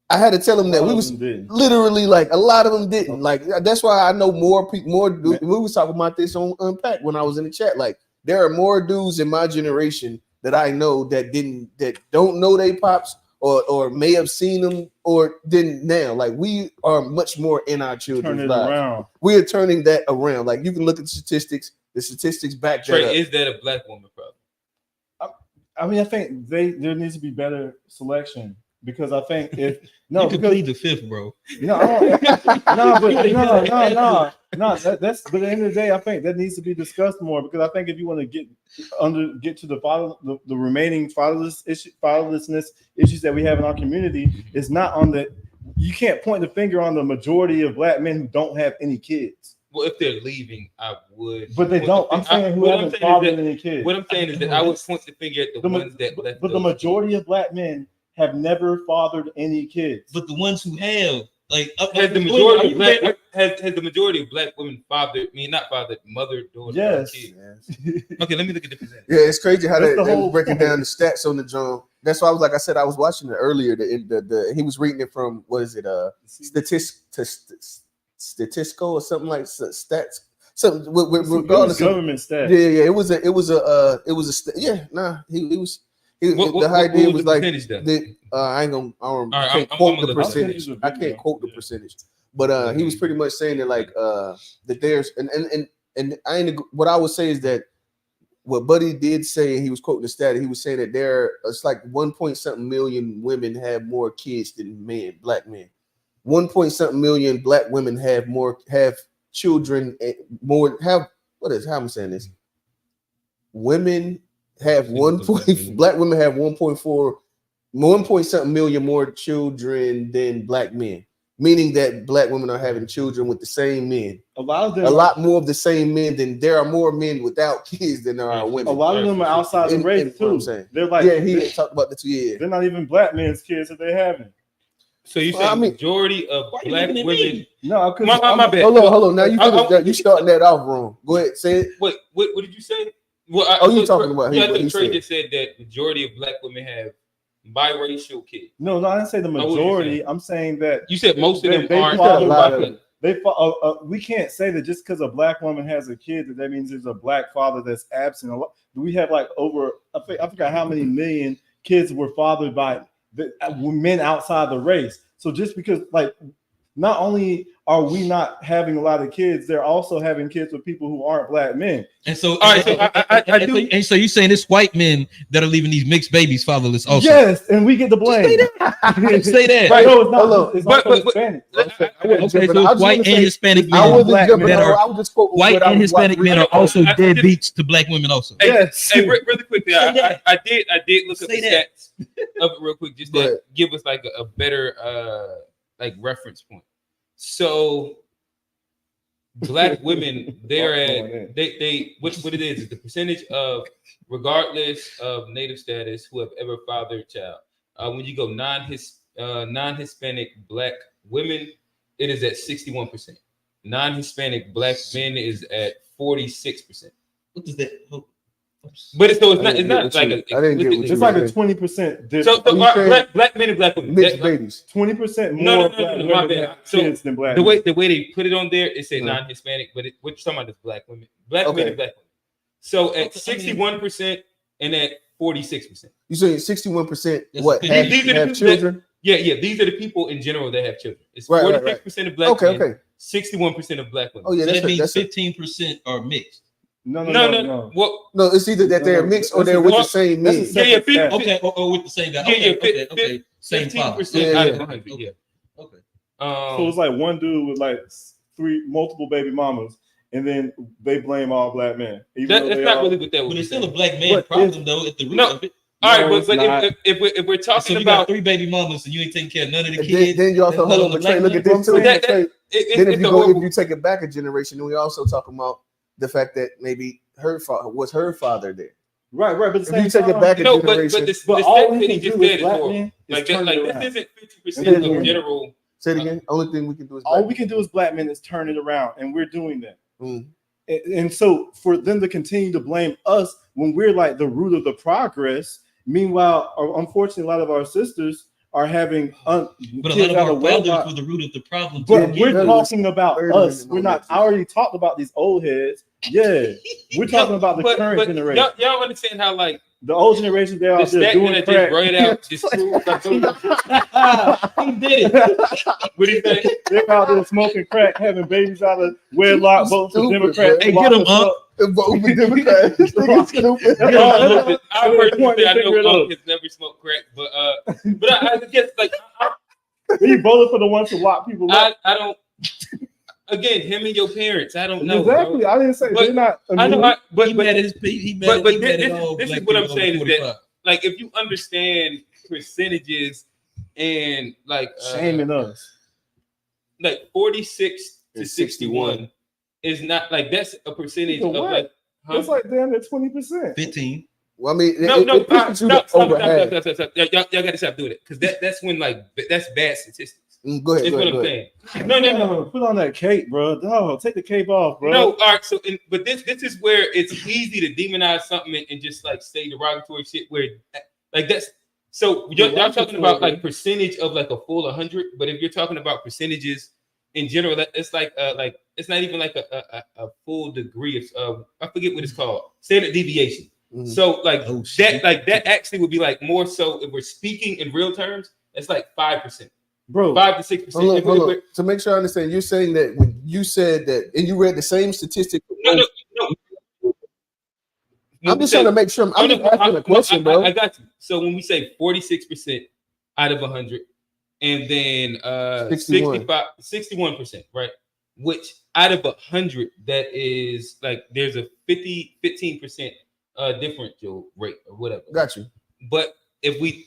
I had to tell them that we was literally, like, a lot of them didn't. Like, that's why I know more people, we was talking about this on Unpack when I was in the chat. Like, there are more dudes in my generation that I know that don't know they pops or may have seen them or didn't now. Like we are much more in our children's lives. Around. We are turning that around. Like you can look at the statistics. The statistics back Trey, that up. is that a black woman problem? I mean, I think there needs to be better selection because I think if no, you can plead the fifth, bro. No, that's but at the end of the day, I think that needs to be discussed more because I think if you want to get to the remaining fatherlessness issues that we have in our community, it's not on the. You can't point the finger on the majority of black men who don't have any kids. Well, if they're leaving, I would. But they don't. I'm saying who haven't fathered any kids. What I'm saying is that I would point the finger at the ones that left. But the majority of black men have never fathered any kids. But the ones who have, like, has the majority of black has the majority of black women fathered? I mean, not fathered, mothered, daughter, yes. kids. Okay, let me look at the percentage. Yeah, it's crazy how they were breaking down the stats on the drum. That's why I was like I said, I was watching it earlier. He was reading it from what is it? Statistical or something like stats. Something regardless government stats. Yeah. It was the idea was like I can't quote the percentage. I can't quote the percentage, but he was pretty much saying that like that there's and I ain't what I would say is that what Buddy did say, he was quoting the stat. He was saying that it's like 1.something million women have more kids than men, black men. 1.something million black women have children more how I'm saying this. Women have black women have 1.something million more children than black men, meaning that black women are having children with the same men. A lot more of the same men than there are more men without kids than there are women. A lot of them are outside the race too. They're like he talked about the 2 years. They're not even black men's kids that they're having. So you say majority of black women? No, my bad. Hold on. Now you starting that off wrong. Go ahead, say it. What did you say? Well, you talking about? Yeah, I think Trey just said that majority of black women have biracial kids. No, I didn't say the majority. I'm saying that you said most of them aren't. We can't say that just because a black woman has a kid that means there's a black father that's absent. We have like over I forgot how many million kids were fathered by men outside the race. So just because like not only are we not having a lot of kids, they're also having kids with people who aren't black men. And so, all right, and so you're saying it's white men that are leaving these mixed babies fatherless also? Yes, and we get the blame. Say that. Right. No, it's not. It's Hispanic. Okay, so it's white and Hispanic men. White and Hispanic men are also deadbeats to black women also. Yes. Hey, really quickly, I did look up the stats of it real quick just to give us like a better like reference point. So black women, they're at what it is the percentage of regardless of native status who have ever fathered a child. When you go non-Hispanic black women, it is at 61%. Non-Hispanic black men is at 46%. What does that? But it's not like it's like a 20% difference. So black men and black women, mixed babies, 20% more black women have kids than black. The way they put it on there, it said non-Hispanic, but what you're talking about is black women, men and black women. So at 61% and at 46%. You say 61%? What have children? Yeah. These are the people in general that have children. It's 46% of black men, 61% of black women. Oh yeah, that means 15% are mixed. No. Well, no, it's either that they're mixed or they're with the same men. Okay, or with the same guy. Okay. Same father. 15% out of 100. Yeah. Okay. So it's like one dude with like multiple baby mamas, and then they blame all black men. That's not really what that was. But it's still a black man problem though at the root of it. All right, but if we're talking so you about got 3 baby mamas and you ain't taking care of none of the kids, then you also hold on. Look at this too. Then if you take it back a generation, then we also talking about the fact that maybe her father was her father there. Right. But if you take it back a generation, but all we can do is black men. Like this isn't 50% of general. Say it again. Only thing we can do is all we can do as black men is turn it around, and we're doing that. And so for them to continue to blame us when we're like the root of the progress, meanwhile, unfortunately, a lot of our sisters are having but a lot of our fathers were the root of the problem. But we're talking about us. We're not. I already talked about these old heads. Yeah, we're talking about the current generation. Y'all understand how like the old generation, they're out there doing crack. Just out, just he did it. What do you think? They're out there smoking crack, having babies out of wedlock, voting for Democrats. Hey, get them up. Vote for Democrats. I personally I know Unc has never smoked crack, but I guess like he voted for the ones to lock people up. I don't. Again, him and your parents. I don't know. Exactly. Bro. I didn't say they're not. I know. But this is what I'm saying is that, like, if you understand percentages and like shaming us, like 46 to 61 is not like that's a percentage of like. That's like damn near 20%. 15. Well, I mean, y'all got to stop doing it because that's when like that's bad statistics. Go ahead. That's what I'm saying. No. Put on that cape, bro. No, take the cape off, bro. No, all right. So, but this is where it's easy to demonize something and just like say derogatory shit. Where like that's so y'all talking about like percentage of like a full 100, but if you're talking about percentages in general, it's like it's not even like a full degree of I forget what it's called, standard deviation. Mm-hmm. So like that actually would be like more so if we're speaking in real terms, it's like 5%. Bro, 5 to 6%. Hold on. To make sure I understand, you're saying that when you said that, and you read the same statistic. No. I'm just trying to make sure. I'm just asking a question, bro. I got you. So when we say 46% out of 100, and then 61%, right? Which out of 100, that is like there's a 15% differential rate or whatever. Got you. But if we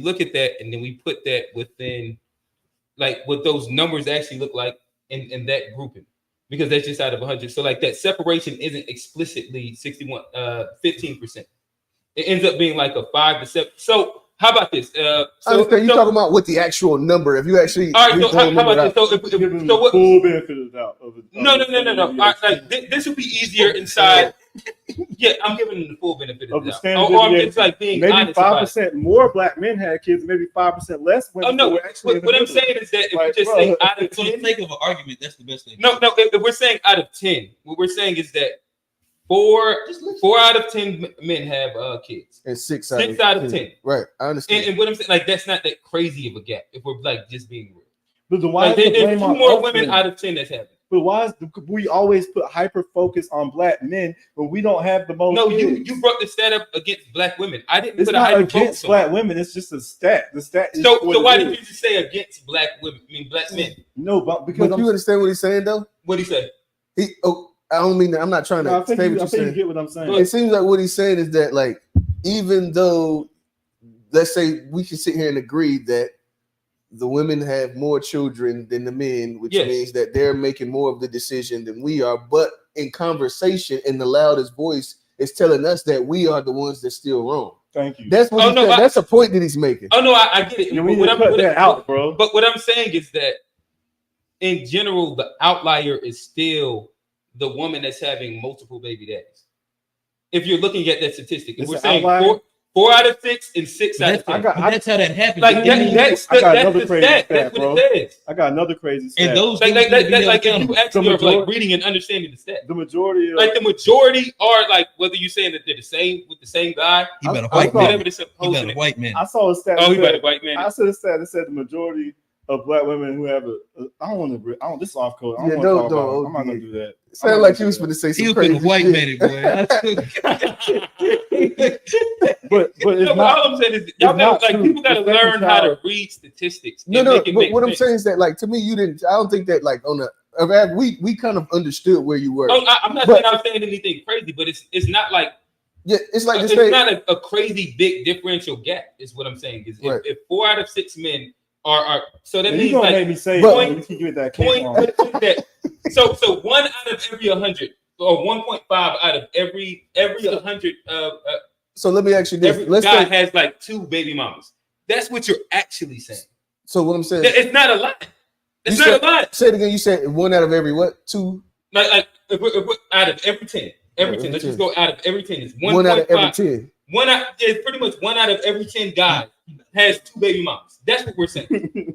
look at that and then we put that within like what those numbers actually look like in that grouping, because that's just out of 100. So like that separation isn't explicitly 15%. It ends up being like a 5 to 7. So how about this? I understand you're talking about what the actual number. If you actually, all right. So how about this? So what? Full benefit of the doubt. No. All right, like this would be easier inside. Yeah, I'm giving them the full benefit of the doubt. Or I'm just like being maybe honest 5% more black men had kids, maybe 5% less women. Oh no, what I'm saying is that if you just say out of 10, for the sake of an argument, that's the best thing. No, if we're saying out of 10, what we're saying is that 4 out of 10 men have kids, and 6 out of 10. Right, I understand. And what I'm saying, like that's not that crazy of a gap if we're like just being real. But then why there's 2 more women out of 10 that's happening. But why is we always put hyper focus on black men when we don't have the most? No, kids? you brought the stat up against black women. I didn't. It's put not a hyper against black women. It's just a stat. The stat. Is so why did you just say against black women? I mean black men. No, because you understand what he's saying though. What he say? I don't mean that. I'm not trying to say what you're saying. You get what I'm saying. It seems like what he's saying is that like even though let's say we can sit here and agree that the women have more children than the men, which means that they're making more of the decision than we are. But in conversation, in the loudest voice, is telling us that we are the ones that's still wrong. Thank you. That's what that's a point that he's making. Oh no, I get it. You need to cut that out, bro. But what I'm saying is that in general, the outlier is still the woman that's having multiple baby daddies. If you're looking at that statistic, if we're saying 4 out of 6 and 6 out of 10. That's how that happens. Like that's another crazy stat. That's what it says. I got another crazy stat. And those like if you actually are like reading and understanding the stat. The majority of the majority are like whether you're saying that they're the same with the same guy. He better white man. He better white man. I saw a stat. Oh, he better white man. I saw a stat that said the majority of black women who have I don't want to. This is off code. I'm not gonna do that. Sound like you was going to say some crazy white man, boy. but it's not, all I'm saying is y'all got like people got to learn how to read statistics. No. But what I'm saying is that like to me, you didn't. I don't think that like on the we kind of understood where you were. Oh, I'm not saying I'm saying anything crazy, but it's not like it's like it's not a crazy big differential gap. Is what I'm saying is if 4 out of 6 men are so that means like make me say point that so 1 out of every 100 or 1.5 out of every 100 so let me ask you this. Every guy has like 2 baby mamas. That's what you're actually saying. So what I'm saying, it's not a lot. It's not a lot. Say it again. You said 1 out of every what? 2. Like if we're out of every 10. Let's just go out of every 10. It's 1 out of every 10. It's pretty much 1 out of every 10 guys has 2 baby mamas. That's what we're saying.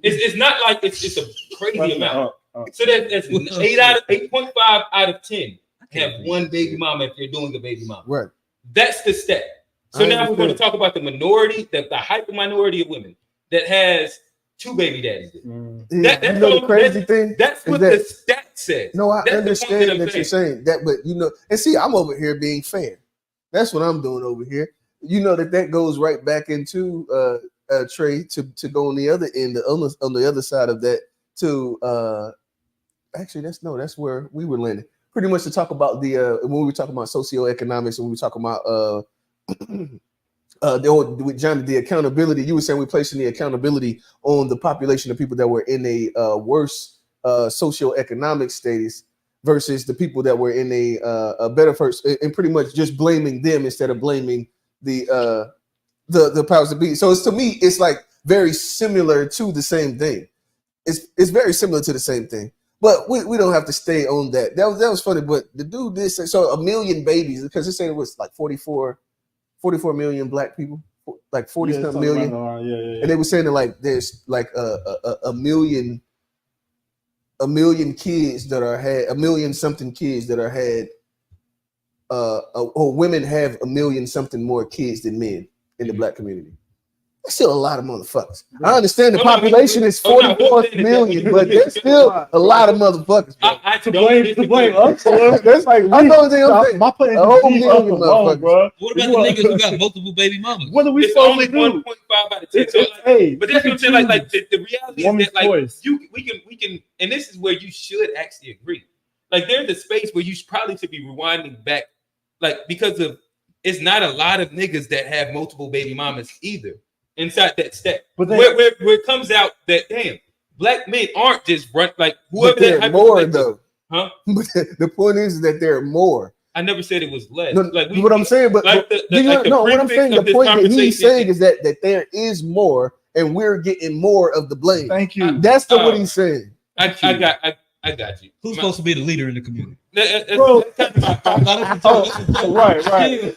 It's not like it's a crazy amount. So that's 8.5 out of 10 have one baby mama if you're doing a baby mama. Right. That's the step. So now we're going to talk about the minority, the hyper minority of women that has 2 baby daddies. That's the crazy thing. That's what the stat says. No, I understand that you're saying that, but and see, I'm over here being fair. That's what I'm doing over here. That goes right back into Trey to go on the other end, on the other side of that. To actually, that's where we were landing. Pretty much to talk about the when we were talking about socioeconomics, when we were talking about with Johnny, the accountability. You were saying we're placing the accountability on the population of people that were in a worse socioeconomic status versus the people that were in a better first, and pretty much just blaming them instead of blaming the powers that be. So to me, it's like very similar to the same thing. It's very similar to the same thing. But we don't have to stay on that. That was funny. But the dude did say, so 1 million babies, because they said it was like 44 million black people, like 40 something million. Yeah. And they were saying that like there's like a million kids that are had, 1 million something kids that are had, or women have 1 million something more kids than men in the black community. That's still a lot of motherfuckers. I understand the population is 44 million, but there's still a lot of motherfuckers. To blame us, that's like I'm saying. My putting a whole million motherfuckers. What about the niggas who got multiple baby mamas? What are we It's supposed only to do? 1.5 out of 10. But that's what I'm saying. Like the reality is that like we can, and this is where you should actually agree. Like there's a space where you probably should be rewinding back, like because of it's not a lot of niggas that have multiple baby mamas either. Inside that step, but then, where it comes out that damn black men aren't just like whoever that more though, huh? But the point is that there are more. I never said it was less. No, like what I'm saying, but like what I'm saying, the point that he's saying is that there is more, and we're getting more of the blame. Thank you. That's what he's saying. I got you. Who's supposed to be the leader in the community? Bro. Right.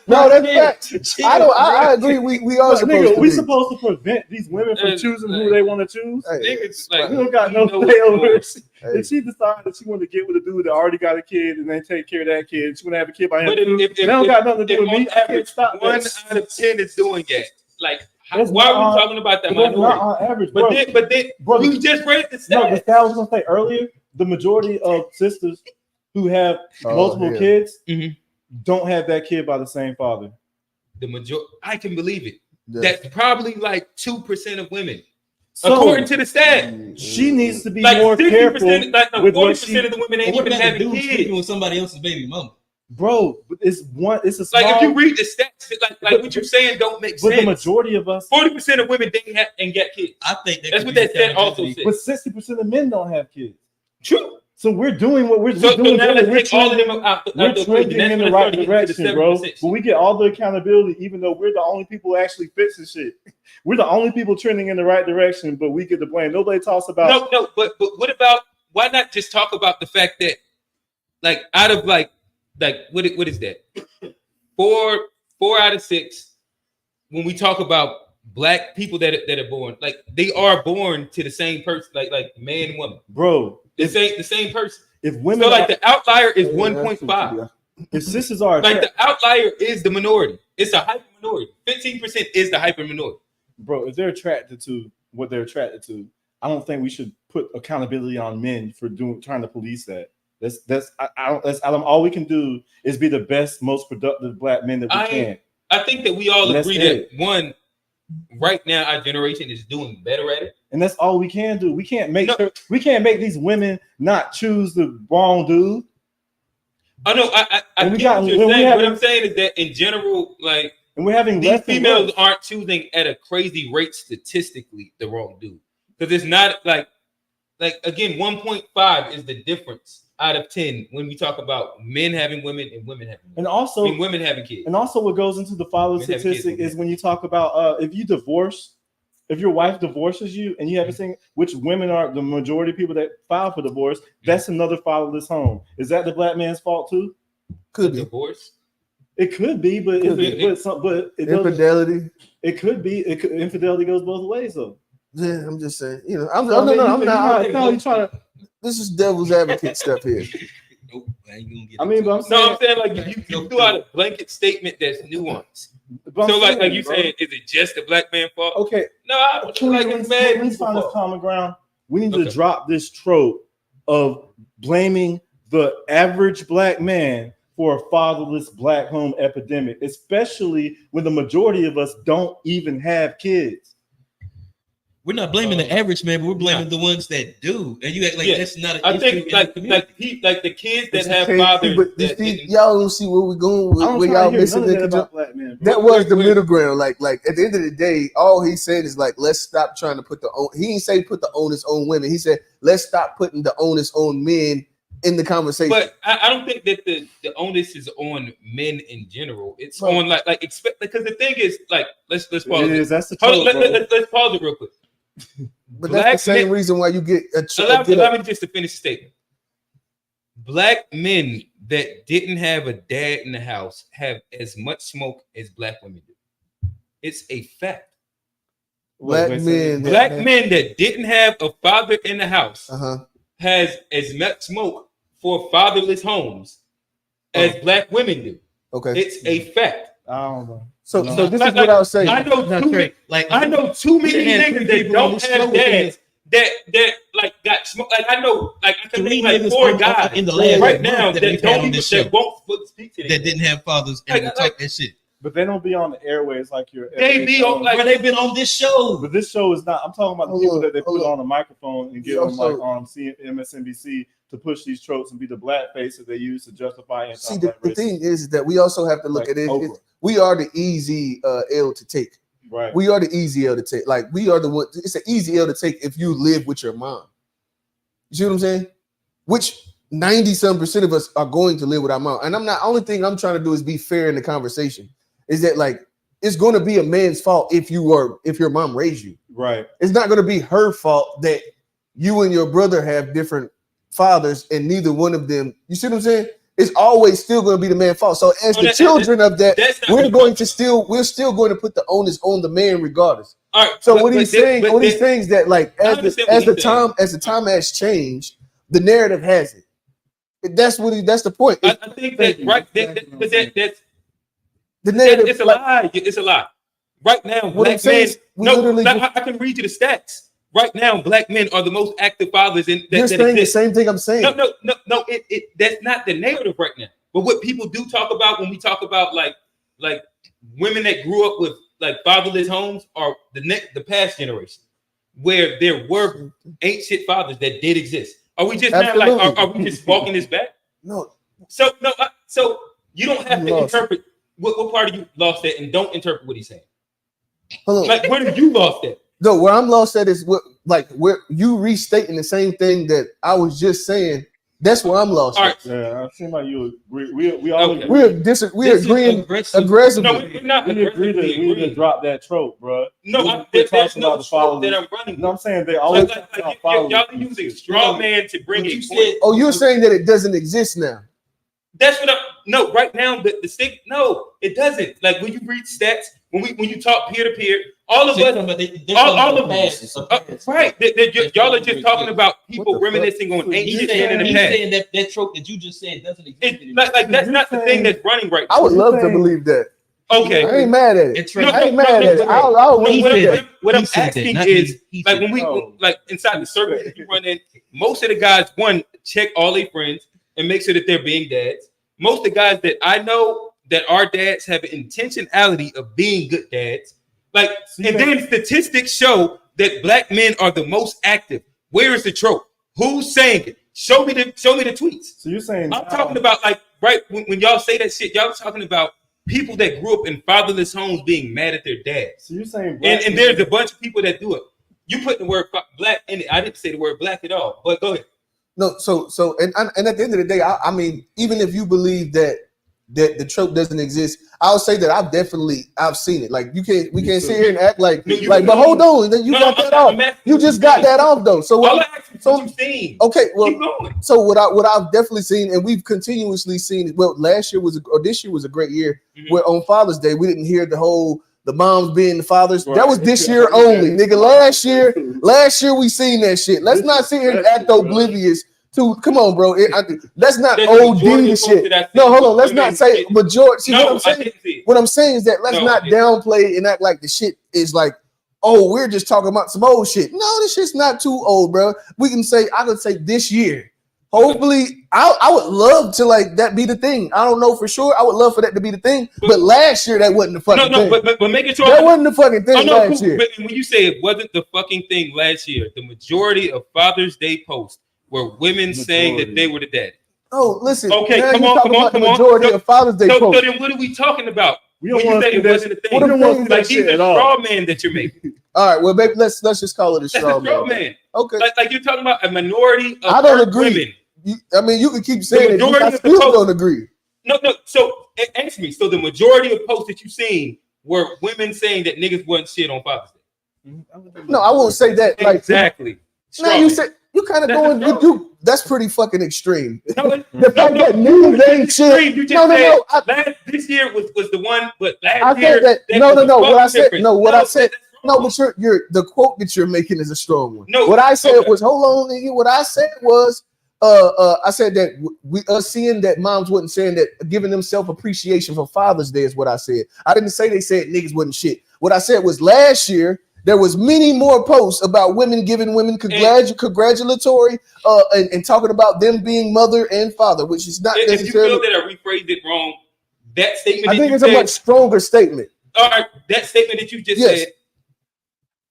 No, that's facts. I agree. We are supposed to. We supposed to prevent these women from choosing who they want to choose. Niggas, like, we don't got no say over it. If she decided that she wanted to get with a dude that already got a kid and then take care of that kid, she want to have a kid by him. But they don't got nothing to do with me. I can't stop. 1 out of 10 is doing that. Like, why are we talking about that minority? Not on average, but then you just read the stats. No, the stat I was gonna say earlier. The majority of sisters who have multiple kids don't have that kid by the same father. The majority, I can believe it. Yeah. That's probably like 2% of women, so, according to the stat. She needs to be like more careful. Like 40% of the women ain't even having kids with somebody else's baby mama. Bro, it's a small, like if you read the stats, like what you're saying don't make sense. But the majority of us, 40% of women didn't have and get kids. I think that's what that stat also says. But 60% of men don't have kids. True. So we're doing what we're doing. So now let's take all of them out. We're trending in the right direction, bro. But we get all the accountability, even though we're the only people actually fixing shit. We're the only people trending in the right direction, but we get the blame. Nobody talks about. No. But what about? Why not just talk about the fact that, like, out of like what is that? 4 out of 6. When we talk about black people that are born, like they are born to the same person, like man and woman, bro. The same person. If women, so like the outlier is 1.5. If sisters are like the outlier is the minority. It's a hyper minority. 15% is the hyper minority. Bro, if they're attracted to what they're attracted to, I don't think we should put accountability on men for trying to police that. That's all we can do is be the best, most productive black men that we can. I think that we all agree that one, right now our generation is doing better at it. And that's all we can do. We can't make these women not choose the wrong dude. I know. I get what you're saying. What I'm saying is that in general, like, and we're having these females aren't choosing at a crazy rate statistically the wrong dude, because it's not like again 1.5 is the difference out of 10 when we talk about men having women and women having women. And also women having kids. And also what goes into the father statistic is when you talk about if your wife divorces you and you haven't seen which women are the majority of people that file for divorce, that's another fatherless home. Is that the black man's fault too? Could be divorce. It could be, but infidelity. It could be. Infidelity goes both ways though. Yeah, I'm just saying. I'm not trying to. This is devil's advocate stuff here. I ain't gonna get I mean, but I'm saying, No, I'm saying like you threw out a blanket statement that's nuanced. but So I'm like you bro. saying, is it just the black man fault? Okay, No, I don't feel like it's bad. let's find this common ground. We need Okay. to drop this trope of blaming the average black man for a fatherless black home epidemic, especially when the majority of us don't even have kids. We're not blaming the average man, but we're blaming the ones that do. And you act like that's not an I issue think in like the community. the kids that But you have can't- fathers. but you that see, didn't- y'all don't see where we're going with, I don't where try y'all to hear missing none of the that about black men. That was the middle ground. Like at the end of the day, all he said is like, let's stop trying to put he didn't say put the onus on women. He said, let's stop putting the onus on men in the conversation. But I don't think that the onus is on men in general. It's on like expect, because the thing is like let's pause. It is. That's the Hold on, trope, let's pause it real quick. But that's the same reason why you get allow me just to finish the statement. Black men that didn't have a dad in the house have as much smoke as black women do. It's a fact. Black men that didn't have a father in the house Uh-huh. has as much smoke for fatherless homes as black women do. Okay. It's a fact. I don't know. So this is what I was saying. I know too many, I know too many niggas that don't have dads that like got smoke. Like I know, like I can name like 4 guys in the last right now that we've had don't on even this show that won't speak to that didn't have fathers and would talk that shit. But they don't be on the airways like you're. They be on like they've been on this show. But this show is not. I'm talking about the people that they put on a microphone and get on Also- like on MSNBC to push these tropes and be the black face that they use to justify See, anti-black the racism. thing is that we also have to look Like at it. Oprah. We are the easy L to take. Right. We are the easy L to take. Like we are the one. It's an easy L to take if you live with your mom. You see what I'm saying? Which 90% of us are going to live with our mom. And I'm not. Only thing I'm trying to do is be fair in the conversation. Is that like it's going to be a man's fault if your mom raised you. Right. It's not going to be her fault that you and your brother have different fathers and neither one of them. You see what I'm saying? It's always still going to be the man's fault. So as the children of that, we're still going to put the onus on the man regardless. All right. So what he's saying is that like as the time has changed, the narrative has it. That's the point. I think that right that's the narrative. It's a lie. It's a lie. Right now, black men. I can read you the stats. Right now, black men are the most active fathers in that. You're saying the same thing I'm saying. No. That's not the narrative right now. But what people do talk about when we talk about like women that grew up with like fatherless homes are the past generation, where there were shit fathers that did exist. Are we just now like are we just walking this back? No. So you don't have to interpret what part of you lost that, and don't interpret what he's saying. Hold on. Like where did you lost that? No, where I'm lost at is where you restating the same thing that I was just saying. That's where I'm lost. All right. Yeah, I seem like you agree. We all agree. We're agreeing aggressively. No, we're not. We agree that we need to drop that trope, bro. No, there's no trope that I'm running. No, I'm saying they always y'all are using straw man to bring it. Oh, you're saying that it doesn't exist now. That's what no, right now the stick, no, it doesn't. Like when you read stats, when you talk peer to peer, all of us, all of us, right? Y'all are just talking about people reminiscing on ancient shit in the past. Saying that trope that you just said doesn't exist anymore. Like that's not the thing that's running right now. I would love to believe that. Okay, I ain't mad at it. I ain't mad at it. What I'm asking is, like when we like inside the circle, you run in. Most of the guys, one, check all their friends and make sure that they're being dads. Most of the guys that I know that are dads have an intentionality of being good dads. Like, and then statistics show that black men are the most active. Where is the trope? Who's saying it? Show me the tweets. So you're saying I'm talking about like right when y'all say that shit, y'all talking about people that grew up in fatherless homes being mad at their dads. So you're saying and there's a bunch of people that do it. You put the word black in it. I didn't say the word black at all, but go ahead. No, so and at the end of the day, I mean, even if you believe that the trope doesn't exist, I'll say that I've seen it. Like we can't sit here and act like but hold on, then you got that off. You just got that off though. So what you've seen. Okay, well, so what I've definitely seen, and we've continuously seen. Well, this year was a great year. Where on Father's Day we didn't hear the moms being the fathers. Right. That was this year only, nigga. Last year we seen that shit. Let's not sit here and act oblivious Come on, bro. That's not There's OD majority of shit. posts that I see No, hold on. with Let's not women say shit. majority. See what No, I'm I saying? didn't see it. What I'm saying is that let's No, not I didn't. downplay and act like the shit is like, oh, we're just talking about some old shit. No, this shit's not too old, bro. We can say, I could say this year. Hopefully, I would love to like that be the thing. I don't know for sure. I would love for that to be the thing. But last year, that wasn't the fucking thing. But make it sure that wasn't the fucking thing last year. But when you say it wasn't the fucking thing last year, the majority of Father's Day posts were women saying that they were the daddy. Oh, listen. Okay, now come you're on, talking come on, about the come on. majority of Father's Day So posts. then what are we talking about? We don't When you want say to it wasn't a thing. We don't want to see Like that these shit are at all. straw men that you're making. All right, well, baby, let's just call it a That's straw a straw man. man. Okay. Like you're talking about a minority of I don't hurt agree. women. I mean, you can keep saying it. majority I of the still posts- don't agree. No. So answer me. So the majority of posts that you've seen were women saying that niggas wasn't shit on Father's Day. No, I won't say that. Like Exactly. No, you said you kind of going. You that's pretty fucking extreme. No, the fact that niggas ain't shit. You just No. This year was the one, but last I year said that. No. was What I fucking said. different. No. What I said. No, but you're the quote that you're making is a strong one. No. What I said was, hold on, nigga. What I said was, I said that we seeing that moms wasn't saying that, giving them self appreciation for Father's Day is what I said. I didn't say they said niggas wasn't shit. What I said was last year there was many more posts about women giving women congratulatory and talking about them being mother and father, which is not necessarily. If you feel that I rephrased it wrong, that statement. I think it's a much stronger statement. All right, that statement that you just said.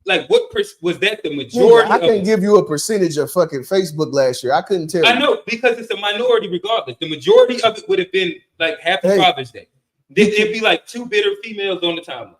Like what was that the majority? I can't give you a percentage of fucking Facebook last year. I couldn't tell you. I know because it's a minority regardless. The majority of it would have been like Happy Father's Day. It'd be like two bitter females on the timeline.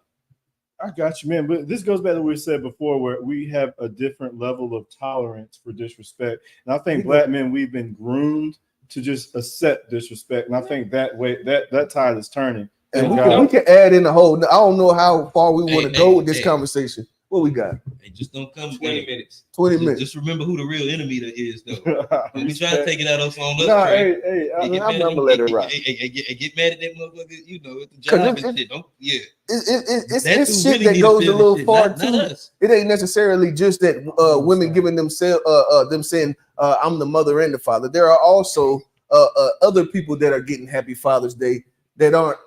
I got you, man. But this goes back to what we said before, where we have a different level of tolerance for disrespect. And I think black men, we've been groomed to just accept disrespect. And I think that way that tide is turning. And we can add in a whole. I don't know how far we want to go with this conversation. What we got? Hey, just don't come 20 minutes. 20 minutes. Just remember who the real enemy is, though. We try to take it out on some other. Nah, hey, I'm gonna let it rock. Get mad at that motherfucker, you know, at the job and shit. Don't, It's shit that goes a little far too. It ain't necessarily just that women giving themselves them saying I'm the mother and the father. There are also other people that are getting Happy Father's Day that aren't.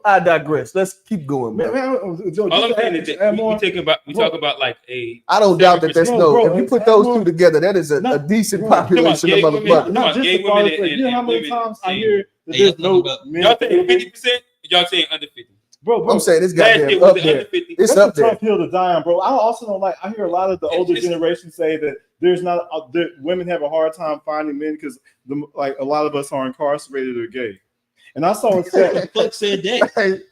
I digress. Let's keep going, man. All I'm saying is that we talk about like a. I don't doubt that that's if you put those two together, that is a decent population of motherfuckers. Not just the Father's Day. You know how many times I hear that there's no men. Y'all saying 50%? Y'all saying under 50? Bro, I'm saying it's goddamn up there. It's up there. Tough hill to die on, bro. I also don't like. I hear a lot of the older generation say that there's not that women have a hard time finding men because like a lot of us are incarcerated or gay. And I saw it said, fuck said that.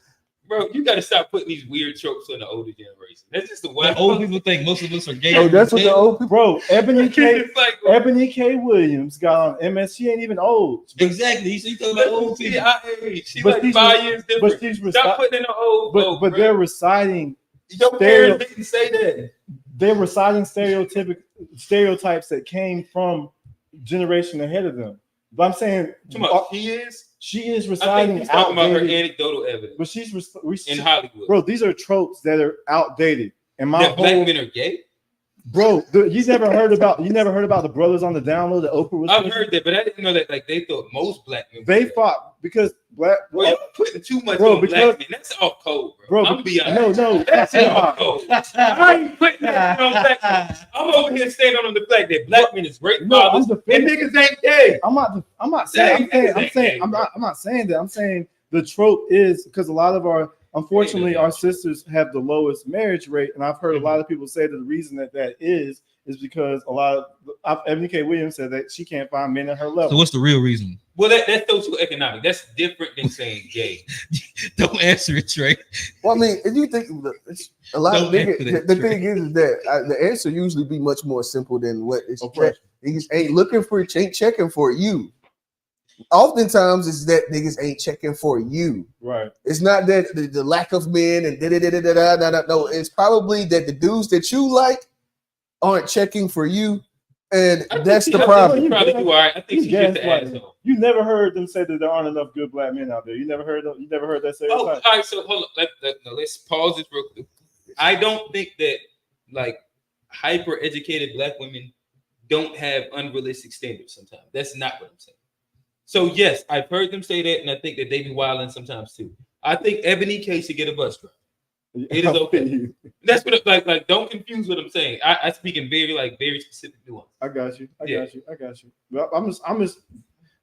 Bro, you got to stop putting these weird tropes on the older generation. That's just the way old people think most of us are gay. Oh, that's what the old people. Bro, Ebony K. Williams got on MS. She ain't even old. Exactly. You talking about old people. She's like 5 years different. But stop putting in the old. But they're reciting. Your parents didn't say that. They're reciting stereotypes that came from generation ahead of them. But I'm saying she is reciting talking about her anecdotal evidence. But she's in Hollywood. Bro, these are tropes that are outdated. And black men are gay? Bro, you never heard about the brothers on the download that Oprah was. I've heard that, but I didn't know that. Like they thought most black men. They fought because black. Bro, you're putting too much on black men. That's all cold, bro. I'm be honest. No, that's all cold. I ain't putting that on black men. I'm over here standing on the fact that black men is great fathers and niggas ain't gay. I'm not saying that. I'm saying the trope is because a lot of unfortunately, our sisters have the lowest marriage rate, and I've heard a lot of people say that the reason that is because a lot of Ebony K. Williams said that she can't find men at her level. So what's the real reason? Well, that's socioeconomic. That's different than saying gay. Don't answer it, Trey. Well, I mean, if you think a lot of niggas, the thing is that the answer usually be much more simple than what it's. Niggas ain't looking for it, ain't checking for you. Oftentimes it's that niggas ain't checking for you. Right. It's not that the lack of men and no. It's probably that the dudes that you like aren't checking for you, and that's the problem. You probably do all right. I think she's just an asshole. You never heard them say that there aren't enough good black men out there. You never heard that say. Oh, all right. So hold on. Let's pause this real quick. I don't think that like hyper educated black women don't have unrealistic standards sometimes. That's not what I'm saying. So yes, I've heard them say that, and I think that they be wilding sometimes too. I think Ebony K should get a bus driver. It is okay. That's what like. Don't confuse what I'm saying. I speak in very specific nuance. I got you. I got you. Well, I'm just.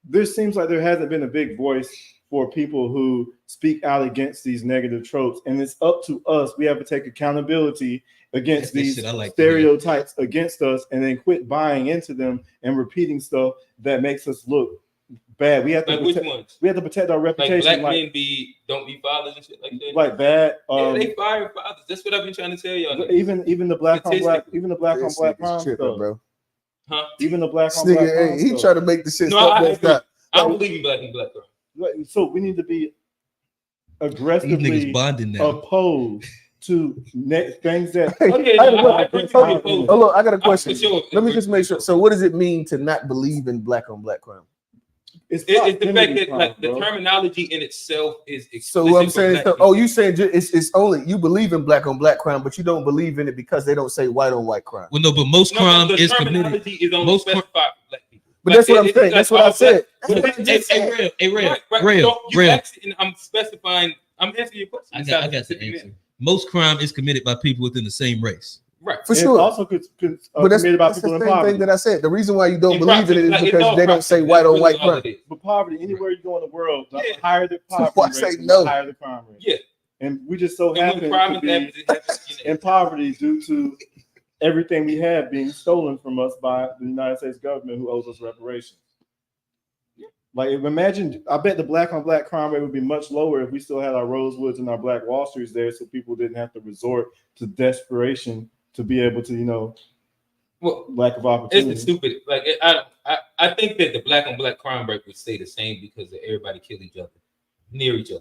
There seems like there hasn't been a big voice for people who speak out against these negative tropes, and it's up to us. We have to take accountability against these stereotypes against us, and then quit buying into them and repeating stuff that makes us look bad. We have to which ones? We have to protect our reputation. Like black men don't be fathers and shit like that. Like bad. They fire fathers. That's what I've been trying to tell y'all. Even the black on black crime stuff, bro. Huh? Even the black on black crime he stuff. trying to make the shit stop. I believe in black and black crime. So we need to be aggressively opposed to things that. I got a question. Sure. Let me just make sure. So, what does it mean to not believe in black on black crime? It's the fact that like the terminology in itself is. So what I'm saying is, you saying it's only you believe in black on black crime, but you don't believe in it because they don't say white on white crime. Well, no, but most crime is committed. Is only specified for black people. But that's what I'm saying. That's what I said. Real. I'm specifying. I'm answering your question. I got the answer. Most crime is committed by people within the same race. Right. For sure. Also but that's committed by people in poverty. Thing that I said. The reason why you don't believe in it is because they don't say white on white crime. But poverty, anywhere you go in the world, the higher the poverty rate, the higher the crime rate. Yeah. And we just so happen to be in poverty due to everything we have being stolen from us by the United States government, who owes us reparations. Like, imagine, I bet the black on black crime rate would be much lower if we still had our Rosewoods and our Black Wall Streets there, so people didn't have to resort to desperation to be able to, lack of opportunity. It's stupid. Like, I think that the black on black crime rate would stay the same because everybody kill each other, near each other.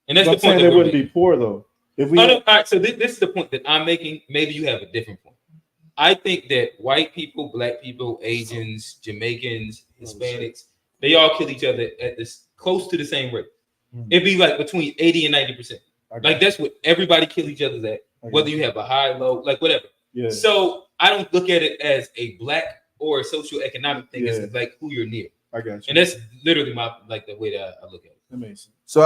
And that's the point. They wouldn't be poor, though. If we all right, so this is the point that I'm making. Maybe you have a different point. I think that white people, black people, Asians, Jamaicans, Hispanics, they all kill each other at this close to the same rate. It'd be like between 80 and 90%. Like that's what everybody kill each other at, whether you have a high, low, like whatever. Yeah. So I don't look at it as a black or a socioeconomic thing. Yeah. It's like who you're near. I got you. And that's literally the way that I look at it. Amazing. So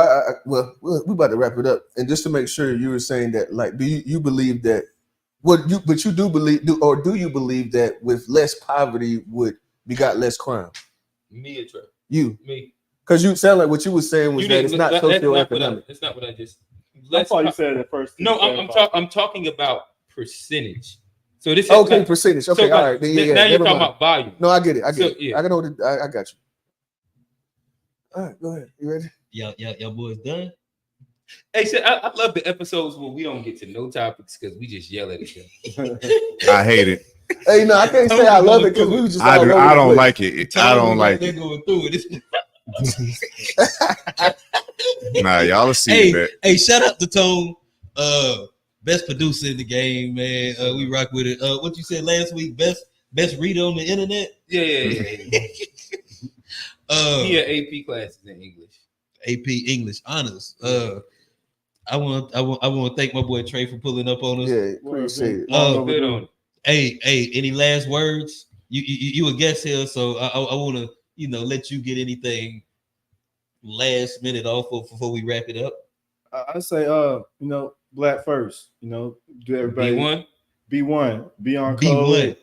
we're about to wrap it up. And just to make sure, you were saying that, like, do you believe that but you do believe do you believe that with less poverty we got less crime? Me or Trey? You. Me. Because you sound like what you were saying was that it's not socioeconomic. That's not what I just. I thought you said it at first. No, I'm talking about percentage. So this is percentage. Okay, all right. Now you're talking about volume. No, I get it. I got you. All right, go ahead. You ready? Y'all boys done? Hey, so I love the episodes where we don't get to no topics because we just yell at each other. I hate it. Hey, no, I can't say I love it because we were just. I don't like it. I don't like it. They're going through it. Nah, y'all will see that. Hey, shout out to Tone, best producer in the game, man. We rock with it. What you said last week? Best reader on the internet. Yeah. He had AP classes in English. AP English honors. I want to thank my boy Trey for pulling up on us. Yeah, appreciate it. Good on it. Hey, any last words? You a guest here, so I want to let you get anything last minute off before we wrap it up. I say black first. Do everybody be one. Be on code.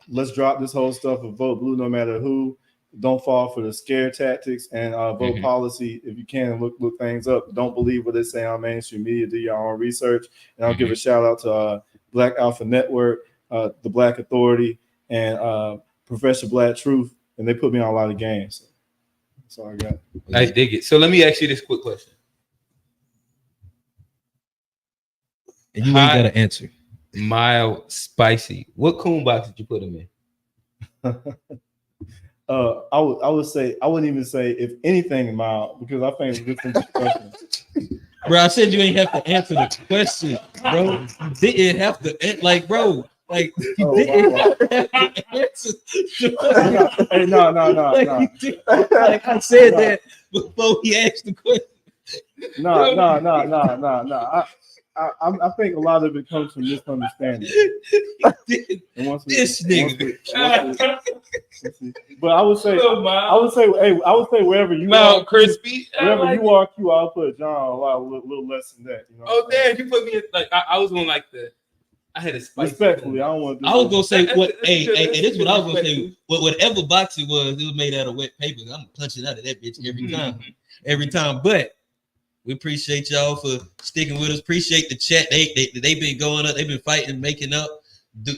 Let's drop this whole stuff of vote blue no matter who. Don't fall for the scare tactics and vote policy. If you can, look things up. Don't believe what they say on mainstream media. Do your own research. And I'll give a shout out to Black Alpha Network, the Black Authority, and Professor Black Truth. And they put me on a lot of games. That's all I got. I dig it. So let me ask you this quick question. And you ain't got to answer. Mild, spicy. What coon box did you put him in? I would say I wouldn't even say if anything mild because I think it's a good question. Bro, I said you ain't have to answer the question, bro. You didn't have to bro. Like you didn't have to answer. Hey, no. Like I said that before he asked the question. No. I think a lot of it comes from misunderstanding. And This nigga. But I would say, wherever you Mount are, Crispy. wherever you are, Q, I'll put John a little less than that. You know Oh damn, you put me in, like I was on like the. I had a spicy. Respectfully, I don't want to. I was gonna say what? That's Hey, good, hey, that's this is what good, I was gonna say. respectfully. Whatever box it was made out of wet paper. I'm punching out of that bitch every time. But we appreciate y'all for sticking with us. Appreciate the chat. They've been going up. They've been fighting, making up,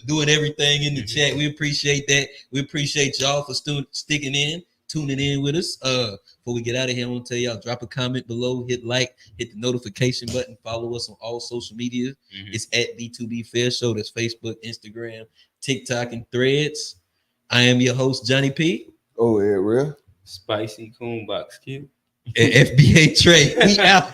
doing everything in the chat. We appreciate that. We appreciate y'all for sticking in, tuning in with us. Before we get out of here, I want to tell y'all, drop a comment below, hit like, hit the notification button, follow us on all social media. It's at B2B Fair Show. That's Facebook, Instagram, TikTok, and Threads. I am your host, Johnny P. Oh, yeah, real. Spicy coon box Q. And FBA Trey. We out.